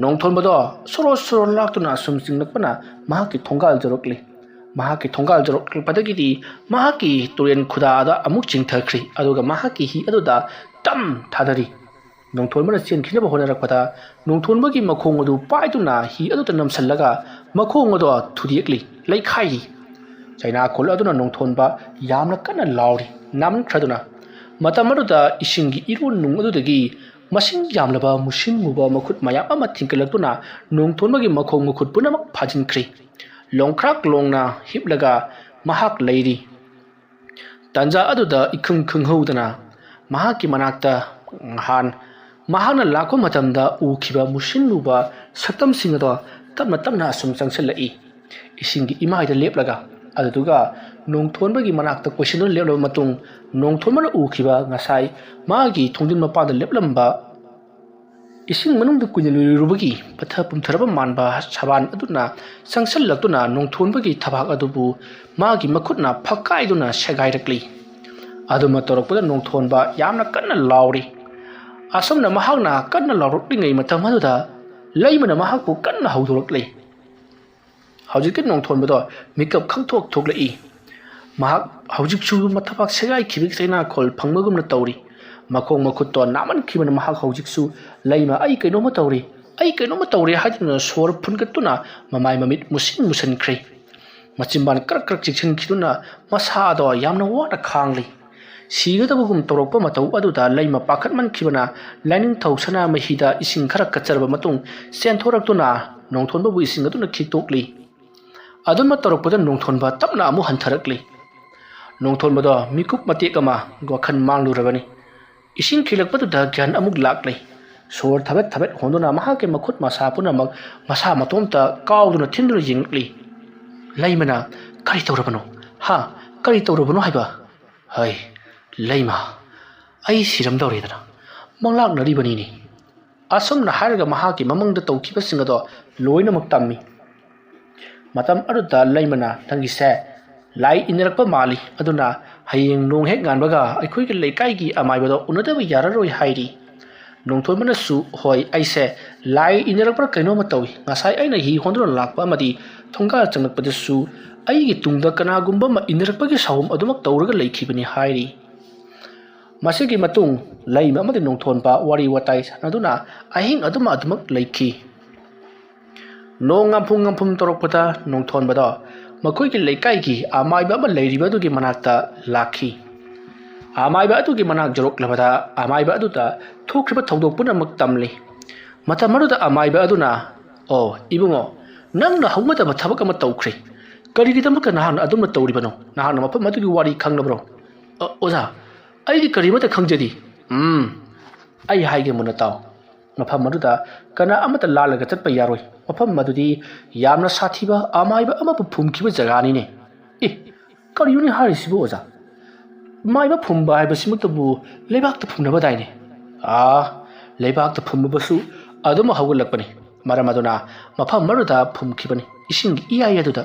ꯅꯣꯡꯊꯣꯟꯕꯗꯣ ꯁꯣꯔꯣ ꯁꯣꯔꯣ ꯂꯥꯛꯇꯨꯅ ꯑꯁꯨꯝ ꯆꯤꯡꯂꯛꯄꯅ ꯃꯍꯥꯛꯀꯤ ꯊꯣꯡꯒꯥꯜ ꯌꯧꯔꯛꯂꯤ꯫ ꯃꯍꯥꯛꯀꯤ ꯊꯣꯡꯒꯥꯜ ꯌꯧꯔꯛꯄꯗꯒꯤꯗꯤ ꯃꯍꯥꯛꯀꯤ ꯇꯨꯔꯦꯟ ꯈꯨꯗꯥꯗ ꯑꯃꯨꯛ ꯆꯤꯡꯊꯈ꯭ꯔꯤ ꯑꯗꯨꯒ ꯃꯍꯥꯛꯀꯤ ꯍꯤ ꯑꯗꯨꯗ ꯇꯝ ꯊꯥꯗꯔꯤ꯫ ꯅꯣꯡꯊꯣꯟꯕꯅ ꯆꯦꯟꯈꯤꯅꯕ ꯍꯣꯠꯅꯔꯛꯄꯗ ꯅꯣꯡꯊꯣꯟꯕꯒꯤ ꯃꯈꯣꯡ ꯑꯗꯨ ꯄꯥꯏꯗꯨꯅ ꯍꯤ ꯑꯗꯨꯗ ꯅꯝꯁꯜꯂꯒ ꯃꯈꯣꯡ ꯑꯗꯣ ꯊꯨꯗꯦꯛꯂꯤ ꯂꯩꯈꯥꯏꯔꯤ꯫ ꯆꯩꯅꯥꯈꯣꯜ ꯑꯗꯨꯅ ꯅꯣꯡꯊꯣꯟꯕ ꯌꯥꯝꯅ ꯀꯟꯅ ꯂꯥꯎꯔꯤ ꯅꯥꯃꯟꯈ꯭ꯔꯗꯨꯅ꯫ ꯃꯇꯝ ꯑꯗꯨꯗ ꯏꯁꯤꯡꯒꯤ ꯏꯔꯣꯟ ꯅꯨꯡ ꯑꯗꯨꯗꯒꯤ ꯃꯁꯤꯡ ꯌꯥꯝꯂꯕ ꯃꯨꯁꯤꯟ ꯃꯨꯕ ꯃꯈꯨꯠ ꯃꯌꯥꯝ ꯑꯃ ꯊꯤꯡꯀꯠꯂꯛꯇꯨꯅ ꯅꯣꯡꯊꯣꯟꯕꯒꯤ ꯃꯈꯣꯡ ꯃꯈꯨꯠ ꯄꯨꯝꯅꯃꯛ ꯐꯥꯖꯤꯟꯈ꯭ꯔꯤ꯫ ꯂꯣꯡꯈ꯭ꯔꯥꯛ ꯂꯣꯡꯅ ꯍꯤꯞꯂꯒ ꯃꯍꯥꯛ ꯂꯩꯔꯤ꯫ ꯇꯥꯟꯖꯥ ꯑꯗꯨꯗ ꯏꯈꯪ ꯈꯪꯍꯧꯗꯅ ꯃꯍꯥꯛꯀꯤ ꯃꯅꯥꯛꯇ ꯃꯍꯥꯛꯅ ꯂꯥꯛꯄ ꯃꯇꯝꯗ ꯎꯈꯤꯕ ꯃꯨꯁꯤꯟ ꯃꯨꯕ ꯁꯛꯇꯝꯁꯤꯡ ꯑꯗꯣ ꯇꯞꯅ ꯇꯞꯅ ꯑꯁꯨꯝ ꯆꯪꯁꯤꯜꯂꯛꯏ ꯏꯁꯤꯡꯒꯤ ꯏꯃꯥꯏꯗ ꯂꯦꯞꯂꯒ꯫ ꯑꯗꯨꯗꯨꯒ ꯅꯣꯡꯊꯣꯟꯕꯒꯤ ꯃꯅꯥꯛꯇ ꯀꯣꯏꯁꯤꯟꯗꯨꯅ ꯂꯦꯞꯂꯕ ꯃꯇꯨꯡ ꯅꯣꯡꯊꯣꯟꯕꯅ ꯎꯈꯤꯕ ꯉꯁꯥꯏ ꯃꯥꯒꯤ ꯊꯣꯡꯖꯤꯟ ꯃꯄꯥꯟꯗ ꯂꯦꯞꯂꯝꯕ ꯏꯁꯤꯡ ꯃꯅꯨꯡꯗ ꯀꯨꯏꯅ ꯂꯩꯔꯨꯕꯒꯤ ꯄꯠꯊ ꯄꯨꯝꯊꯔꯕ ꯃꯥꯟꯕ ꯁꯕꯥꯟ ꯑꯗꯨꯅ ꯆꯪꯁꯤꯜꯂꯛꯇꯨꯅ ꯅꯣꯡꯊꯣꯟꯕꯒꯤ ꯊꯕꯥꯛ ꯑꯗꯨꯕꯨ ꯃꯥꯒꯤ ꯃꯈꯨꯠꯅ ꯐꯛꯀꯥꯏꯗꯨꯅ ꯁꯦꯒꯥꯏꯔꯛꯂꯤ꯫ ꯑꯗꯨꯃ ꯇꯧꯔꯛꯄꯗ ꯅꯣꯡꯊꯣꯟꯕ ꯌꯥꯝꯅ ꯀꯟꯅ ꯂꯥꯎꯔꯤ꯫ ꯑꯁꯨꯝꯅ ꯃꯍꯥꯛꯅ ꯀꯟꯅ ꯂꯥꯎꯔꯛꯂꯤꯉꯩ ꯃꯇꯝ ꯑꯗꯨꯗ ꯂꯩꯃꯅ ꯃꯍꯥꯛꯄꯨ ꯀꯟꯅ ꯍꯧꯗꯣꯔꯛꯂꯤ꯫ ꯍꯧꯖꯤꯛꯇꯤ ꯅꯣꯡꯊꯣꯟꯕꯗꯣ ꯃꯤꯀꯞ ꯈꯪꯊꯣꯛ ꯊꯣꯛꯂꯛꯏ꯫ ꯃꯍꯥꯛ ꯍꯧꯖꯤꯛꯁꯨ ꯊꯕꯥꯛ ꯁꯦꯒꯥꯏꯈꯤꯕꯒꯤ ꯆꯩꯅꯥꯈꯣꯜ ꯐꯪꯕꯒꯨꯝꯅ ꯇꯧꯔꯤ꯫ ꯃꯈꯣꯡ ꯃꯈꯨꯠꯇꯣ ꯅꯥꯃꯟꯈꯤꯕꯅ ꯃꯍꯥꯛ ꯍꯧꯖꯤꯛꯁꯨ ꯂꯩꯃ ꯑꯩ ꯀꯩꯅꯣꯝꯃ ꯇꯧꯔꯤ ꯑꯩ ꯀꯩꯅꯣꯝꯃ ꯇꯧꯔꯤ ꯍꯥꯏꯗꯨꯅ ꯁꯣꯔ ꯐꯨꯟꯒꯠꯇꯨꯅ ꯃꯃꯥꯏ ꯃꯃꯤꯠ ꯃꯨꯁꯤꯟꯈ꯭ꯔꯦ꯫ ꯃꯆꯤꯟꯕꯥꯟ ꯀ꯭ꯔꯛ ꯀ꯭ꯔꯛ ꯆꯤꯛꯁꯤꯟꯈꯤꯗꯨꯅ ꯃꯁꯥꯗꯣ ꯌꯥꯝꯅ ꯋꯥꯅ ꯈꯥꯡꯂꯤ꯫ ꯁꯤꯒꯗꯕꯒꯨꯝ ꯇꯧꯔꯛꯄ ꯃꯇꯧ ꯑꯗꯨꯗ ꯂꯩꯃ ꯄꯥꯈꯠꯃꯟꯈꯤꯕꯅ ꯂꯥꯏꯅꯤꯡꯊꯧ ꯁꯅꯥꯃꯍꯤꯗ ꯏꯁꯤꯡ ꯈꯔ ꯀꯠꯆꯔꯕ ꯃꯇꯨꯡ ꯆꯦꯟꯊꯣꯔꯛꯇꯨꯅ ꯅꯣꯡꯊꯣꯟꯕꯕꯨ ꯏꯁꯤꯡ ꯑꯗꯨꯅ ꯈꯤꯛꯇꯣꯛꯂꯤ꯫ ꯑꯗꯨꯝꯅ ꯇꯧꯔꯛꯄꯗ ꯅꯣꯡꯊꯣꯟꯕ ꯇꯞꯅ ꯑꯃꯨꯛ ꯍꯟꯊꯔꯛꯂꯤ꯫ ꯅꯣꯡꯊꯣꯟꯕꯗꯣ ꯃꯤꯀꯨꯞ ꯃꯇꯦꯛ ꯑꯃ ꯋꯥꯈꯜ ꯃꯥꯡꯂꯨꯔꯕꯅꯤ꯫ ꯏꯁꯤꯡ ꯈꯤꯛꯂꯛꯄꯗꯨꯗ ꯒ꯭ꯌꯥꯟ ꯑꯃꯨꯛ ꯂꯥꯛꯂꯤ꯫ ꯁꯣꯔ ꯊꯕꯦꯠ ꯊꯕꯦꯠ ꯍꯣꯟꯗꯨꯅ ꯃꯍꯥꯛꯀꯤ ꯃꯈꯨꯠ ꯃꯁꯥ ꯄꯨꯝꯅꯃꯛ ꯃꯁꯥ ꯃꯇꯣꯝꯇ ꯀꯥꯎꯗꯨꯅ ꯊꯤꯟꯗꯨꯅ ꯌꯦꯡꯂꯛꯂꯤ꯫ ꯂꯩꯃꯅ ꯀꯔꯤ ꯇꯧꯔꯕꯅꯣ ꯀꯔꯤ ꯇꯧꯔꯕꯅꯣ ꯍꯥꯏꯕ? ꯍꯩ ꯂꯩꯃ ꯑꯩ ꯁꯤꯔꯝꯗꯧꯔꯦꯗꯅ ꯃꯪꯂꯥꯛꯅꯔꯤꯕꯅꯤꯅꯦ꯫ ꯑꯁꯨꯝꯅ ꯍꯥꯏꯔꯒ ꯃꯍꯥꯛꯀꯤ ꯃꯃꯪꯗ ꯇꯧꯈꯤꯕꯁꯤꯡ ꯑꯗꯣ ꯂꯣꯏꯅꯃꯛ ꯇꯝꯃꯤ꯫ ꯃꯇꯝ ꯑꯗꯨꯗ ꯂꯩꯃꯅ ꯅꯪꯒꯤꯁꯦ ꯂꯥꯏ ꯏꯟꯅꯔꯛꯄ ꯃꯥꯜꯂꯤ ꯑꯗꯨꯅ ꯍꯌꯦꯡ ꯅꯣꯡ ꯍꯦꯛ ꯉꯥꯟꯕꯒ ꯑꯩꯈꯣꯏꯒꯤ ꯂꯩꯀꯥꯏꯒꯤ ꯑꯃꯥꯏꯕꯗꯣ ꯎꯅꯗꯕ ꯌꯥꯔꯔꯣꯏ ꯍꯥꯏꯔꯤ꯫ ꯅꯣꯡꯊꯣꯟꯕꯅꯁꯨ ꯍꯣꯏ ꯑꯩꯁꯦ ꯂꯥꯏ ꯏꯟꯅꯔꯛꯄ꯭ꯔꯥ ꯀꯩꯅꯣꯝꯃ ꯇꯧꯏ ꯉꯁꯥꯏ ꯑꯩꯅ ꯍꯤ ꯍꯣꯟꯗꯨꯅ ꯂꯥꯛꯄ ꯑꯃꯗꯤ ꯊꯣꯡꯒꯥꯜ ꯆꯪꯂꯛꯄꯗꯁꯨ ꯑꯩꯒꯤ ꯇꯨꯡꯗ ꯀꯅꯥꯒꯨꯝꯕ ꯑꯃ ꯏꯟꯅꯔꯛꯄꯒꯤ ꯁꯥꯎꯝ ꯑꯗꯨꯃꯛ ꯇꯧꯔꯒ ꯂꯩꯈꯤꯕꯅꯤ ꯍꯥꯏꯔꯤ꯫ ꯃꯁꯤꯒꯤ ꯃꯇꯨꯡ ꯂꯩꯃ ꯑꯃꯗꯤ ꯅꯣꯡꯊꯣꯟꯕ ꯋꯥꯔꯤ ꯋꯥꯇꯥꯏ ꯁꯥꯟꯅꯗꯨꯅ ꯑꯍꯤꯡ ꯑꯗꯨꯃꯛ ꯂꯩꯈꯤ꯫ ꯅꯣꯡ ꯉꯝꯐꯨꯡ ꯇꯧꯔꯛꯄꯗ ꯅꯣꯡꯊꯣꯟꯕꯗꯣ ꯃꯈꯣꯏꯒꯤ ꯂꯩꯀꯥꯏꯒꯤ ꯑꯃꯥꯏꯕ ꯑꯃ ꯂꯩꯔꯤꯕ ꯑꯗꯨꯒꯤ ꯃꯅꯥꯛꯇ ꯂꯥꯛꯈꯤ꯫ ꯑꯃꯥꯏꯕ ꯑꯗꯨꯒꯤ ꯃꯅꯥꯛ ꯌꯧꯔꯛꯂꯕꯗ ꯑꯃꯥꯏꯕ ꯑꯗꯨꯗ ꯊꯣꯛꯈꯤꯕ ꯊꯧꯗꯣꯛ ꯄꯨꯝꯅꯃꯛ ꯇꯝꯂꯤ꯫ ꯃꯇꯝ ꯑꯗꯨꯗ ꯑꯃꯥꯏꯕ ꯑꯗꯨꯅ ꯑꯣ ꯏꯕꯨꯡꯉꯣ ꯅꯪꯅ ꯍꯧꯅꯗꯕ ꯊꯕꯛ ꯑꯃ ꯇꯧꯈ꯭ꯔꯦ꯫ ꯀꯔꯤꯒꯤꯗꯃꯛꯇ ꯅꯍꯥꯛꯅ ꯑꯗꯨꯝꯅ ꯇꯧꯔꯤꯕꯅꯣ? ꯅꯍꯥꯛꯅ ꯃꯐꯝ ꯑꯗꯨꯒꯤ ꯋꯥꯔꯤ ꯈꯪꯂꯕ꯭ꯔꯣ? ꯑꯣꯖꯥ ꯑꯩꯗꯤ ꯀꯔꯤꯃꯠꯇ ꯈꯪꯖꯗꯦ꯫ ꯑꯩ ꯍꯥꯏꯒꯦ ꯃꯨꯟꯅ ꯇꯥꯎ꯫ ꯃꯐꯝ ꯑꯗꯨꯗ ꯀꯅꯥ ꯑꯃꯠꯇ ꯂꯥꯜꯂꯒ ꯆꯠꯄ ꯌꯥꯔꯣꯏ꯫ ꯃꯐꯝ ꯑꯗꯨꯗꯤ ꯌꯥꯝꯅ ꯁꯥꯊꯤꯕ ꯑꯃꯥꯏꯕ ꯑꯃꯕꯨ ꯐꯨꯝꯈꯤꯕ ꯖꯒꯥꯅꯤꯅꯦ꯫ ꯀꯔꯤꯅꯣꯅꯦ ꯍꯥꯏꯔꯤꯁꯤꯕꯨ ꯑꯣꯖꯥ? ꯃꯥꯏꯕ ꯐꯨꯝꯕ ꯍꯥꯏꯕꯁꯤꯃꯛꯇꯕꯨ ꯂꯩꯕꯥꯛꯇ ꯐꯨꯝꯅꯕꯗꯥꯏꯅꯦ꯫ ꯂꯩꯕꯥꯛꯇ ꯐꯨꯝꯕꯁꯨ ꯑꯗꯨꯝ ꯍꯧꯒꯠꯂꯛꯄꯅꯤ꯫ ꯃꯔꯝ ꯑꯗꯨꯅ ꯃꯐꯝ ꯑꯗꯨꯗ ꯐꯨꯝꯈꯤꯕꯅꯤ ꯏꯁꯤꯡꯒꯤ ꯏꯌꯥꯏ ꯑꯗꯨꯗ꯫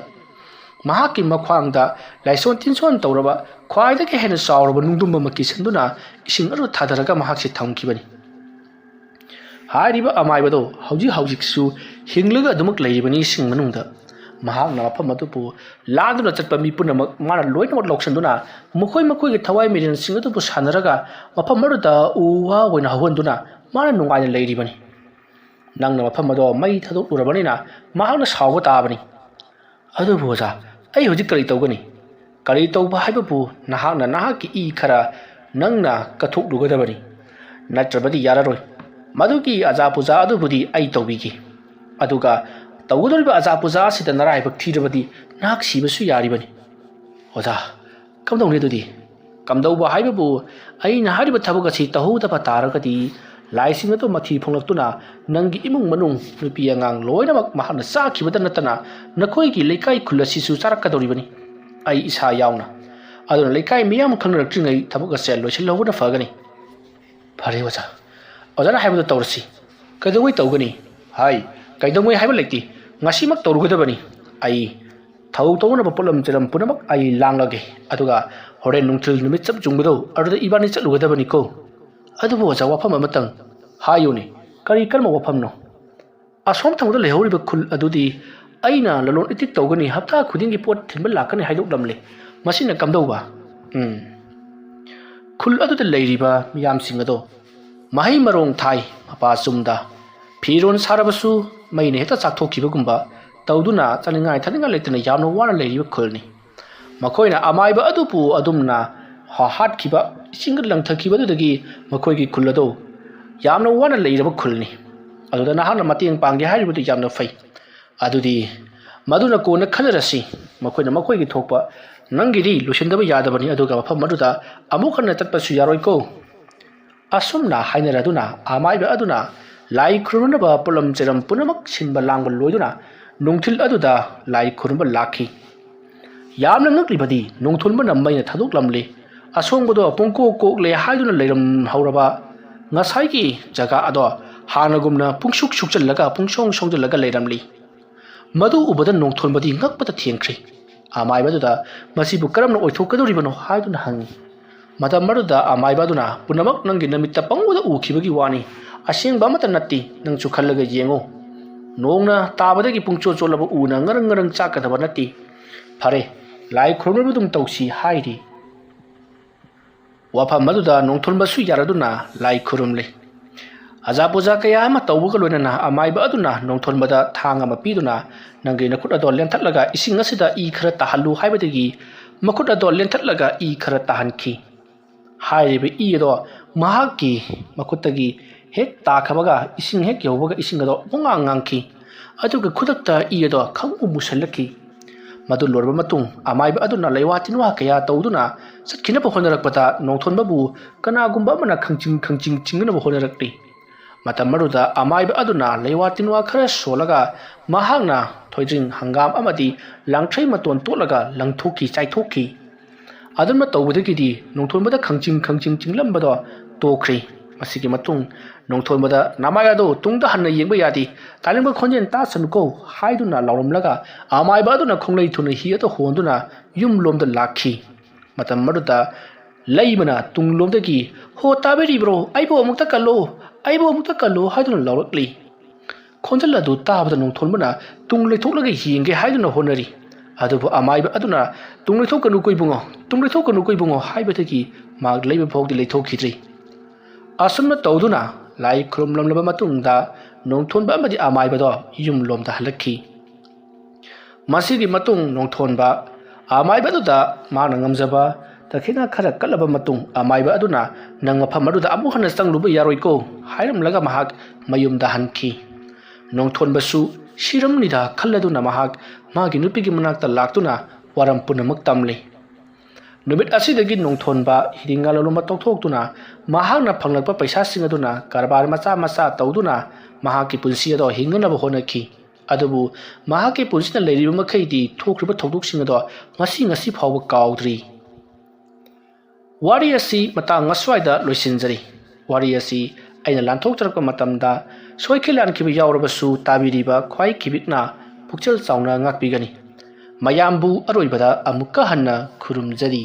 ꯃꯍꯥꯛꯀꯤ ꯃꯈ꯭ꯋꯥꯡꯗ ꯂꯥꯏꯁꯣꯟ ꯇꯤꯟꯁꯣꯟ ꯇꯧꯔꯕ ꯈ꯭ꯋꯥꯏꯗꯒꯤ ꯍꯦꯟꯅ ꯆꯥꯎꯔꯕ ꯅꯨꯡꯗꯨꯝ ꯑꯃ ꯀꯤꯁꯟꯗꯨꯅ ꯏꯁꯤꯡ ꯑꯗꯨ ꯊꯥꯗꯔꯒ ꯃꯍꯥꯛꯁꯤ ꯊꯝꯈꯤꯕꯅꯤ꯫ ꯍꯥꯏꯔꯤꯕ ꯑꯃꯥꯏꯕꯗꯣ ꯍꯧꯖꯤꯛꯁꯨ ꯍꯤꯡꯂꯒ ꯑꯗꯨꯃꯛ ꯂꯩꯔꯤꯕꯅꯤ ꯏꯁꯤꯡ ꯃꯅꯨꯡꯗ꯫ ꯃꯍꯥꯛꯅ ꯃꯐꯝ ꯑꯗꯨꯕꯨ ꯂꯥꯟꯗꯨꯅ ꯆꯠꯄ ꯃꯤ ꯄꯨꯝꯅꯃꯛ ꯃꯥꯅ ꯂꯣꯏꯅꯃꯛ ꯂꯧꯁꯤꯟꯗꯨꯅ ꯃꯈꯣꯏꯒꯤ ꯊꯋꯥꯏ ꯃꯤꯔꯦꯟꯁꯤꯡ ꯑꯗꯨꯕꯨ ꯁꯥꯟꯅꯔꯒ ꯃꯐꯝ ꯑꯗꯨꯗ ꯎ ꯋꯥ ꯑꯣꯏꯅ ꯍꯧꯍꯟꯗꯨꯅ ꯃꯥꯅ ꯅꯨꯡꯉꯥꯏꯅ ꯂꯩꯔꯤꯕꯅꯤ꯫ ꯅꯪꯅ ꯃꯐꯝ ꯑꯗꯣ ꯃꯩ ꯊꯥꯗꯣꯛꯂꯨꯔꯕꯅꯤꯅ ꯃꯍꯥꯛꯅ ꯁꯥꯎꯕ ꯇꯥꯕꯅꯤ꯫ ꯑꯗꯨꯕꯨ ꯑꯣꯖꯥ ꯑꯩ ꯍꯧꯖꯤꯛ ꯀꯔꯤ ꯇꯧꯒꯅꯤ? ꯀꯔꯤ ꯇꯧꯕ ꯍꯥꯏꯕꯕꯨ ꯅꯍꯥꯛꯅ ꯅꯍꯥꯛꯀꯤ ꯏ ꯈꯔ ꯅꯪꯅ ꯀꯠꯊꯣꯛꯂꯨꯒꯗꯕꯅꯤ ꯅꯠꯇ꯭ꯔꯕꯗꯤ ꯌꯥꯔꯔꯣꯏ ꯃꯗꯨꯒꯤ ꯑꯖꯥ ꯄꯨꯖꯥ ꯑꯗꯨꯕꯨꯗꯤ ꯑꯩ ꯇꯧꯕꯤꯒꯦ ꯑꯗꯨꯒ ꯇꯧꯒꯗꯧꯔꯤꯕ ꯑꯖꯥ ꯄꯨꯖꯥ ꯑꯁꯤꯗ ꯅꯔꯥꯏꯕꯛ ꯊꯤꯔꯕꯗꯤ ꯅꯍꯥꯛ ꯁꯤꯕꯁꯨ ꯌꯥꯔꯤꯕꯅꯤ ꯑꯣꯖꯥ ꯀꯝꯗꯧꯅꯤ ꯑꯗꯨꯗꯤ ꯀꯝꯗꯧꯕ ꯍꯥꯏꯕꯕꯨ ꯑꯩꯅ ꯍꯥꯏꯔꯤꯕ ꯊꯕꯛ ꯑꯁꯤ ꯇꯧꯍꯧꯗꯕ ꯇꯥꯔꯒꯗꯤ ꯂꯥꯏꯁꯤꯡ ꯑꯗꯨ ꯃꯊꯤ ꯐꯣꯡꯂꯛꯇꯨꯅ ꯅꯪꯒꯤ ꯏꯃꯨꯡ ꯃꯅꯨꯡ ꯅꯨꯄꯤ ꯑꯉꯥꯡ ꯂꯣꯏꯅꯃꯛ ꯃꯍꯥꯛꯅ ꯆꯥꯈꯤꯕꯇ ꯅꯠꯇꯅ ꯅꯈꯣꯏꯒꯤ ꯂꯩꯀꯥꯏ ꯈꯨꯜ ꯑꯁꯤꯁꯨ ꯆꯥꯔꯛꯀꯗꯧꯔꯤꯕꯅꯤ ꯑꯩ ꯏꯁꯥ ꯌꯥꯎꯅ ꯑꯗꯨꯅ ꯂꯩꯀꯥꯏ ꯃꯤꯌꯥꯝ ꯈꯪꯅꯔꯛꯇ꯭ꯔꯤꯉꯩ ꯊꯕꯛ ꯑꯁꯦ ꯂꯣꯏꯁꯤꯜꯍꯧꯕꯅ ꯐꯒꯅꯤ ꯐꯔꯦ ꯑꯣꯖꯥ ꯑꯣꯖꯥꯅ ꯍꯥꯏꯕꯗꯨ ꯇꯧꯔꯁꯤ ꯀꯩꯗꯧꯉꯩ ꯇꯧꯒꯅꯤ ꯍꯥꯏ ꯀꯩꯗꯧꯉꯩ ꯍꯥꯏꯕ ꯂꯩꯇꯦ ꯉꯁꯤꯃꯛ ꯇꯧꯔꯨꯒꯗꯕꯅꯤ ꯑꯩ ꯊꯕꯛ ꯇꯧꯅꯕ ꯄꯣꯠꯂꯝ ꯆꯩꯔꯝ ꯄꯨꯝꯅꯃꯛ ꯑꯩ ꯂꯥꯡꯂꯒꯦ ꯑꯗꯨꯒ ꯍꯣꯔꯦꯟ ꯅꯨꯡꯊꯤꯜ ꯅꯨꯃꯤꯠ ꯆꯞ ꯆꯨꯡꯕꯗꯣ ꯑꯗꯨꯗ ꯏꯕꯥꯅꯤ ꯆꯠꯂꯨꯒꯗꯕꯅꯤꯀꯣ ꯑꯗꯨꯕꯨ ꯑꯣꯖꯥ ꯋꯥꯐꯝ ꯑꯃꯇꯪ ꯍꯥꯏꯌꯨꯅꯦ ꯀꯔꯝꯕ ꯋꯥꯐꯝꯅꯣ ꯑꯁꯣꯝ ꯊꯪꯕꯗ ꯂꯩꯍꯧꯔꯤꯕ ꯈꯨꯜ ꯑꯗꯨꯗꯤ ꯑꯩꯅ ꯂꯂꯣꯟ ꯏꯇꯤꯛ ꯇꯧꯒꯅꯤ ꯍꯞꯇꯥ ꯈꯨꯗꯤꯡꯒꯤ ꯄꯣꯠ ꯊꯤꯟꯕ ꯂꯥꯛꯀꯅꯤ ꯍꯥꯏꯗꯣꯛꯂꯝꯂꯦ ꯃꯁꯤꯅ ꯀꯝꯗꯧꯕ ꯈꯨꯜ ꯑꯗꯨꯗ ꯂꯩꯔꯤꯕ ꯃꯤꯌꯥꯝꯁꯤꯡ ꯑꯗꯣ ꯃꯍꯩ ꯃꯔꯣꯡ ꯊꯥꯏ ꯃꯄꯥ ꯆꯨꯝꯗ ꯐꯤꯔꯣꯟ ꯁꯥꯔꯕꯁꯨ ꯃꯩꯅ ꯍꯦꯛꯇ ꯆꯥꯛꯊꯣꯛꯈꯤꯕꯒꯨꯝꯕ ꯇꯧꯗꯨꯅ ꯆꯥꯅꯤꯡꯉꯥꯏ ꯊꯛꯅꯤꯡꯉꯥꯏ ꯂꯩꯇꯅ ꯌꯥꯝꯅ ꯋꯥꯅ ꯂꯩꯔꯤꯕ ꯈꯨꯜꯅꯤ ꯃꯈꯣꯏꯅ ꯑꯃꯥꯏꯕ ꯑꯗꯨꯕꯨ ꯑꯗꯨꯝꯅ ꯍꯥꯠꯈꯤꯕ ꯏꯁꯤꯡꯒ ꯂꯪꯊꯈꯤꯕꯗꯨꯗꯒꯤ ꯃꯈꯣꯏꯒꯤ ꯈꯨꯜ ꯑꯗꯣ ꯌꯥꯝꯅ ꯋꯥꯅ ꯂꯩꯔꯕ ꯈꯨꯜꯅꯤ ꯑꯗꯨꯗ ꯅꯍꯥꯛꯅ ꯃꯇꯦꯡ ꯄꯥꯡꯒꯦ ꯍꯥꯏꯔꯤꯕꯗꯨ ꯌꯥꯝꯅ ꯐꯩ ꯑꯗꯨꯗꯤ ꯃꯗꯨꯅ ꯀꯣꯟꯅ ꯈꯟꯅꯔꯁꯤ ꯃꯈꯣꯏꯅ ꯃꯈꯣꯏꯒꯤ ꯊꯣꯛꯄ ꯅꯪꯒꯤꯗꯤ ꯂꯣꯏꯁꯤꯟꯗꯕ ꯌꯥꯗꯕꯅꯤ ꯑꯗꯨꯒ ꯃꯐꯝ ꯑꯗꯨꯗ ꯑꯃꯨꯛ ꯍꯟꯅ ꯆꯠꯄꯁꯨ ꯌꯥꯔꯣꯏꯀꯣ ꯑꯁꯨꯝꯅ ꯍꯥꯏꯅꯔꯗꯨꯅ ꯑꯃꯥꯏꯕ ꯑꯗꯨꯅ ꯂꯥꯏ ꯈꯨꯔꯨꯝꯅꯕ ꯄꯣꯠꯂꯝ ꯆꯩꯔꯝ ꯄꯨꯝꯅꯃꯛ ꯁꯤꯟꯕ ꯂꯥꯡꯕ ꯂꯣꯏꯗꯨꯅ ꯅꯨꯡꯊꯤꯜ ꯑꯗꯨꯗ ꯂꯥꯏ ꯈꯨꯔꯨꯝꯕ ꯂꯥꯛꯈꯤ ꯌꯥꯝꯅ ꯉꯛꯂꯤꯕꯗꯤ ꯅꯣꯡꯊꯣꯟꯕꯅ ꯃꯩꯅ ꯊꯥꯗꯣꯛꯂꯝꯂꯦ ꯑꯁꯣꯡꯕꯗꯣ ꯄꯨꯡꯀꯣꯛ ꯀꯣꯛꯂꯦ ꯍꯥꯏꯗꯨꯅ ꯂꯩꯔꯝꯍꯧꯔꯕ ꯉꯁꯥꯏꯒꯤ ꯖꯒꯥ ꯑꯗꯣ ꯍꯥꯟꯅꯒꯨꯝꯅ ꯄꯨꯡꯁꯨꯛ ꯁꯨꯛꯆꯜꯂꯒ ꯄꯨꯡꯁꯣꯡ ꯁꯣꯡꯖꯜꯂꯒ ꯂꯩꯔꯝꯂꯤ ꯃꯗꯨ ꯎꯕꯗ ꯅꯣꯡꯊꯣꯟꯕꯗꯤ ꯉꯛꯄꯗ ꯊꯦꯡꯈ꯭ꯔꯤ ꯑꯃꯥꯏꯕꯗꯨꯗ ꯃꯁꯤꯕꯨ ꯀꯔꯝꯅ ꯑꯣꯏꯊꯣꯛꯀꯗꯧꯔꯤꯕꯅꯣ ꯍꯥꯏꯗꯨꯅ ꯍꯪꯉꯤ ꯃꯇꯝ ꯑꯗꯨꯗ ꯑꯃꯥꯏꯕ ꯑꯗꯨꯅ ꯄꯨꯝꯅꯃꯛ ꯅꯪꯒꯤ ꯅꯃꯤꯠꯇ ꯄꯪꯎꯗ ꯎꯈꯤꯕꯒꯤ ꯋꯥꯅꯤ ꯑꯁꯦꯡꯕ ꯑꯃꯠꯇ ꯅꯠꯇꯦ ꯅꯪꯁꯨ ꯈꯜꯂꯒ ꯌꯦꯡꯉꯨ ꯅꯣꯡꯅ ꯇꯥꯕꯗꯒꯤ ꯄꯨꯡꯆꯣꯠ ꯆꯣꯠꯂꯕ ꯎꯅ ꯉꯔꯪ ꯉꯔꯪ ꯆꯥꯛꯀꯗꯕ ꯅꯠꯇꯦ ꯐꯔꯦ ꯂꯥꯏ ꯈꯨꯔꯨꯝꯅꯕꯗꯨꯝ ꯇꯧꯁꯤ ꯍꯥꯏꯔꯤ ꯋꯥꯐꯝ ꯑꯗꯨꯗ ꯅꯣꯡꯊꯣꯟꯕꯁꯨ ꯌꯥꯔꯗꯨꯅ ꯂꯥꯏ ꯈꯨꯔꯨꯝꯂꯦ ꯑꯖꯥ ꯄꯨꯖꯥ ꯀꯌꯥ ꯑꯃ ꯇꯧꯕꯒ ꯂꯣꯏꯅꯅ ꯑꯃꯥꯏꯕ ꯑꯗꯨꯅ ꯅꯣꯡꯊꯣꯟꯕꯗ ꯊꯥꯡ ꯑꯃ ꯄꯤꯗꯨꯅ ꯅꯪꯒꯤ ꯅꯈꯨꯠ ꯑꯗꯣ ꯂꯦꯟꯊꯠꯂꯒ ꯏꯁꯤꯡ ꯑꯁꯤꯗ ꯏ ꯈꯔ ꯇꯥꯍꯜꯂꯨ ꯍꯥꯏꯕꯗꯒꯤ ꯃꯈꯨꯠ ꯑꯗꯣ ꯂꯦꯟꯊꯠꯂꯒ ꯏ ꯈꯔ ꯇꯥꯍꯟꯈꯤ ꯍꯥꯏꯔꯤꯕ ꯏ ꯑꯗꯣ ꯃꯍꯥꯛꯀꯤ ꯃꯈꯨꯠꯇꯒꯤ ꯍꯦꯛ ꯇꯥꯈꯕꯒ ꯏꯁꯤꯡ ꯍꯦꯛ ꯌꯧꯕꯒ ꯏꯁꯤꯡ ꯑꯗꯣ ꯄꯨꯡꯉꯥꯡ ꯉꯥꯡꯈꯤ ꯑꯗꯨꯒ ꯈꯨꯗꯛꯇ ꯏ ꯑꯗꯣ ꯈꯪꯃꯨ ꯃꯨꯁꯜꯂꯛꯈꯤ ꯃꯗꯨ ꯂꯣꯏꯔꯕ ꯃꯇꯨꯡ ꯑꯃꯥꯏꯕ ꯑꯗꯨꯅ ꯂꯩꯋꯥ ꯇꯤꯟꯋꯥ ꯀꯌꯥ ꯇꯧꯗꯨꯅ ꯆꯠꯈꯤꯅꯕ ꯍꯣꯠꯅꯔꯛꯄꯗ ꯅꯣꯡꯊꯣꯟꯕꯕꯨ ꯀꯅꯥꯒꯨꯝꯕ ꯑꯃꯅ ꯈꯪꯆꯤꯡ ꯆꯤꯡꯅꯕ ꯍꯣꯠꯅꯔꯛꯂꯤ ꯃꯇꯝ ꯑꯗꯨꯗ ꯑꯃꯥꯏꯕ ꯑꯗꯨꯅ ꯂꯩꯋꯥ ꯇꯤꯟꯋꯥ ꯈꯔ ꯁꯣꯜꯂꯒ ꯃꯍꯥꯛꯅ ꯊꯣꯏꯗ꯭ꯔꯤꯡ ꯍꯪꯒꯥꯝ ꯑꯃꯗꯤ ꯂꯥꯡꯊ꯭ꯔꯩ ꯃꯇꯣꯟ ꯇꯣꯠꯂꯒ ꯂꯪꯊꯣꯛꯈꯤ ꯆꯥꯏꯊꯣꯛꯈꯤ ꯑꯗꯨꯝꯅ ꯇꯧꯕꯗꯒꯤꯗꯤ ꯅꯣꯡꯊꯣꯟꯕꯗ ꯈꯪꯆꯤꯡ ꯆꯤꯡꯂꯝꯕꯗꯣ ꯇꯣꯛꯈ꯭ꯔꯤ ꯃꯁꯤꯒꯤ ꯃꯇꯨꯡ ꯅꯣꯡꯊꯣꯟꯕꯗ ꯅꯃꯥꯏ ꯑꯗꯨ ꯇꯨꯡꯗ ꯍꯟꯅ ꯌꯦꯡꯕ ꯌꯥꯗꯦ ꯇꯥꯅꯤꯡꯕ ꯈꯣꯟꯖꯦꯜ ꯇꯥꯁꯅꯨꯀꯣ ꯍꯥꯏꯗꯨꯅ ꯂꯥꯎꯔꯝꯂꯒ ꯑꯃꯥꯏꯕ ꯑꯗꯨꯅ ꯈꯣꯡꯂꯩ ꯊꯨꯅ ꯍꯤ ꯑꯗꯨ ꯍꯣꯟꯗꯨꯅ ꯌꯨꯝꯂꯣꯝꯗ ꯂꯥꯛꯈꯤ ꯃꯇꯝ ꯑꯗꯨꯗ ꯂꯩꯕꯅ ꯇꯨꯡꯂꯣꯝꯗꯒꯤ ꯍꯣ ꯇꯥꯕꯤꯔꯤꯕ꯭ꯔꯣ ꯑꯩꯕꯨ ꯑꯃꯨꯛꯇ ꯀꯜꯂꯣ ꯍꯥꯏꯗꯨꯅ ꯂꯥꯎꯔꯛꯂꯤ ꯈꯣꯟꯖꯦꯜ ꯑꯗꯨ ꯇꯥꯕꯗ ꯅꯣꯡꯊꯣꯟꯕꯅ ꯇꯨꯡ ꯂꯩꯊꯣꯛꯂꯒ ꯌꯦꯡꯒꯦ ꯍꯥꯏꯗꯨꯅ ꯍꯣꯠꯅꯔꯤ ꯑꯗꯨꯕꯨ ꯑꯃꯥꯏꯕ ꯑꯗꯨꯅ ꯇꯨꯡ ꯂꯩꯊꯣꯛꯀꯅꯨ ꯏꯕꯨꯡꯉꯣ ꯍꯥꯏꯕꯗꯒꯤ ꯃꯍꯥꯛ ꯂꯩꯕ ꯐꯥꯎꯗꯤ ꯂꯩꯊꯣꯛꯈꯤꯗ꯭ꯔꯤ ꯑꯁꯨꯝꯅ ꯇꯧꯗꯨꯅ ꯂꯥꯏ ꯈꯨꯔꯨꯝꯂꯝꯂꯕ ꯃꯇꯨꯡꯗ ꯅꯣꯡꯊꯣꯟꯕ ꯑꯃꯗꯤ ꯑꯃꯥꯏꯕꯗꯣ ꯌꯨꯝꯂꯣꯝꯗ ꯍꯜꯂꯛꯈꯤ ꯃꯁꯤꯒꯤ ꯃꯇꯨꯡ ꯅꯣꯡꯊꯣꯟꯕ ꯑꯃꯥꯏꯕ ꯑꯗꯨꯗ ꯃꯥꯅ ꯉꯝꯖꯕ ꯇꯈꯦꯅ ꯈꯔ ꯀꯠꯂꯕ ꯃꯇꯨꯡ ꯑꯃꯥꯏꯕ ꯑꯗꯨꯅ ꯅꯪ ꯃꯐꯝ ꯑꯗꯨꯗ ꯑꯃꯨꯛ ꯍꯟꯅ ꯆꯪꯂꯨꯕ ꯌꯥꯔꯣꯏꯀꯣ ꯍꯥꯏꯔꯝꯂꯒ ꯃꯍꯥꯛ ꯃꯌꯨꯝꯗ ꯍꯟꯈꯤ ꯅꯣꯡꯊꯣꯟꯕꯁꯨ ꯁꯤꯔꯝꯅꯤꯗ ꯈꯜꯂꯗꯨꯅ ꯃꯍꯥꯛ ꯃꯥꯒꯤ ꯅꯨꯄꯤꯒꯤ ꯃꯅꯥꯛꯇ ꯂꯥꯛꯇꯨꯅ ꯋꯥꯔꯝ ꯄꯨꯝꯅꯃꯛ ꯇꯝꯂꯤ ꯅꯨꯃꯤꯠ ꯑꯁꯤꯗꯒꯤ ꯅꯣꯡꯊꯣꯟꯕ ꯍꯤꯗꯤꯡꯒꯥ ꯂꯂꯣꯟꯕ ꯇꯧꯊꯣꯛꯇꯨꯅ ꯃꯍꯥꯛꯅ ꯐꯪꯂꯛꯄ ꯄꯩꯁꯥꯁꯤꯡ ꯑꯗꯨꯅ ꯀꯔꯕꯥꯔ ꯃꯆꯥ ꯇꯧꯗꯨꯅ ꯃꯍꯥꯛꯀꯤ ꯄꯨꯟꯁꯤ ꯑꯗꯣ ꯍꯤꯡꯅꯅꯕ ꯍꯣꯠꯅꯈꯤ ꯑꯗꯨꯕꯨ ꯃꯍꯥꯛꯀꯤ ꯄꯨꯟꯁꯤꯅ ꯂꯩꯔꯤꯕ ꯃꯈꯩꯗꯤ ꯊꯣꯛꯈ꯭ꯔꯤꯕ ꯊꯧꯗꯣꯛꯁꯤꯡ ꯑꯗꯣ ꯉꯁꯤ ꯐꯥꯎꯕ ꯀꯥꯎꯗ꯭ꯔꯤ ꯋꯥꯔꯤ ꯑꯁꯤ ꯃꯇꯥꯡ ꯑꯁ꯭ꯋꯥꯏꯗ ꯂꯣꯏꯁꯤꯟꯖꯔꯤ ꯋꯥꯔꯤ ꯑꯁꯤ ꯑꯩꯅ ꯂꯥꯟꯊꯣꯛꯆꯔꯛꯄ ꯃꯇꯝꯗ ꯁꯣꯏꯈꯤ ꯂꯥꯟꯈꯤꯕ ꯌꯥꯎꯔꯕꯁꯨ ꯇꯥꯕꯤꯔꯤꯕ ꯈ꯭ꯋꯥꯏ ꯈꯤꯕꯤꯛꯅ ꯄꯨꯛꯆꯦꯜ ꯆꯥꯎꯅ ꯉꯥꯛꯄꯤꯒꯅꯤ ꯃꯌꯥꯝꯕꯨ ꯑꯔꯣꯏꯕꯗ ꯑꯃꯨꯛꯀ ꯍꯟꯅ ꯈꯨꯔꯨꯝꯖꯔꯤ